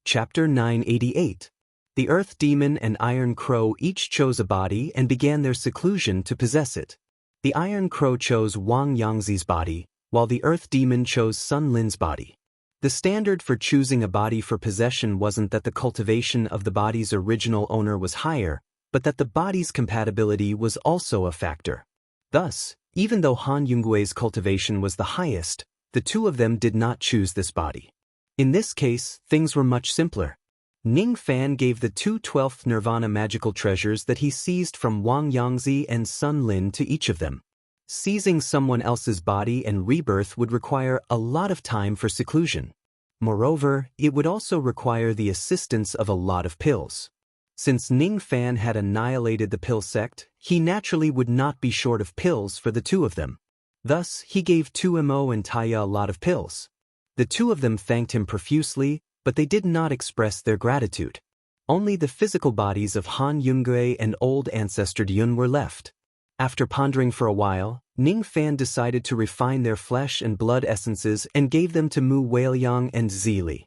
Chapter 988. The Earth Demon and Iron Crow each chose a body and began their seclusion to possess it. The Iron Crow chose Wang Yangzi's body, while the Earth Demon chose Sun Lin's body. The standard for choosing a body for possession wasn't that the cultivation of the body's original owner was higher, but that the body's compatibility was also a factor. Thus, even though Han Yungui's cultivation was the highest, the two of them did not choose this body. In this case, things were much simpler. Ning Fan gave the two 12th Nirvana magical treasures that he seized from Wang Yangzi and Sun Lin to each of them. Seizing someone else's body and rebirth would require a lot of time for seclusion. Moreover, it would also require the assistance of a lot of pills. Since Ning Fan had annihilated the pill sect, he naturally would not be short of pills for the two of them. Thus, he gave Tu Mo and Taya a lot of pills. The two of them thanked him profusely, but they did not express their gratitude. Only the physical bodies of Han Yungue and old ancestor Dyun were left. After pondering for a while, Ning Fan decided to refine their flesh and blood essences and gave them to Mu Weiliang and Zili.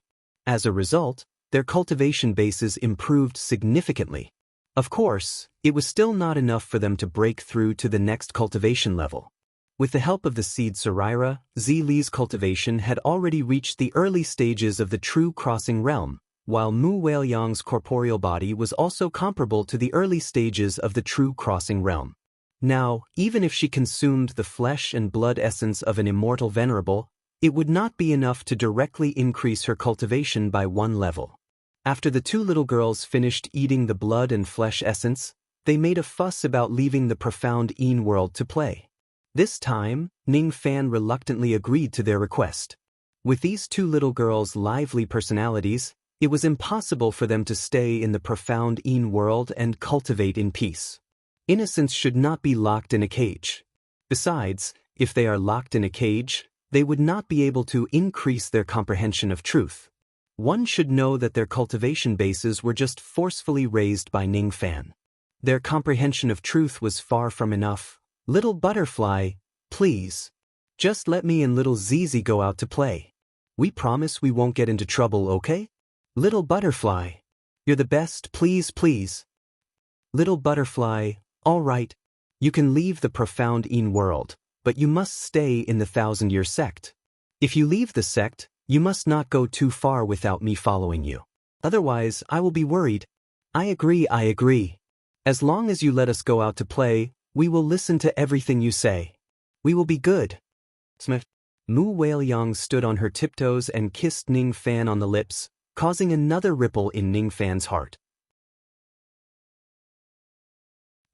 As a result, their cultivation bases improved significantly. Of course, it was still not enough for them to break through to the next cultivation level. With the help of the seed Sarira, Zili's cultivation had already reached the early stages of the true crossing realm, while Mu Weiliang's corporeal body was also comparable to the early stages of the true crossing realm. Now, even if she consumed the flesh and blood essence of an immortal venerable, it would not be enough to directly increase her cultivation by one level. After the two little girls finished eating the blood and flesh essence, they made a fuss about leaving the profound Yin world to play. This time, Ning Fan reluctantly agreed to their request. With these two little girls' lively personalities, it was impossible for them to stay in the profound Yin world and cultivate in peace. Innocence should not be locked in a cage. Besides, if they are locked in a cage, they would not be able to increase their comprehension of truth. One should know that their cultivation bases were just forcefully raised by Ning Fan. Their comprehension of truth was far from enough. Little butterfly, please. Just let me and little Zizi go out to play. We promise we won't get into trouble, okay? Little butterfly. You're the best, please, please. Little butterfly, all right. You can leave the profound Yin world, but you must stay in the 1,000-year sect. If you leave the sect, you must not go too far without me following you. Otherwise, I will be worried. I agree, I agree. As long as you let us go out to play, we will listen to everything you say. We will be good. Smith. Mu Weiliang stood on her tiptoes and kissed Ning Fan on the lips, causing another ripple in Ning Fan's heart.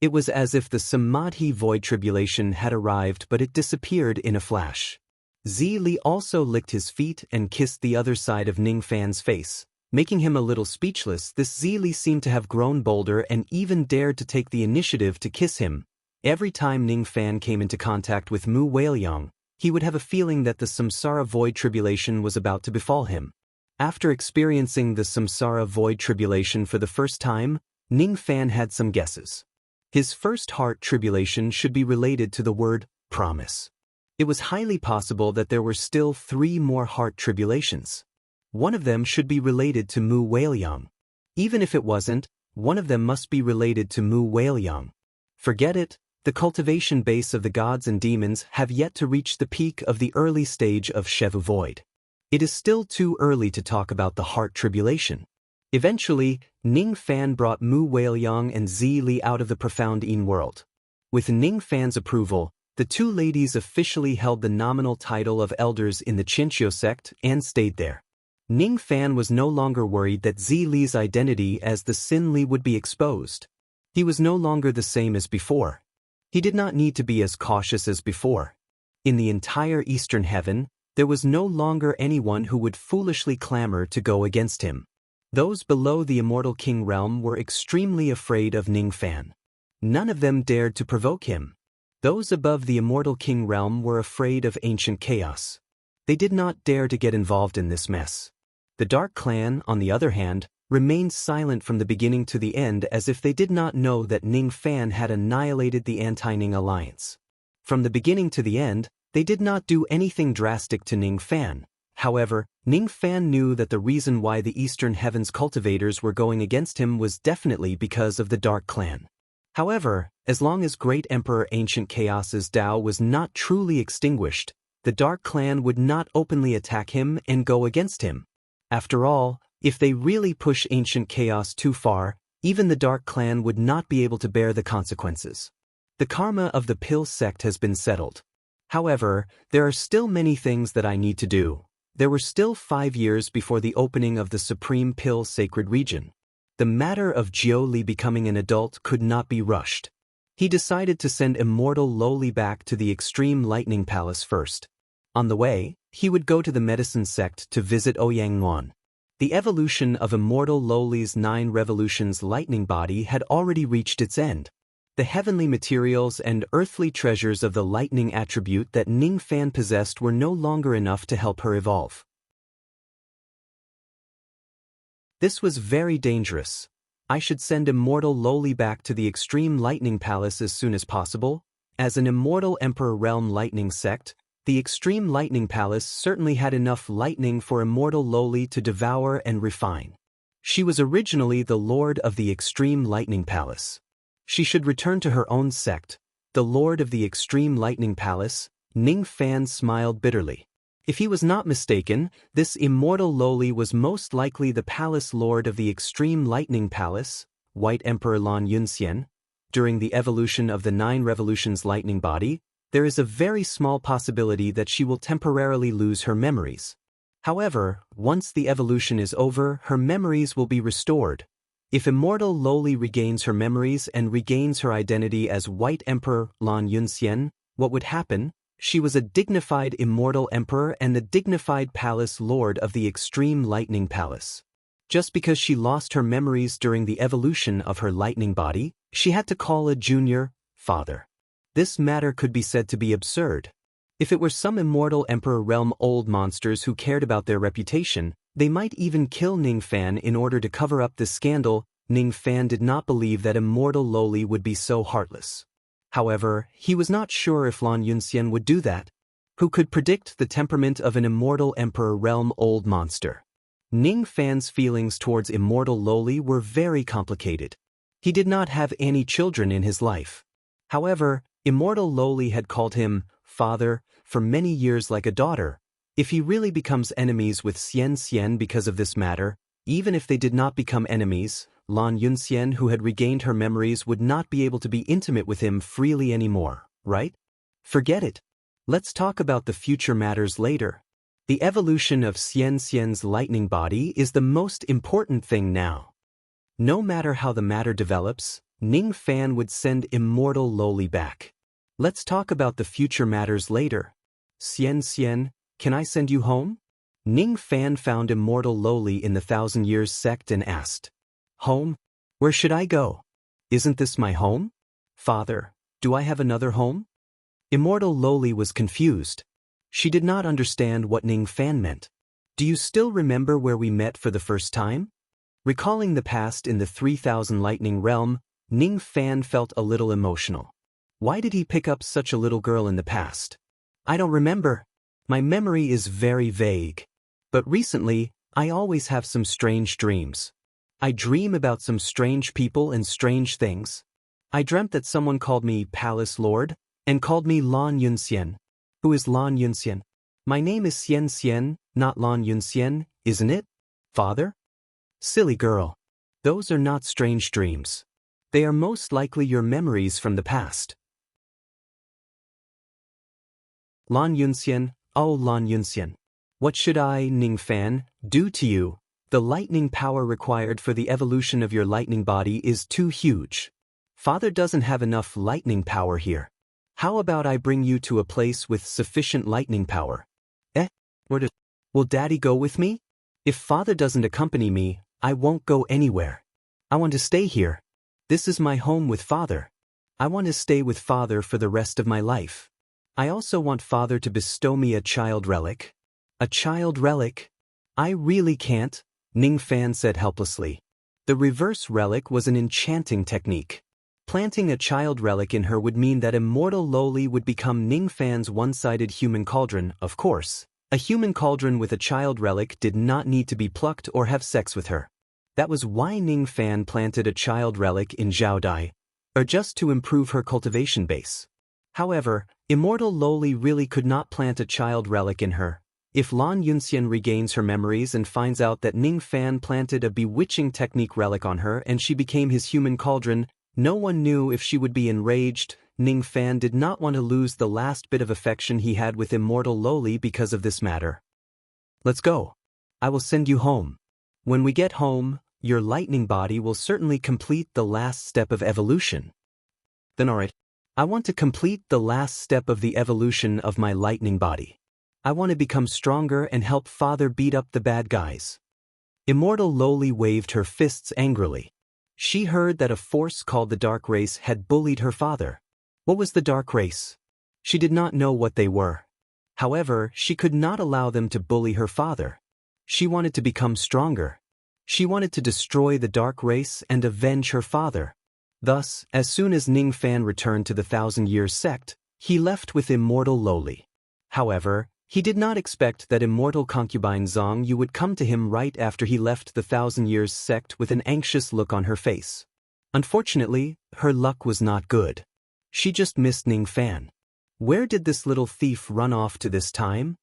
It was as if the Samadhi void tribulation had arrived, but it disappeared in a flash. Zili also licked his feet and kissed the other side of Ning Fan's face, making him a little speechless. This Zili seemed to have grown bolder and even dared to take the initiative to kiss him. Every time Ning Fan came into contact with Mu Weiliang, he would have a feeling that the samsara void tribulation was about to befall him. After experiencing the samsara void tribulation for the first time, Ning Fan had some guesses. His first heart tribulation should be related to the word promise. It was highly possible that there were still 3 more heart tribulations. One of them should be related to Mu Weiliang. Even if it wasn't, one of them must be related to Mu Weiliang. Forget it. The cultivation base of the gods and demons have yet to reach the peak of the early stage of Shevu Void. It is still too early to talk about the heart tribulation. Eventually, Ning Fan brought Mu Weiliang and Zili out of the profound Yin world. With Ning Fan's approval, the two ladies officially held the nominal title of elders in the Chinchio sect and stayed there. Ning Fan was no longer worried that Zili's identity as the Sin Li would be exposed. He was no longer the same as before. He did not need to be as cautious as before. In the entire Eastern Heaven, there was no longer anyone who would foolishly clamor to go against him. Those below the Immortal King realm were extremely afraid of Ning Fan. None of them dared to provoke him. Those above the immortal king realm were afraid of ancient chaos. They did not dare to get involved in this mess. The Dark Clan, on the other hand, remained silent from the beginning to the end, as if they did not know that Ning Fan had annihilated the anti-Ning alliance. From the beginning to the end, they did not do anything drastic to Ning Fan. However, Ning Fan knew that the reason why the Eastern Heavens cultivators were going against him was definitely because of the Dark Clan. However, as long as Great Emperor Ancient Chaos's Tao was not truly extinguished, the Dark Clan would not openly attack him and go against him. After all, if they really push Ancient Chaos too far, even the Dark Clan would not be able to bear the consequences. The karma of the Pill sect has been settled. However, there are still many things that I need to do. There were still 5 years before the opening of the Supreme Pill Sacred Region. The matter of Jiu Li becoming an adult could not be rushed. He decided to send Immortal Lowly back to the Extreme Lightning Palace first. On the way, he would go to the Medicine Sect to visit Ouyang. The evolution of Immortal Lowly's 9 Revolutions lightning body had already reached its end. The heavenly materials and earthly treasures of the lightning attribute that Ning Fan possessed were no longer enough to help her evolve. This was very dangerous. I should send Immortal Lowly back to the Extreme Lightning Palace as soon as possible. As an Immortal Emperor Realm Lightning Sect, the Extreme Lightning Palace certainly had enough lightning for Immortal Lowly to devour and refine. She was originally the Lord of the Extreme Lightning Palace. She should return to her own sect, the Lord of the Extreme Lightning Palace. Ning Fan smiled bitterly. If he was not mistaken, this Immortal Lowly was most likely the Palace Lord of the Extreme Lightning Palace, White Emperor Lan Yunxian. During the evolution of the 9 Revolutions lightning body, there is a very small possibility that she will temporarily lose her memories. However, once the evolution is over, her memories will be restored. If Immortal Lowly regains her memories and regains her identity as White Emperor Lan Yunxian, what would happen? She was a dignified Immortal Emperor and the dignified Palace Lord of the Extreme Lightning Palace. Just because she lost her memories during the evolution of her lightning body, she had to call a junior father. This matter could be said to be absurd. If it were some Immortal Emperor Realm old monsters who cared about their reputation, they might even kill Ning Fan in order to cover up this scandal. Ning Fan did not believe that Immortal Lowly would be so heartless. However, he was not sure if Lan Yunxian would do that. Who could predict the temperament of an Immortal Emperor Realm old monster? Ning Fan's feelings towards Immortal Lowly were very complicated. He did not have any children in his life. However, Immortal Lowly had called him father for many years like a daughter. If he really becomes enemies with Xian because of this matter, even if they did not become enemies, Lan Yunxian, who had regained her memories, would not be able to be intimate with him freely anymore, right? Forget it. Let's talk about the future matters later. The evolution of Xian's lightning body is the most important thing now. No matter how the matter develops, Ning Fan would send Immortal Lowly back. Let's talk about the future matters later. Xian, can I send you home? Ning Fan found Immortal Lowly in the 1,000 Years sect and asked, "Home? Where should I go? Isn't this my home? Father, do I have another home?" Immortal Lowly was confused. She did not understand what Ning Fan meant. Do you still remember where we met for the first time? Recalling the past in the 3000 Lightning Realm, Ning Fan felt a little emotional. Why did he pick up such a little girl in the past? I don't remember. My memory is very vague. But recently, I always have some strange dreams. I dream about some strange people and strange things. I dreamt that someone called me Palace Lord and called me Lan Yunxian. Who is Lan Yunxian? My name is Xian, not Lan Yunxian, isn't it? Father? Silly girl. Those are not strange dreams. They are most likely your memories from the past. Lan Yunxian, oh Lan Yunxian. What should I, Ning Fan, do to you? The lightning power required for the evolution of your lightning body is too huge. Father doesn't have enough lightning power here. How about I bring you to a place with sufficient lightning power? Will Daddy go with me? If Father doesn't accompany me, I won't go anywhere. I want to stay here. This is my home with Father. I want to stay with father for the rest of my life. I also want father to bestow me a child relic. A child relic? I really can't, Ning Fan said helplessly. The reverse relic was an enchanting technique. Planting a child relic in her would mean that immortal Loli would become Ning Fan's one-sided human cauldron, of course. A human cauldron with a child relic did not need to be plucked or have sex with her. That was why Ning Fan planted a child relic in Zhao Dai, or just to improve her cultivation base. However, immortal Loli really could not plant a child relic in her. If Lan Yunxian regains her memories and finds out that Ning Fan planted a bewitching technique relic on her and she became his human cauldron, no one knew if she would be enraged. Ning Fan did not want to lose the last bit of affection he had with immortal Loli because of this matter. Let's go. I will send you home. When we get home, your lightning body will certainly complete the last step of evolution. Then alright. I want to complete the last step of the evolution of my lightning body. I want to become stronger and help father beat up the bad guys. Immortal Loli waved her fists angrily. She heard that a force called the Dark Race had bullied her father. What was the Dark Race? She did not know what they were. However, she could not allow them to bully her father. She wanted to become stronger. She wanted to destroy the Dark Race and avenge her father. Thus, as soon as Ning Fan returned to the Thousand Years sect, he left with immortal Loli. However, he did not expect that immortal concubine Zhang Yu would come to him right after he left the Thousand Years sect with an anxious look on her face. Unfortunately, her luck was not good. She just missed Ning Fan. Where did this little thief run off to this time?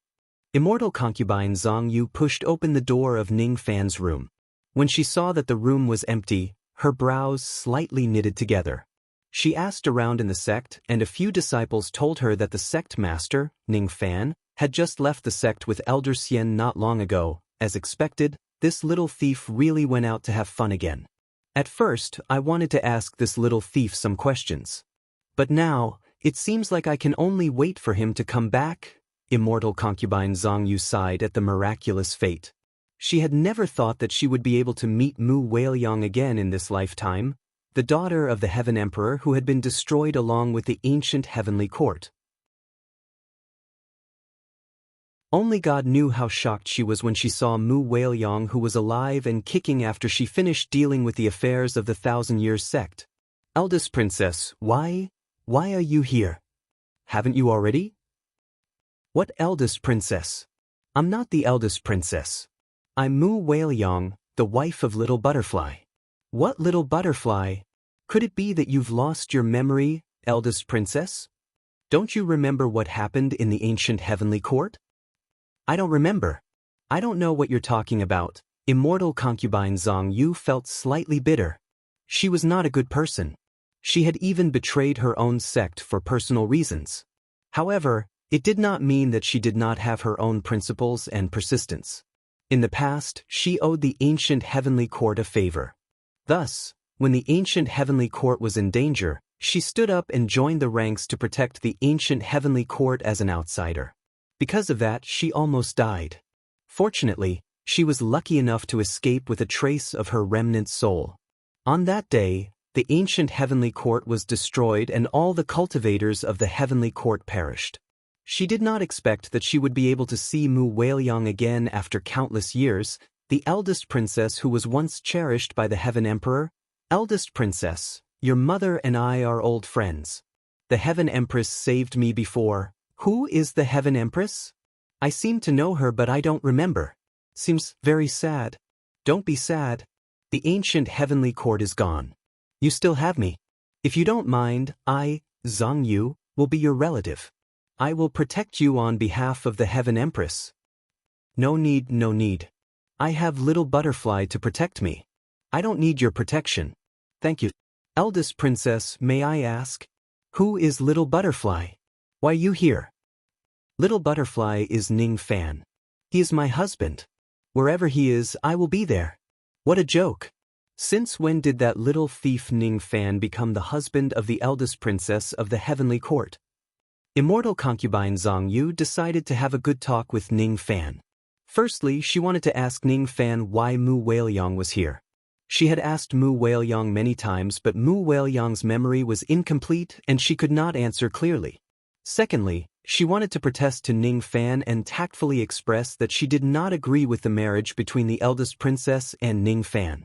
Immortal concubine Zhang Yu pushed open the door of Ning Fan's room. When she saw that the room was empty, her brows slightly knitted together. She asked around in the sect, and a few disciples told her that the sect master, Ning Fan, had just left the sect with Elder Xian not long ago. As expected, this little thief really went out to have fun again. At first, I wanted to ask this little thief some questions. But now, it seems like I can only wait for him to come back. Immortal concubine Zhang Yu sighed at the miraculous fate. She had never thought that she would be able to meet Mu Weiliang again in this lifetime, the daughter of the Heaven Emperor who had been destroyed along with the ancient heavenly court. Only God knew how shocked she was when she saw Mu Weiliang, who was alive and kicking after she finished dealing with the affairs of the Thousand Years sect. Eldest princess, why are you here? Haven't you already? What eldest princess? I'm not the eldest princess. I'm Mu Weiliang, the wife of Little Butterfly. What Little Butterfly? Could it be that you've lost your memory, eldest princess? Don't you remember what happened in the ancient heavenly court? I don't remember. I don't know what you're talking about. Immortal concubine Zhang Yu felt slightly bitter. She was not a good person. She had even betrayed her own sect for personal reasons. However, it did not mean that she did not have her own principles and persistence. In the past, she owed the ancient heavenly court a favor. Thus, when the ancient heavenly court was in danger, she stood up and joined the ranks to protect the ancient heavenly court as an outsider. Because of that, she almost died. Fortunately, she was lucky enough to escape with a trace of her remnant soul. On that day, the ancient heavenly court was destroyed and all the cultivators of the heavenly court perished. She did not expect that she would be able to see Mu Weiliang again after countless years, the eldest princess who was once cherished by the Heaven Emperor. Eldest princess, your mother and I are old friends. The Heaven Empress saved me before. Who is the Heaven Empress? I seem to know her, but I don't remember. Seems very sad. Don't be sad. The ancient heavenly court is gone. You still have me. If you don't mind, I, Zhang Yu, will be your relative. I will protect you on behalf of the Heaven Empress. No need, no need. I have Little Butterfly to protect me. I don't need your protection. Thank you. Eldest princess, may I ask? Who is Little Butterfly? Why are you here? Little Butterfly is Ning Fan. He is my husband. Wherever he is, I will be there. What a joke. Since when did that little thief Ning Fan become the husband of the eldest princess of the heavenly court? Immortal concubine Zhang Yu decided to have a good talk with Ning Fan. Firstly, she wanted to ask Ning Fan why Mu Weiliang was here. She had asked Mu Whaleyong many times, but Mu Whaleyong's memory was incomplete and she could not answer clearly. Secondly, she wanted to protest to Ning Fan and tactfully express that she did not agree with the marriage between the eldest princess and Ning Fan.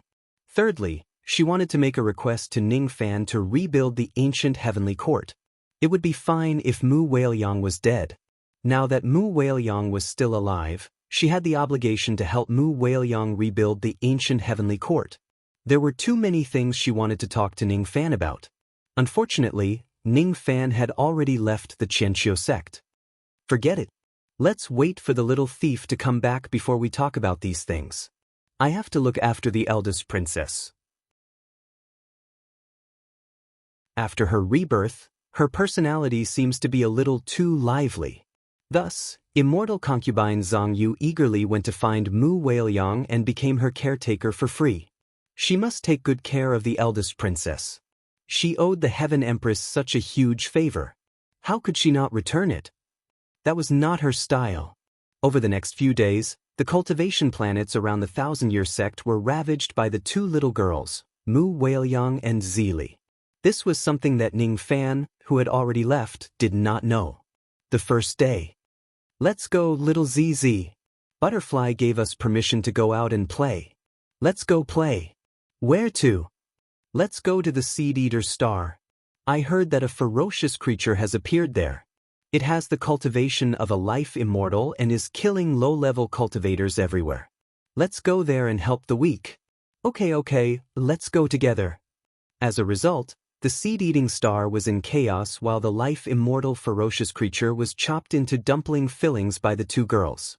Thirdly, she wanted to make a request to Ning Fan to rebuild the ancient heavenly court. It would be fine if Mu Whaleyong was dead. Now that Mu Whaleyong was still alive, she had the obligation to help Mu Whaleyong rebuild the ancient heavenly court. There were too many things she wanted to talk to Ning Fan about. Unfortunately, Ning Fan had already left the Qianqiu sect. Forget it. Let's wait for the little thief to come back before we talk about these things. I have to look after the eldest princess. After her rebirth, her personality seems to be a little too lively. Thus, immortal concubine Zhang Yu eagerly went to find Mu Whaleyong and became her caretaker for free. She must take good care of the eldest princess. She owed the Heaven Empress such a huge favor. How could she not return it? That was not her style. Over the next few days, the cultivation planets around the Thousand-Year Sect were ravaged by the two little girls, Mu Whaleyong and Zili. This was something that Ning Fan, who had already left, did not know. The first day. Let's go, little ZZ. Butterfly gave us permission to go out and play. Let's go play. Where to? Let's go to the Seed-Eater Star. I heard that a ferocious creature has appeared there. It has the cultivation of a life immortal and is killing low-level cultivators everywhere. Let's go there and help the weak. Okay, let's go together. As a result, the seed-eating star was in chaos while the life immortal ferocious creature was chopped into dumpling fillings by the two girls.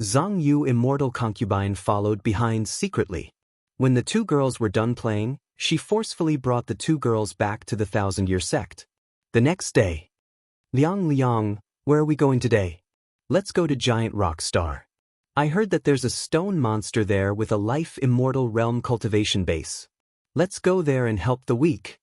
Zhang Yu immortal concubine followed behind secretly. When the two girls were done playing, she forcefully brought the two girls back to the Thousand-Year Sect. The next day. Liang, where are we going today? Let's go to Giant Rock Star. I heard that there's a stone monster there with a life immortal realm cultivation base. Let's go there and help the weak.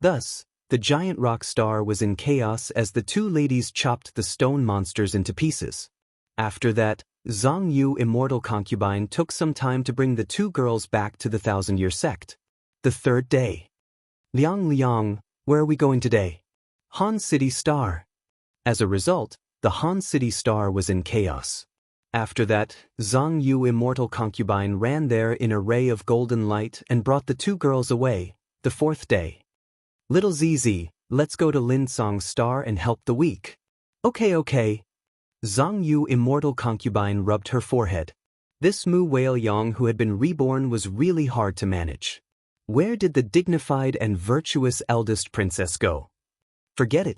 Thus, the Giant Rock Star was in chaos as the two ladies chopped the stone monsters into pieces. After that, Zhang Yu immortal concubine took some time to bring the two girls back to the Thousand-Year Sect. The third day. Liang, where are we going today? Han City Star. As a result, the Han City Star was in chaos. After that, Zhang Yu immortal concubine ran there in a ray of golden light and brought the two girls away. The fourth day. Little ZZ, let's go to Linsong Star and help the weak. Okay. Zhang Yu immortal concubine rubbed her forehead. This Mu Whaleyong who had been reborn was really hard to manage. Where did the dignified and virtuous eldest princess go? Forget it.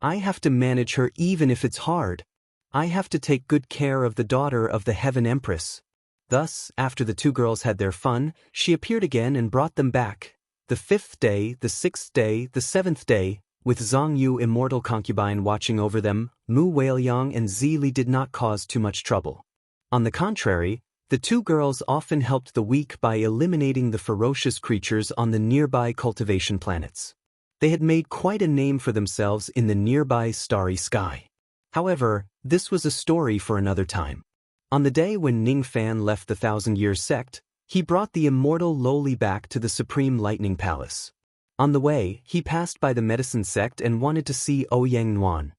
I have to manage her even if it's hard. I have to take good care of the daughter of the Heaven Empress. Thus, after the two girls had their fun, she appeared again and brought them back. The fifth day, the sixth day, the seventh day, with Zhang Yu immortal concubine watching over them, Mu Whaleyong and Zili did not cause too much trouble. On the contrary, the two girls often helped the weak by eliminating the ferocious creatures on the nearby cultivation planets. They had made quite a name for themselves in the nearby starry sky. However, this was a story for another time. On the day when Ning Fan left the Thousand-Year Sect, he brought the immortal Lowly back to the Supreme Lightning Palace. On the way, he passed by the Medicine Sect and wanted to see Ouyang Nuan.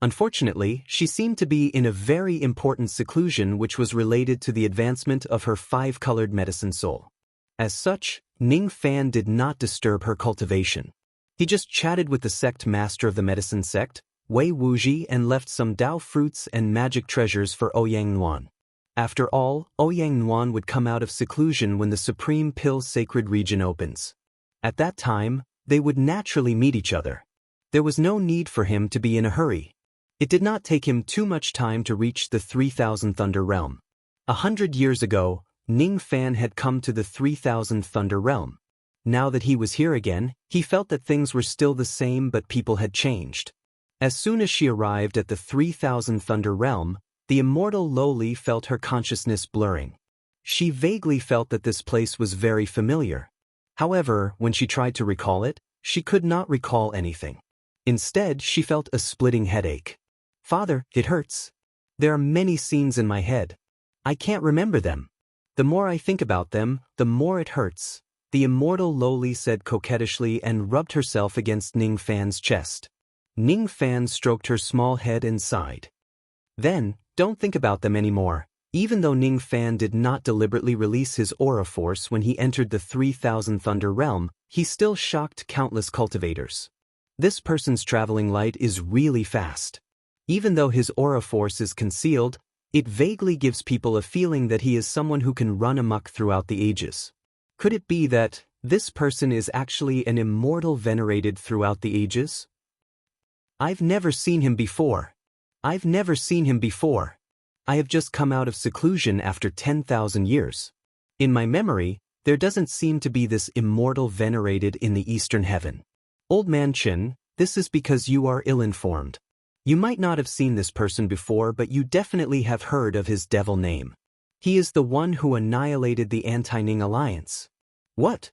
Unfortunately, she seemed to be in a very important seclusion which was related to the advancement of her five-colored medicine soul. As such, Ning Fan did not disturb her cultivation. He just chatted with the sect master of the Medicine Sect, Wei Wuji, and left some Dao fruits and magic treasures for Ouyang Nuan. After all, Ouyang Nuan would come out of seclusion when the Supreme Pill Sacred Region opens. At that time, they would naturally meet each other. There was no need for him to be in a hurry. It did not take him too much time to reach the 3000 Thunder Realm. 100 years ago, Ning Fan had come to the 3000 Thunder Realm. Now that he was here again, he felt that things were still the same but people had changed. As soon as she arrived at the 3000 Thunder Realm, the immortal Lowly felt her consciousness blurring. She vaguely felt that this place was very familiar. However, when she tried to recall it, she could not recall anything. Instead, she felt a splitting headache. Father, it hurts. There are many scenes in my head. I can't remember them. The more I think about them, the more it hurts, the immortal Loli said coquettishly and rubbed herself against Ning Fan's chest. Ning Fan stroked her small head and sighed. Then, don't think about them anymore. Even though Ning Fan did not deliberately release his aura force when he entered the 3000 Thunder Realm, he still shocked countless cultivators. This person's traveling light is really fast. Even though his aura force is concealed, it vaguely gives people a feeling that he is someone who can run amok throughout the ages. Could it be that this person is actually an immortal venerated throughout the ages? I've never seen him before. I've never seen him before. I have just come out of seclusion after 10,000 years. In my memory, there doesn't seem to be this immortal venerated in the Eastern Heaven. Old Man Chen, this is because you are ill-informed. You might not have seen this person before, but you definitely have heard of his devil name. He is the one who annihilated the Anti-Ning Alliance. What?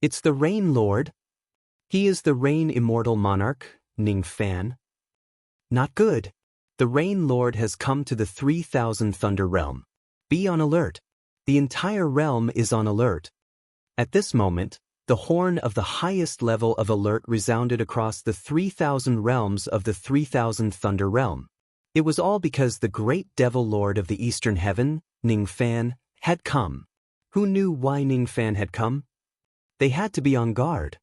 It's the Rain Lord? He is the Rain Immortal Monarch, Ning Fan. Not good. The Rain Lord has come to the 3000 Thunder Realm. Be on alert. The entire realm is on alert. At this moment, the horn of the highest level of alert resounded across the 3000 realms of the 3000 Thunder Realm. It was all because the great Devil Lord of the Eastern Heaven, Ning Fan, had come. Who knew why Ning Fan had come? They had to be on guard.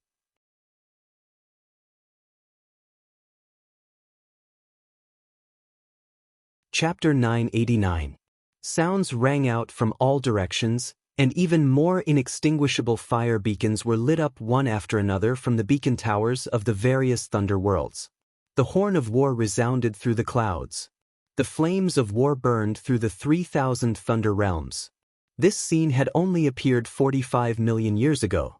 Chapter 989. Sounds rang out from all directions, and even more inextinguishable fire beacons were lit up one after another from the beacon towers of the various thunder worlds. The horn of war resounded through the clouds. The flames of war burned through the 3000 thunder realms. This scene had only appeared 45 million years ago.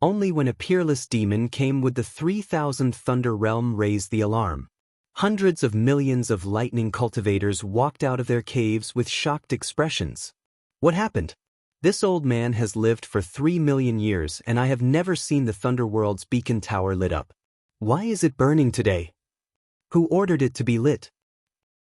Only when a peerless demon came would the 3000 thunder realm raise the alarm. Hundreds of millions of lightning cultivators walked out of their caves with shocked expressions. What happened? This old man has lived for 3 million years and I have never seen the Thunder World's beacon tower lit up. Why is it burning today? Who ordered it to be lit?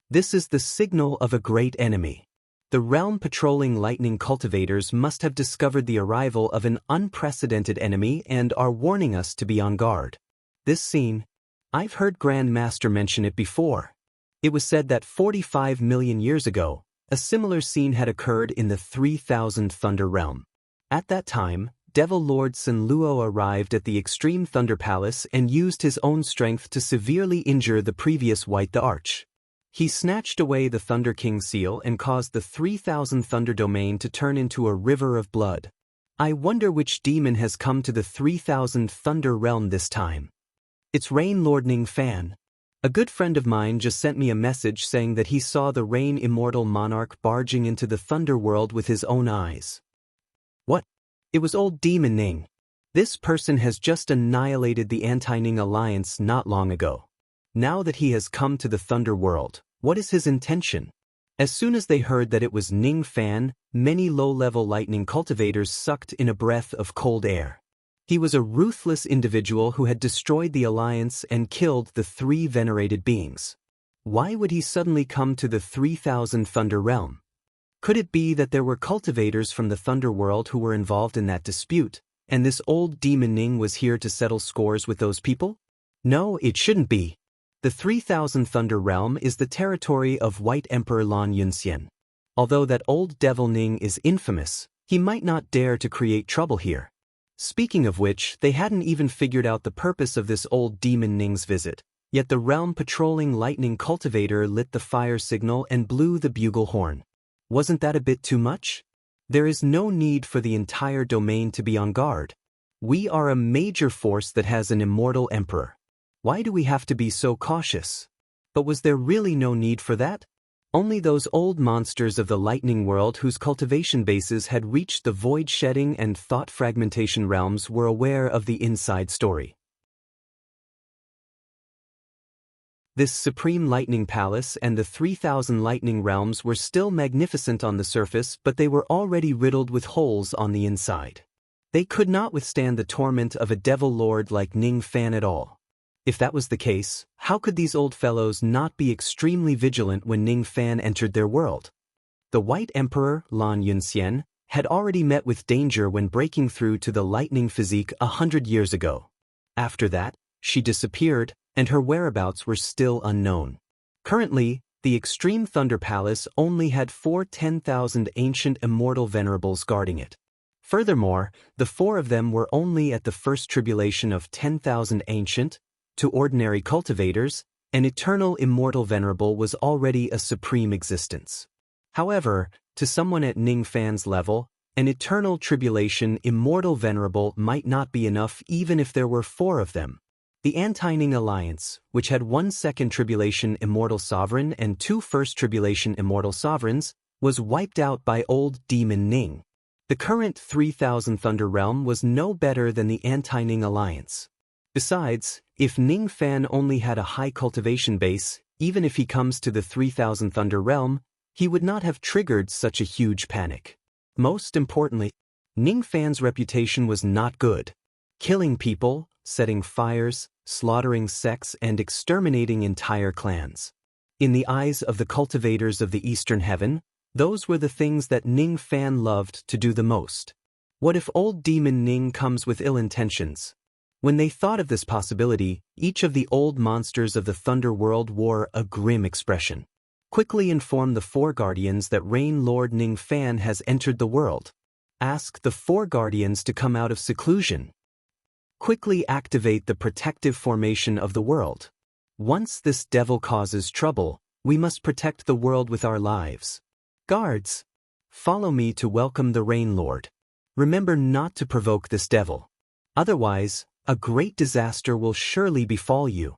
This is the signal of a great enemy. The realm patrolling lightning cultivators must have discovered the arrival of an unprecedented enemy and are warning us to be on guard. This scene, I've heard Grand Master mention it before. It was said that 45 million years ago, a similar scene had occurred in the 3000 Thunder Realm. At that time, Devil Lord Sun Luo arrived at the Extreme Thunder Palace and used his own strength to severely injure the previous White the Arch. He snatched away the Thunder King seal and caused the 3000 Thunder Domain to turn into a river of blood. I wonder which demon has come to the 3000 Thunder Realm this time. It's Rain Lord Ning Fan. A good friend of mine just sent me a message saying that he saw the Rain Immortal Monarch barging into the Thunder World with his own eyes. What? It was old Demon Ning. This person has just annihilated the Anti-Ning Alliance not long ago. Now that he has come to the Thunder World, what is his intention? As soon as they heard that it was Ning Fan, many low-level lightning cultivators sucked in a breath of cold air. He was a ruthless individual who had destroyed the Alliance and killed the 3 venerated beings. Why would he suddenly come to the 3000 Thunder Realm? Could it be that there were cultivators from the Thunder World who were involved in that dispute, and this old Demon Ning was here to settle scores with those people? No, it shouldn't be. The 3000 Thunder Realm is the territory of White Emperor Lan Yunxian. Although that old Devil Ning is infamous, he might not dare to create trouble here. Speaking of which, they hadn't even figured out the purpose of this old Demon Ning's visit, yet the realm patrolling lightning cultivator lit the fire signal and blew the bugle horn. Wasn't that a bit too much? There is no need for the entire domain to be on guard. We are a major force that has an immortal emperor. Why do we have to be so cautious? But was there really no need for that? Only those old monsters of the lightning world whose cultivation bases had reached the void-shedding and thought-fragmentation realms were aware of the inside story. This supreme lightning palace and the 3000 lightning realms were still magnificent on the surface, but they were already riddled with holes on the inside. They could not withstand the torment of a devil lord like Ning Fan at all. If that was the case, how could these old fellows not be extremely vigilant when Ning Fan entered their world? The White Emperor, Lan Yunxian, had already met with danger when breaking through to the lightning physique 100 years ago. After that, she disappeared, and her whereabouts were still unknown. Currently, the Extreme Thunder Palace only had 4 10,000 ancient immortal venerables guarding it. Furthermore, the 4 of them were only at the first tribulation of 10,000 ancient. To ordinary cultivators, an eternal immortal venerable was already a supreme existence. However, to someone at Ning Fan's level, an eternal tribulation immortal venerable might not be enough even if there were 4 of them. The Anti-Ning Alliance, which had 1 second tribulation immortal sovereign and 2 first tribulation immortal sovereigns, was wiped out by old Demon Ning. The current 3000 Thunder Realm was no better than the Anti-Ning Alliance. Besides, if Ning Fan only had a high cultivation base, even if he comes to the 3000 Thunder Realm, he would not have triggered such a huge panic. Most importantly, Ning Fan's reputation was not good. Killing people, setting fires, slaughtering sects, and exterminating entire clans. In the eyes of the cultivators of the Eastern Heaven, those were the things that Ning Fan loved to do the most. What if old Demon Ning comes with ill intentions? When they thought of this possibility, each of the old monsters of the Thunder World wore a grim expression. Quickly inform the 4 guardians that Rain Lord Ning Fan has entered the world. Ask the 4 guardians to come out of seclusion. Quickly activate the protective formation of the world. Once this devil causes trouble, we must protect the world with our lives. Guards, follow me to welcome the Rain Lord. Remember not to provoke this devil. Otherwise, a great disaster will surely befall you.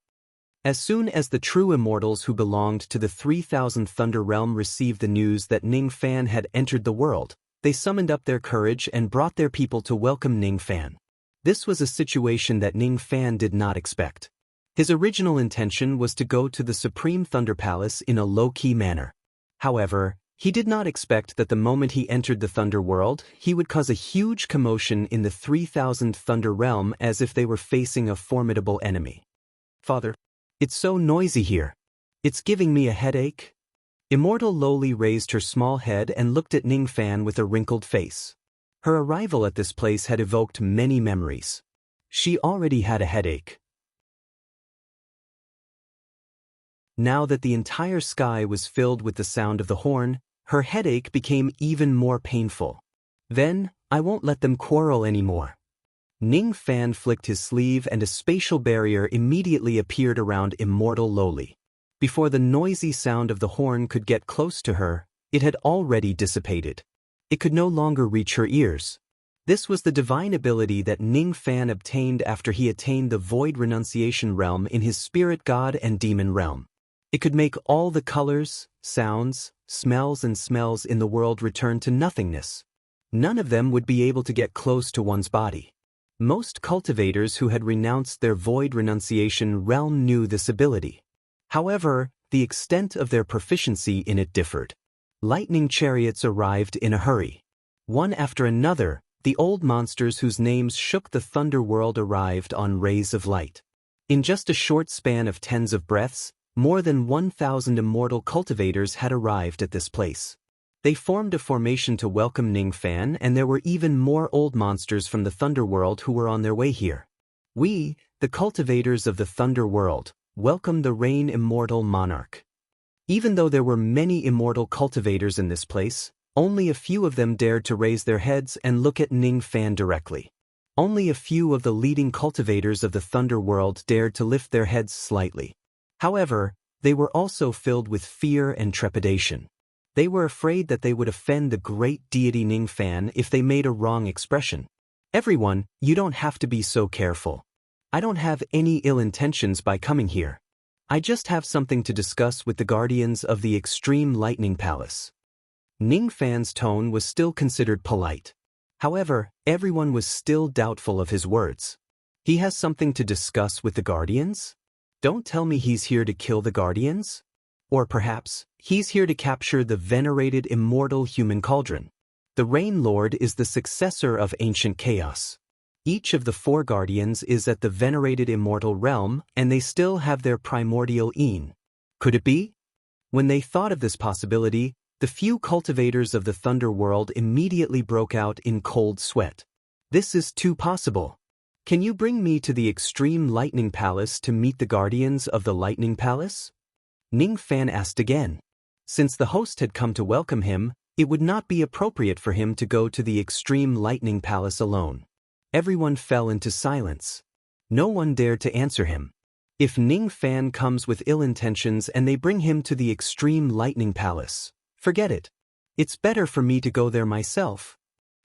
As soon as the true immortals who belonged to the 3000 Thunder Realm received the news that Ning Fan had entered the world, they summoned up their courage and brought their people to welcome Ning Fan. This was a situation that Ning Fan did not expect. His original intention was to go to the Supreme Thunder Palace in a low-key manner. However, he did not expect that the moment he entered the Thunder World, he would cause a huge commotion in the 3000 Thunder Realm as if they were facing a formidable enemy. Father, it's so noisy here. It's giving me a headache. Immortal Lowly raised her small head and looked at Ning Fan with a wrinkled face. Her arrival at this place had evoked many memories. She already had a headache. Now that the entire sky was filled with the sound of the horn, her headache became even more painful. Then, I won't let them quarrel anymore. Ning Fan flicked his sleeve and a spatial barrier immediately appeared around Immortal Lowly. Before the noisy sound of the horn could get close to her, it had already dissipated. It could no longer reach her ears. This was the divine ability that Ning Fan obtained after he attained the Void Renunciation Realm in his Spirit God and Demon Realm. It could make all the colors, sounds, smells in the world return to nothingness. None of them would be able to get close to one's body. Most cultivators who had renounced their Void Renunciation Realm knew this ability. However, the extent of their proficiency in it differed. Lightning chariots arrived in a hurry. One after another, the old monsters whose names shook the Thunder World arrived on rays of light. In just a short span of tens of breaths, more than 1,000 immortal cultivators had arrived at this place. They formed a formation to welcome Ning Fan, and there were even more old monsters from the Thunder World who were on their way here. We, the cultivators of the Thunder World, welcome the Rain Immortal Monarch. Even though there were many immortal cultivators in this place, only a few of them dared to raise their heads and look at Ning Fan directly. Only a few of the leading cultivators of the Thunder World dared to lift their heads slightly. However, they were also filled with fear and trepidation. They were afraid that they would offend the great deity Ning Fan if they made a wrong expression. Everyone, you don't have to be so careful. I don't have any ill intentions by coming here. I just have something to discuss with the guardians of the Extreme Lightning Palace. Ning Fan's tone was still considered polite. However, everyone was still doubtful of his words. He has something to discuss with the guardians? Don't tell me he's here to kill the guardians? Or perhaps, he's here to capture the venerated immortal human cauldron. The Rain Lord is the successor of ancient chaos. Each of the 4 guardians is at the venerated immortal realm, and they still have their primordial Een. Could it be? When they thought of this possibility, The few cultivators of the Thunder World immediately broke out in cold sweat. This is too possible. Can you bring me to the Extreme Lightning Palace to meet the guardians of the Lightning Palace? Ning Fan asked again. Since the host had come to welcome him, it would not be appropriate for him to go to the Extreme Lightning Palace alone. Everyone fell into silence. No one dared to answer him. If Ning Fan comes with ill intentions and they bring him to the Extreme Lightning Palace, forget it. It's better for me to go there myself.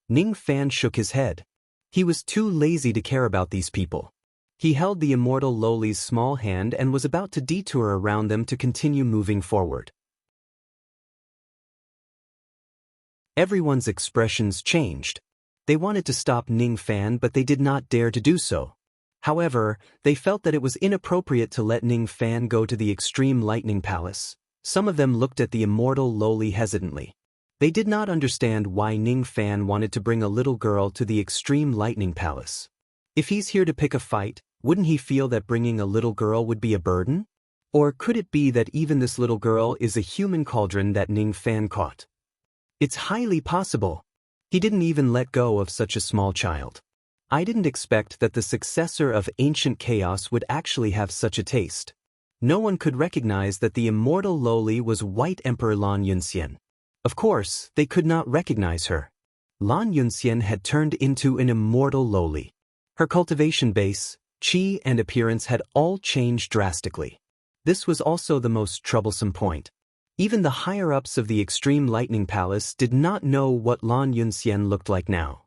Ning Fan shook his head. He was too lazy to care about these people. He held the immortal Loli's small hand and was about to detour around them to continue moving forward. Everyone's expressions changed. They wanted to stop Ning Fan, but they did not dare to do so. However, they felt that it was inappropriate to let Ning Fan go to the Extreme Lightning Palace. Some of them looked at the immortal Loli hesitantly. They did not understand why Ning Fan wanted to bring a little girl to the Extreme Lightning Palace. If he's here to pick a fight, wouldn't he feel that bringing a little girl would be a burden? Or could it be that even this little girl is a human cauldron that Ning Fan caught? It's highly possible. He didn't even let go of such a small child. I didn't expect that the successor of Ancient Chaos would actually have such a taste. No one could recognize that the immortal Loli was White Emperor Lan Yunxian. Of course, they could not recognize her. Lan Yunxian had turned into an immortal Loli. Her cultivation base, chi and appearance had all changed drastically. This was also the most troublesome point. Even the higher-ups of the Extreme Lightning Palace did not know what Lan Yunxian looked like now.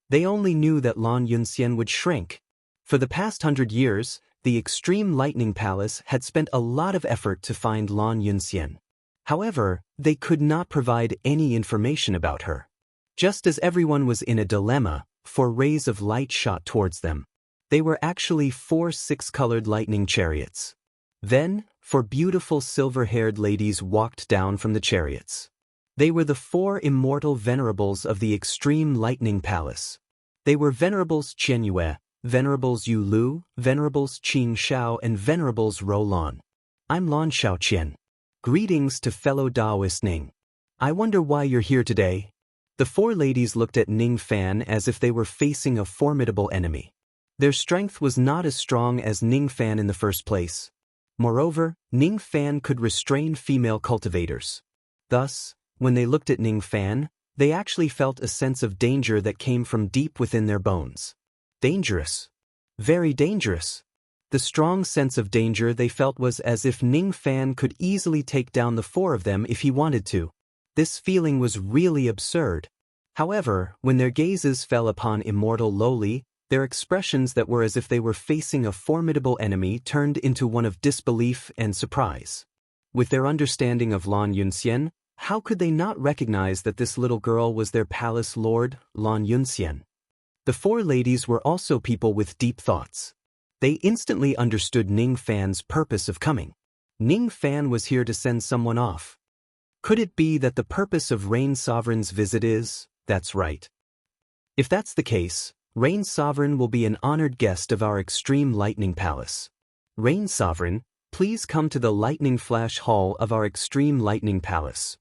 They only knew that Lan Yunxian would shrink. For the past 100 years, the Extreme Lightning Palace had spent a lot of effort to find Lan Yunxian. However, they could not provide any information about her. Just as everyone was in a dilemma, 4 rays of light shot towards them. They were actually 4 6-colored lightning chariots. Then, 4 beautiful silver-haired ladies walked down from the chariots. They were the 4 immortal venerables of the Extreme Lightning Palace. They were Venerables Qianyue, Venerables Yu Lu, Venerables Qing Shao, and Venerables Rolan. I'm Lan Shaoqian. Greetings to fellow Taoist Ning. I wonder why you're here today. The 4 ladies looked at Ning Fan as if they were facing a formidable enemy. Their strength was not as strong as Ning Fan in the first place. Moreover, Ning Fan could restrain female cultivators. Thus, when they looked at Ning Fan, they actually felt a sense of danger that came from deep within their bones. Dangerous. Very dangerous. The strong sense of danger they felt was as if Ning Fan could easily take down the 4 of them if he wanted to. This feeling was really absurd. However, when their gazes fell upon immortal Loli, their expressions that were as if they were facing a formidable enemy turned into one of disbelief and surprise. With their understanding of Lan Yunxian, how could they not recognize that this little girl was their palace lord, Lan Yunxian? The 4 ladies were also people with deep thoughts. They instantly understood Ning Fan's purpose of coming. Ning Fan was here to send someone off. Could it be that the purpose of Rain Sovereign's visit is, that's right. If that's the case, Rain Sovereign will be an honored guest of our Extreme Lightning Palace. Rain Sovereign, please come to the Lightning Flash Hall of our Extreme Lightning Palace.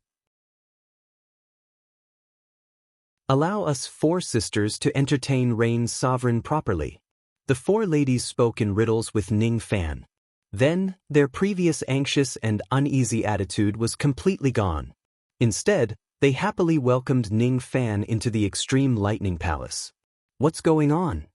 Allow us 4 sisters to entertain Rain Sovereign properly. The 4 ladies spoke in riddles with Ning Fan. Then, their previous anxious and uneasy attitude was completely gone. Instead, they happily welcomed Ning Fan into the Extreme Lightning Palace. What's going on?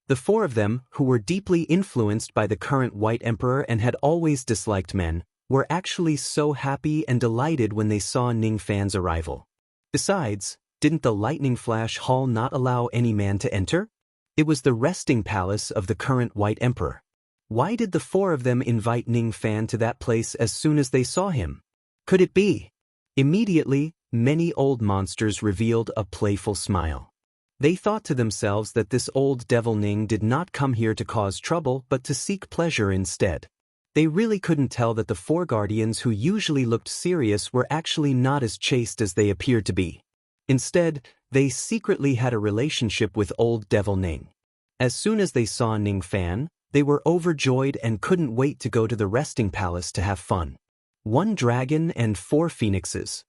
The 4 of them, who were deeply influenced by the current White Emperor and had always disliked men, were actually so happy and delighted when they saw Ning Fan's arrival. Besides, didn't the Lightning Flash Hall not allow any man to enter? It was the resting palace of the current White Emperor. Why did the 4 of them invite Ning Fan to that place as soon as they saw him? Could it be? Immediately, many old monsters revealed a playful smile. They thought to themselves that this old devil Ning did not come here to cause trouble but to seek pleasure instead. They really couldn't tell that the 4 guardians who usually looked serious were actually not as chaste as they appeared to be. Instead, they secretly had a relationship with old devil Ning. As soon as they saw Ning Fan, they were overjoyed and couldn't wait to go to the resting palace to have fun. 1 dragon and 4 phoenixes.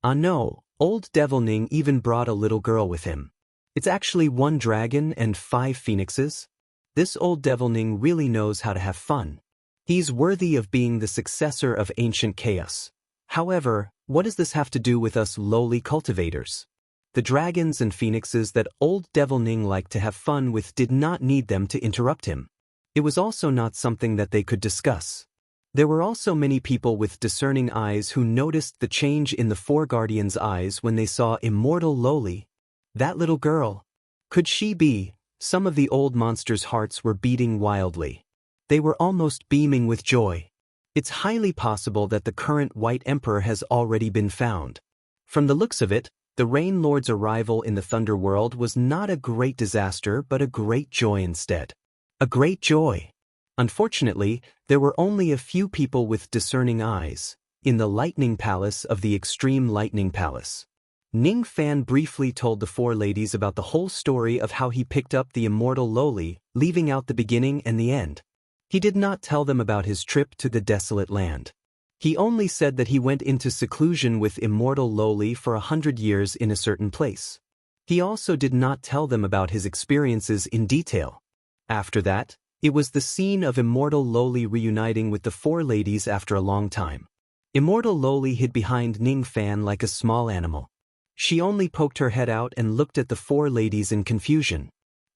Ah no, old Devil Ning even brought a little girl with him. It's actually 1 dragon and 5 phoenixes. This old Devil Ning really knows how to have fun. He's worthy of being the successor of ancient chaos. However, what does this have to do with us lowly cultivators? The dragons and phoenixes that old Devil Ning liked to have fun with did not need them to interrupt him. It was also not something that they could discuss. There were also many people with discerning eyes who noticed the change in the 4 guardians' eyes when they saw immortal Lowly. That little girl. Could she be? Some of the old monsters' hearts were beating wildly. They were almost beaming with joy. It's highly possible that the current White Emperor has already been found. From the looks of it, the Rain Lord's arrival in the Thunder World was not a great disaster but a great joy instead. A great joy. Unfortunately, there were only a few people with discerning eyes in the Lightning Palace of the Extreme Lightning Palace. Ning Fan briefly told the 4 ladies about the whole story of how he picked up the immortal Lowly, leaving out the beginning and the end. He did not tell them about his trip to the desolate land. He only said that he went into seclusion with immortal Lowly for 100 years in a certain place. He also did not tell them about his experiences in detail. After that, it was the scene of immortal Lowly reuniting with the 4 ladies after a long time. Immortal Lowly hid behind Ning Fan like a small animal. She only poked her head out and looked at the 4 ladies in confusion.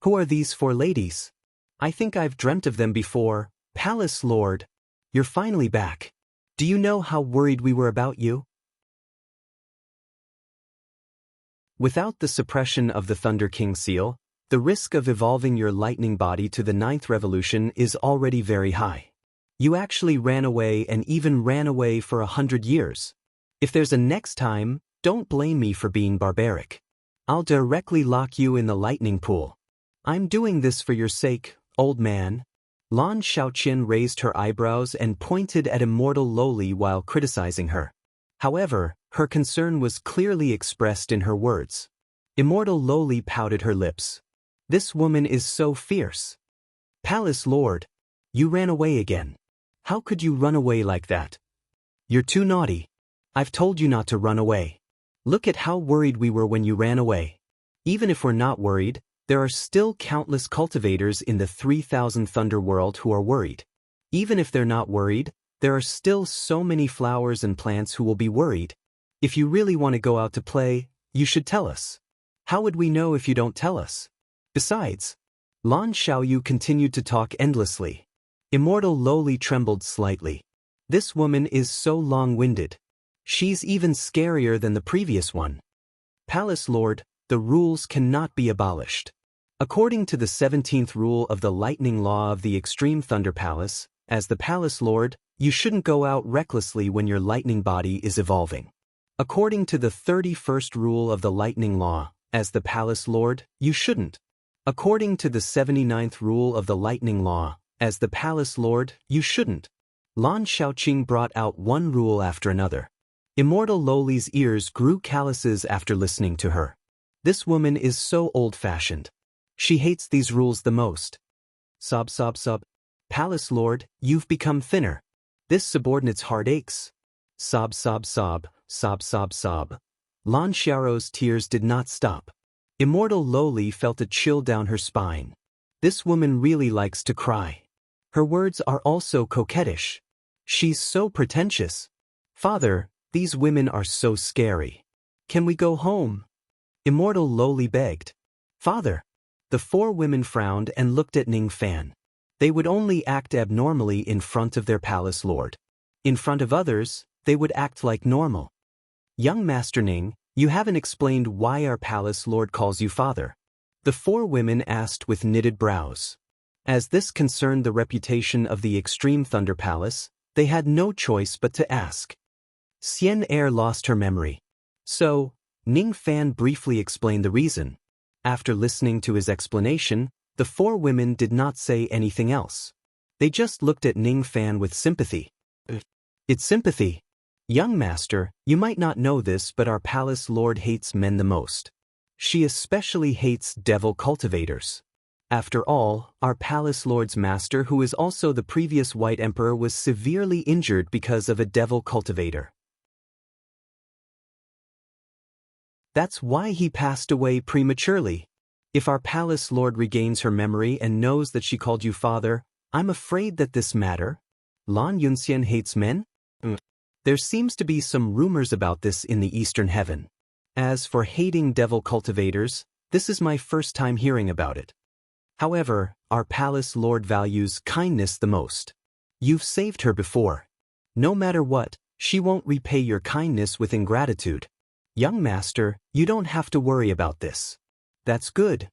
Who are these 4 ladies? I think I've dreamt of them before. Palace Lord, you're finally back. Do you know how worried we were about you? Without the suppression of the Thunder King seal, the risk of evolving your lightning body to the 9th revolution is already very high. You actually ran away and even ran away for 100 years. If there's a next time, don't blame me for being barbaric. I'll directly lock you in the lightning pool. I'm doing this for your sake, old man. Lan Xiaoqian raised her eyebrows and pointed at immortal Lowly while criticizing her. However, her concern was clearly expressed in her words. Immortal Lowly pouted her lips. This woman is so fierce. Palace Lord, you ran away again. How could you run away like that? You're too naughty. I've told you not to run away. Look at how worried we were when you ran away. Even if we're not worried, there are still countless cultivators in the 3000 Thunder World who are worried. Even if they're not worried, there are still so many flowers and plants who will be worried. If you really want to go out to play, you should tell us. How would we know if you don't tell us? Besides, Lan Xiaoyu continued to talk endlessly. Immortal Lowly trembled slightly. This woman is so long-winded. She's even scarier than the previous one. Palace Lord, the rules cannot be abolished. According to the 17th rule of the Lightning Law of the Extreme Thunder Palace, as the Palace Lord, you shouldn't go out recklessly when your lightning body is evolving. According to the 31st rule of the Lightning Law, as the Palace Lord, you shouldn't. According to the 79th rule of the Lightning Law, as the Palace Lord, you shouldn't. Lan Xiaoqing brought out one rule after another. Immortal Lowly's ears grew calluses after listening to her. This woman is so old-fashioned. She hates these rules the most. Sob sob sob. Palace Lord, you've become thinner. This subordinate's heart aches. Sob sob sob, sob sob sob. Lan Xiao's tears did not stop. Immortal Lowly felt a chill down her spine. This woman really likes to cry. Her words are also coquettish. She's so pretentious. Father, these women are so scary. Can we go home? Immortal Lowly begged. Father. The 4 women frowned and looked at Ning Fan. They would only act abnormally in front of their Palace Lord. In front of others, they would act like normal. Young Master Ning, you haven't explained why our Palace Lord calls you father. The 4 women asked with knitted brows. As this concerned the reputation of the Extreme Thunder Palace, they had no choice but to ask. Xian Er lost her memory. So, Ning Fan briefly explained the reason. After listening to his explanation, the 4 women did not say anything else. They just looked at Ning Fan with sympathy. It's sympathy. Young Master, you might not know this, but our Palace Lord hates men the most. She especially hates devil cultivators. After all, our Palace Lord's master, who is also the previous White Emperor, was severely injured because of a devil cultivator. That's why he passed away prematurely. If our palace lord regains her memory and knows that she called you father, I'm afraid that this matter. Lan Yunxian hates men? There seems to be some rumors about this in the Eastern Heaven. As for hating devil cultivators, this is my first time hearing about it. However, our palace lord values kindness the most. You've saved her before. No matter what, she won't repay your kindness with ingratitude. Young master, you don't have to worry about this. That's good.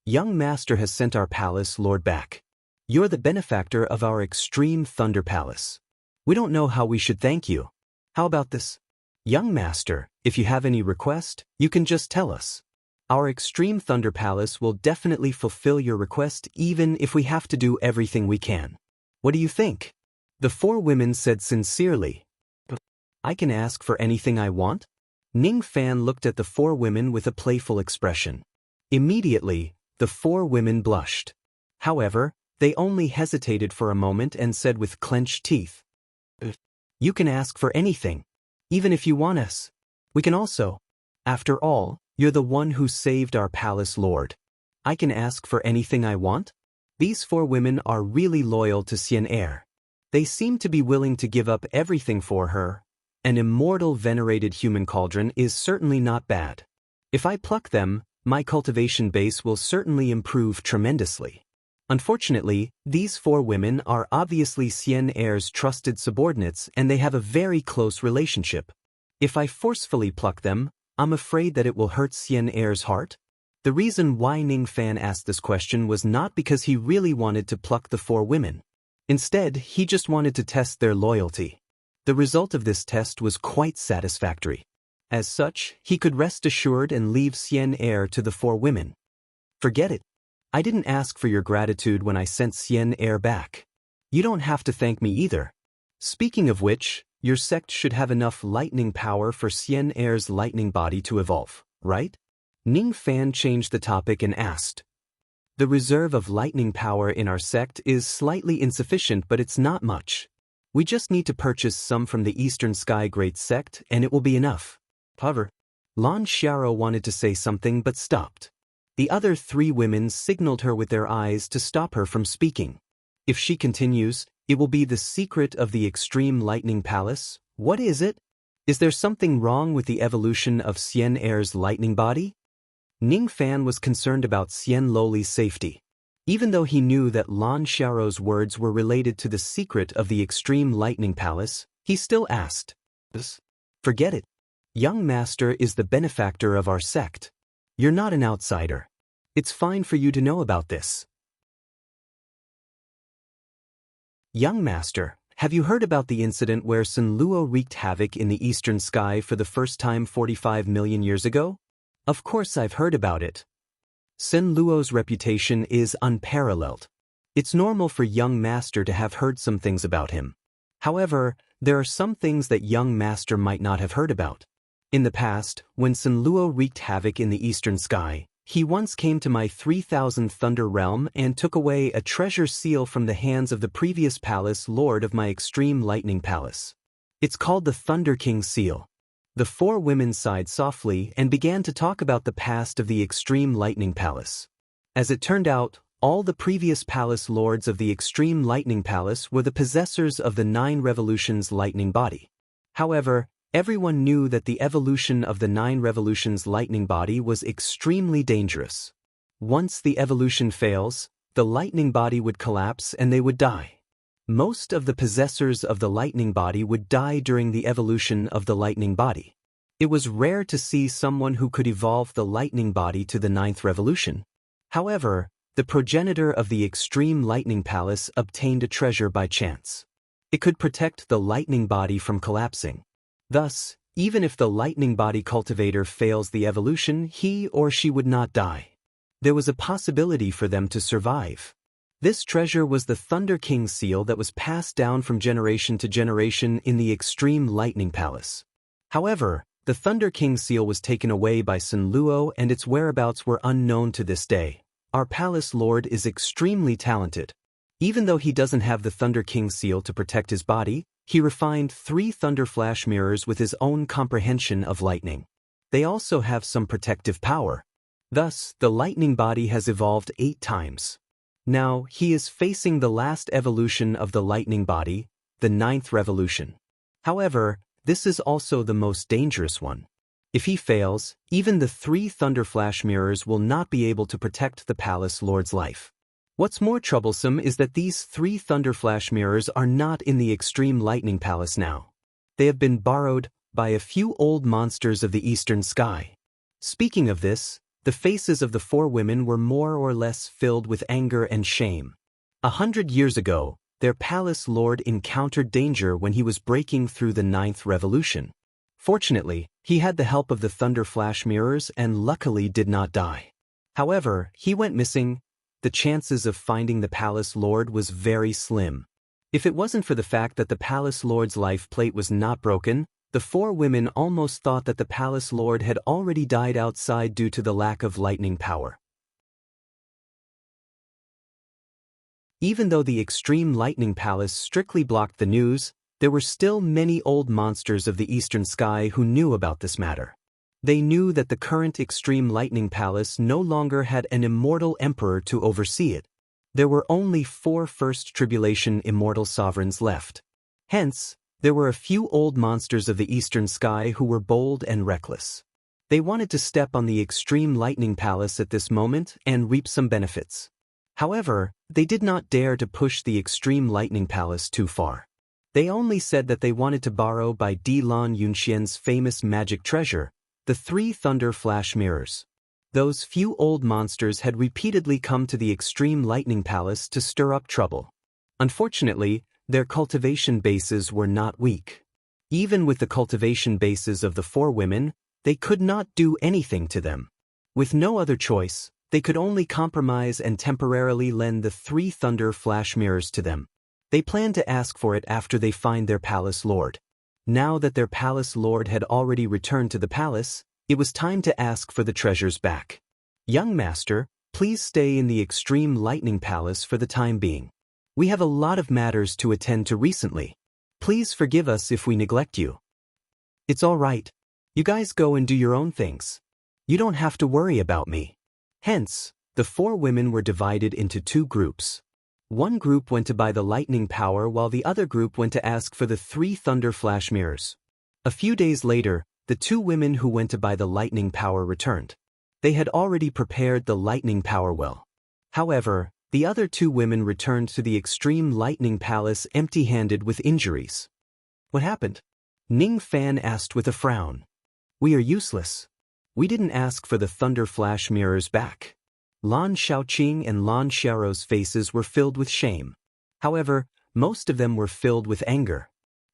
Young master has sent our palace lord back. You're the benefactor of our extreme thunder palace. We don't know how we should thank you. How about this? Young master, if you have any request, you can just tell us. Our extreme thunder palace will definitely fulfill your request even if we have to do everything we can. What do you think? The four women said sincerely. I can ask for anything I want? Ning Fan looked at the four women with a playful expression. Immediately, the four women blushed. However, they only hesitated for a moment and said with clenched teeth. You can ask for anything. Even if you want us. We can also. After all, you're the one who saved our palace lord. I can ask for anything I want? These four women are really loyal to Xian Er. They seem to be willing to give up everything for her. An immortal venerated human cauldron is certainly not bad. If I pluck them, my cultivation base will certainly improve tremendously. Unfortunately, these four women are obviously Xian Er's trusted subordinates and they have a very close relationship. If I forcefully pluck them, I'm afraid that it will hurt Xian Er's heart. The reason why Ning Fan asked this question was not because he really wanted to pluck the four women. Instead, he just wanted to test their loyalty. The result of this test was quite satisfactory. As such, he could rest assured and leave Xian Er to the four women. Forget it. I didn't ask for your gratitude when I sent Xian Er back. You don't have to thank me either. Speaking of which, your sect should have enough lightning power for Xian Er's lightning body to evolve, right? Ning Fan changed the topic and asked. The reserve of lightning power in our sect is slightly insufficient, but it's not much. We just need to purchase some from the Eastern Sky Great Sect and it will be enough. However, Lan Xiao wanted to say something but stopped. The other three women signaled her with their eyes to stop her from speaking. If she continues, it will be the secret of the extreme lightning palace. What is it? Is there something wrong with the evolution of Xian Er's lightning body? Ning Fan was concerned about Xian Loli's safety. Even though he knew that Lan Xiao's words were related to the secret of the extreme lightning palace, he still asked. Forget it. Young master is the benefactor of our sect. You're not an outsider. It's fine for you to know about this. Young master, have you heard about the incident where Sun Luo wreaked havoc in the eastern sky for the first time 45 million years ago? Of course I've heard about it. Sun Luo's reputation is unparalleled. It's normal for young master to have heard some things about him. However, there are some things that young master might not have heard about. In the past, when Sun Luo wreaked havoc in the eastern sky, he once came to my 3000 Thunder Realm and took away a treasure seal from the hands of the previous palace lord of my extreme lightning palace. It's called the Thunder King seal. The four women sighed softly and began to talk about the past of the extreme lightning palace. As it turned out, all the previous palace lords of the extreme lightning palace were the possessors of the 9 revolutions lightning body. However, everyone knew that the evolution of the 9 revolutions lightning body was extremely dangerous. Once the evolution fails, the lightning body would collapse and they would die. Most of the possessors of the lightning body would die during the evolution of the lightning body. It was rare to see someone who could evolve the lightning body to the 9th revolution. However, the progenitor of the extreme lightning palace obtained a treasure by chance. It could protect the lightning body from collapsing. Thus, even if the lightning body cultivator fails the evolution, he or she would not die. There was a possibility for them to survive. This treasure was the Thunder King seal that was passed down from generation to generation in the extreme lightning palace. However, the Thunder King seal was taken away by Sun Luo and its whereabouts were unknown to this day. Our palace lord is extremely talented. Even though he doesn't have the Thunder King seal to protect his body, he refined 3 Thunder Flash mirrors with his own comprehension of lightning. They also have some protective power. Thus, the lightning body has evolved 8 times. Now, he is facing the last evolution of the lightning body, the 9th revolution. However, this is also the most dangerous one. If he fails, even the 3 Thunder Flash mirrors will not be able to protect the Palace Lord's life. What's more troublesome is that these 3 Thunder Flash mirrors are not in the Extreme Lightning Palace now. They have been borrowed by a few old monsters of the eastern sky. Speaking of this, the faces of the 4 women were more or less filled with anger and shame. 100 years ago, their Palace Lord encountered danger when he was breaking through the 9th revolution. Fortunately, he had the help of the Thunder Flash mirrors and luckily did not die. However, he went missing. The chances of finding the Palace Lord was very slim. If it wasn't for the fact that the Palace Lord's life plate was not broken, the 4 women almost thought that the Palace Lord had already died outside due to the lack of lightning power. Even though the Extreme Lightning Palace strictly blocked the news, there were still many old monsters of the eastern sky who knew about this matter. They knew that the current Extreme Lightning Palace no longer had an immortal emperor to oversee it. There were only 4 First Tribulation immortal sovereigns left. Hence, there were a few old monsters of the eastern sky who were bold and reckless. They wanted to step on the Extreme Lightning Palace at this moment and reap some benefits. However, they did not dare to push the Extreme Lightning Palace too far. They only said that they wanted to borrow by Di Lan Yunxian's famous magic treasure, the 3 Thunder Flash mirrors. Those few old monsters had repeatedly come to the Extreme Lightning Palace to stir up trouble. Unfortunately, their cultivation bases were not weak. Even with the cultivation bases of the 4 women, they could not do anything to them. With no other choice, they could only compromise and temporarily lend the 3 Thunder Flash mirrors to them. They planned to ask for it after they find their Palace Lord. Now that their Palace Lord had already returned to the palace, it was time to ask for the treasures back. Young Master, please stay in the Extreme Lightning Palace for the time being. We have a lot of matters to attend to recently. Please forgive us if we neglect you. It's all right. You guys go and do your own things. You don't have to worry about me. Hence, the 4 women were divided into 2 groups. One group went to buy the lightning power while the other group went to ask for the 3 Thunder Flash mirrors. A few days later, the 2 women who went to buy the lightning power returned. They had already prepared the lightning power well. However, the other 2 women returned to the Extreme Lightning Palace empty-handed with injuries. What happened? Ning Fan asked with a frown. We are useless. We didn't ask for the Thunder Flash mirrors back. Lan Xiaoqing and Lan Xiaorou's faces were filled with shame. However, most of them were filled with anger.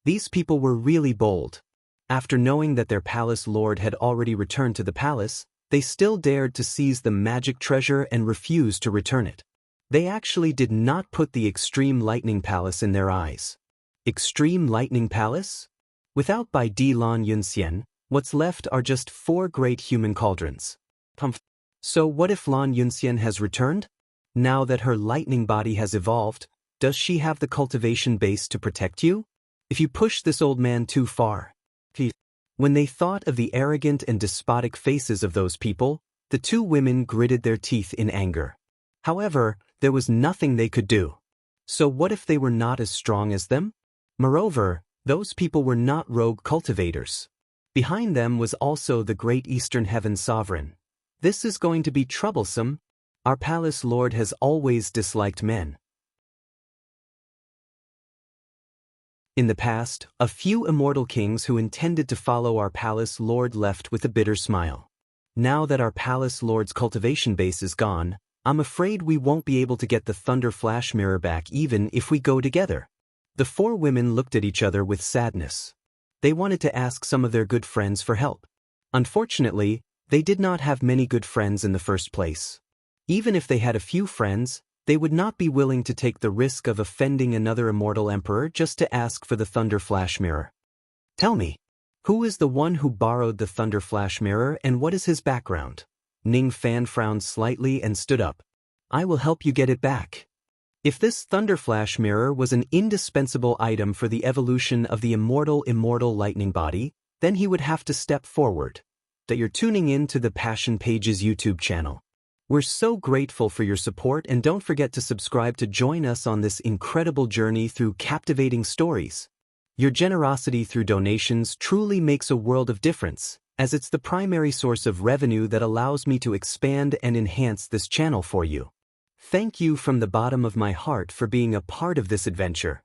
These people were really bold. After knowing that their Palace Lord had already returned to the palace, they still dared to seize the magic treasure and refused to return it. They actually did not put the Extreme Lightning Palace in their eyes. Extreme Lightning Palace? Without Bai Di Lan Yunxian, what's left are just 4 great human cauldrons. So what if Lan Yunxian has returned? Now that her lightning body has evolved, does she have the cultivation base to protect you? If you push this old man too far. When they thought of the arrogant and despotic faces of those people, the 2 women gritted their teeth in anger. However, there was nothing they could do. So what if they were not as strong as them? Moreover, those people were not rogue cultivators. Behind them was also the great Eastern Heaven Sovereign. This is going to be troublesome. Our Palace Lord has always disliked men. In the past, a few immortal kings who intended to follow our Palace Lord left with a bitter smile. Now that our Palace Lord's cultivation base is gone, I'm afraid we won't be able to get the Thunder Flash mirror back even if we go together. The 4 women looked at each other with sadness. They wanted to ask some of their good friends for help. Unfortunately, they did not have many good friends in the first place. Even if they had a few friends, they would not be willing to take the risk of offending another immortal emperor just to ask for the Thunder Flash mirror. Tell me, who is the one who borrowed the Thunder Flash mirror and what is his background? Ning Fan frowned slightly and stood up. I will help you get it back. If this Thunder Flash mirror was an indispensable item for the evolution of the immortal lightning body, then he would have to step forward. that you're tuning in to the Passion Pages YouTube channel. We're so grateful for your support, and don't forget to subscribe to join us on this incredible journey through captivating stories. Your generosity through donations truly makes a world of difference, as it's the primary source of revenue that allows me to expand and enhance this channel for you. Thank you from the bottom of my heart for being a part of this adventure.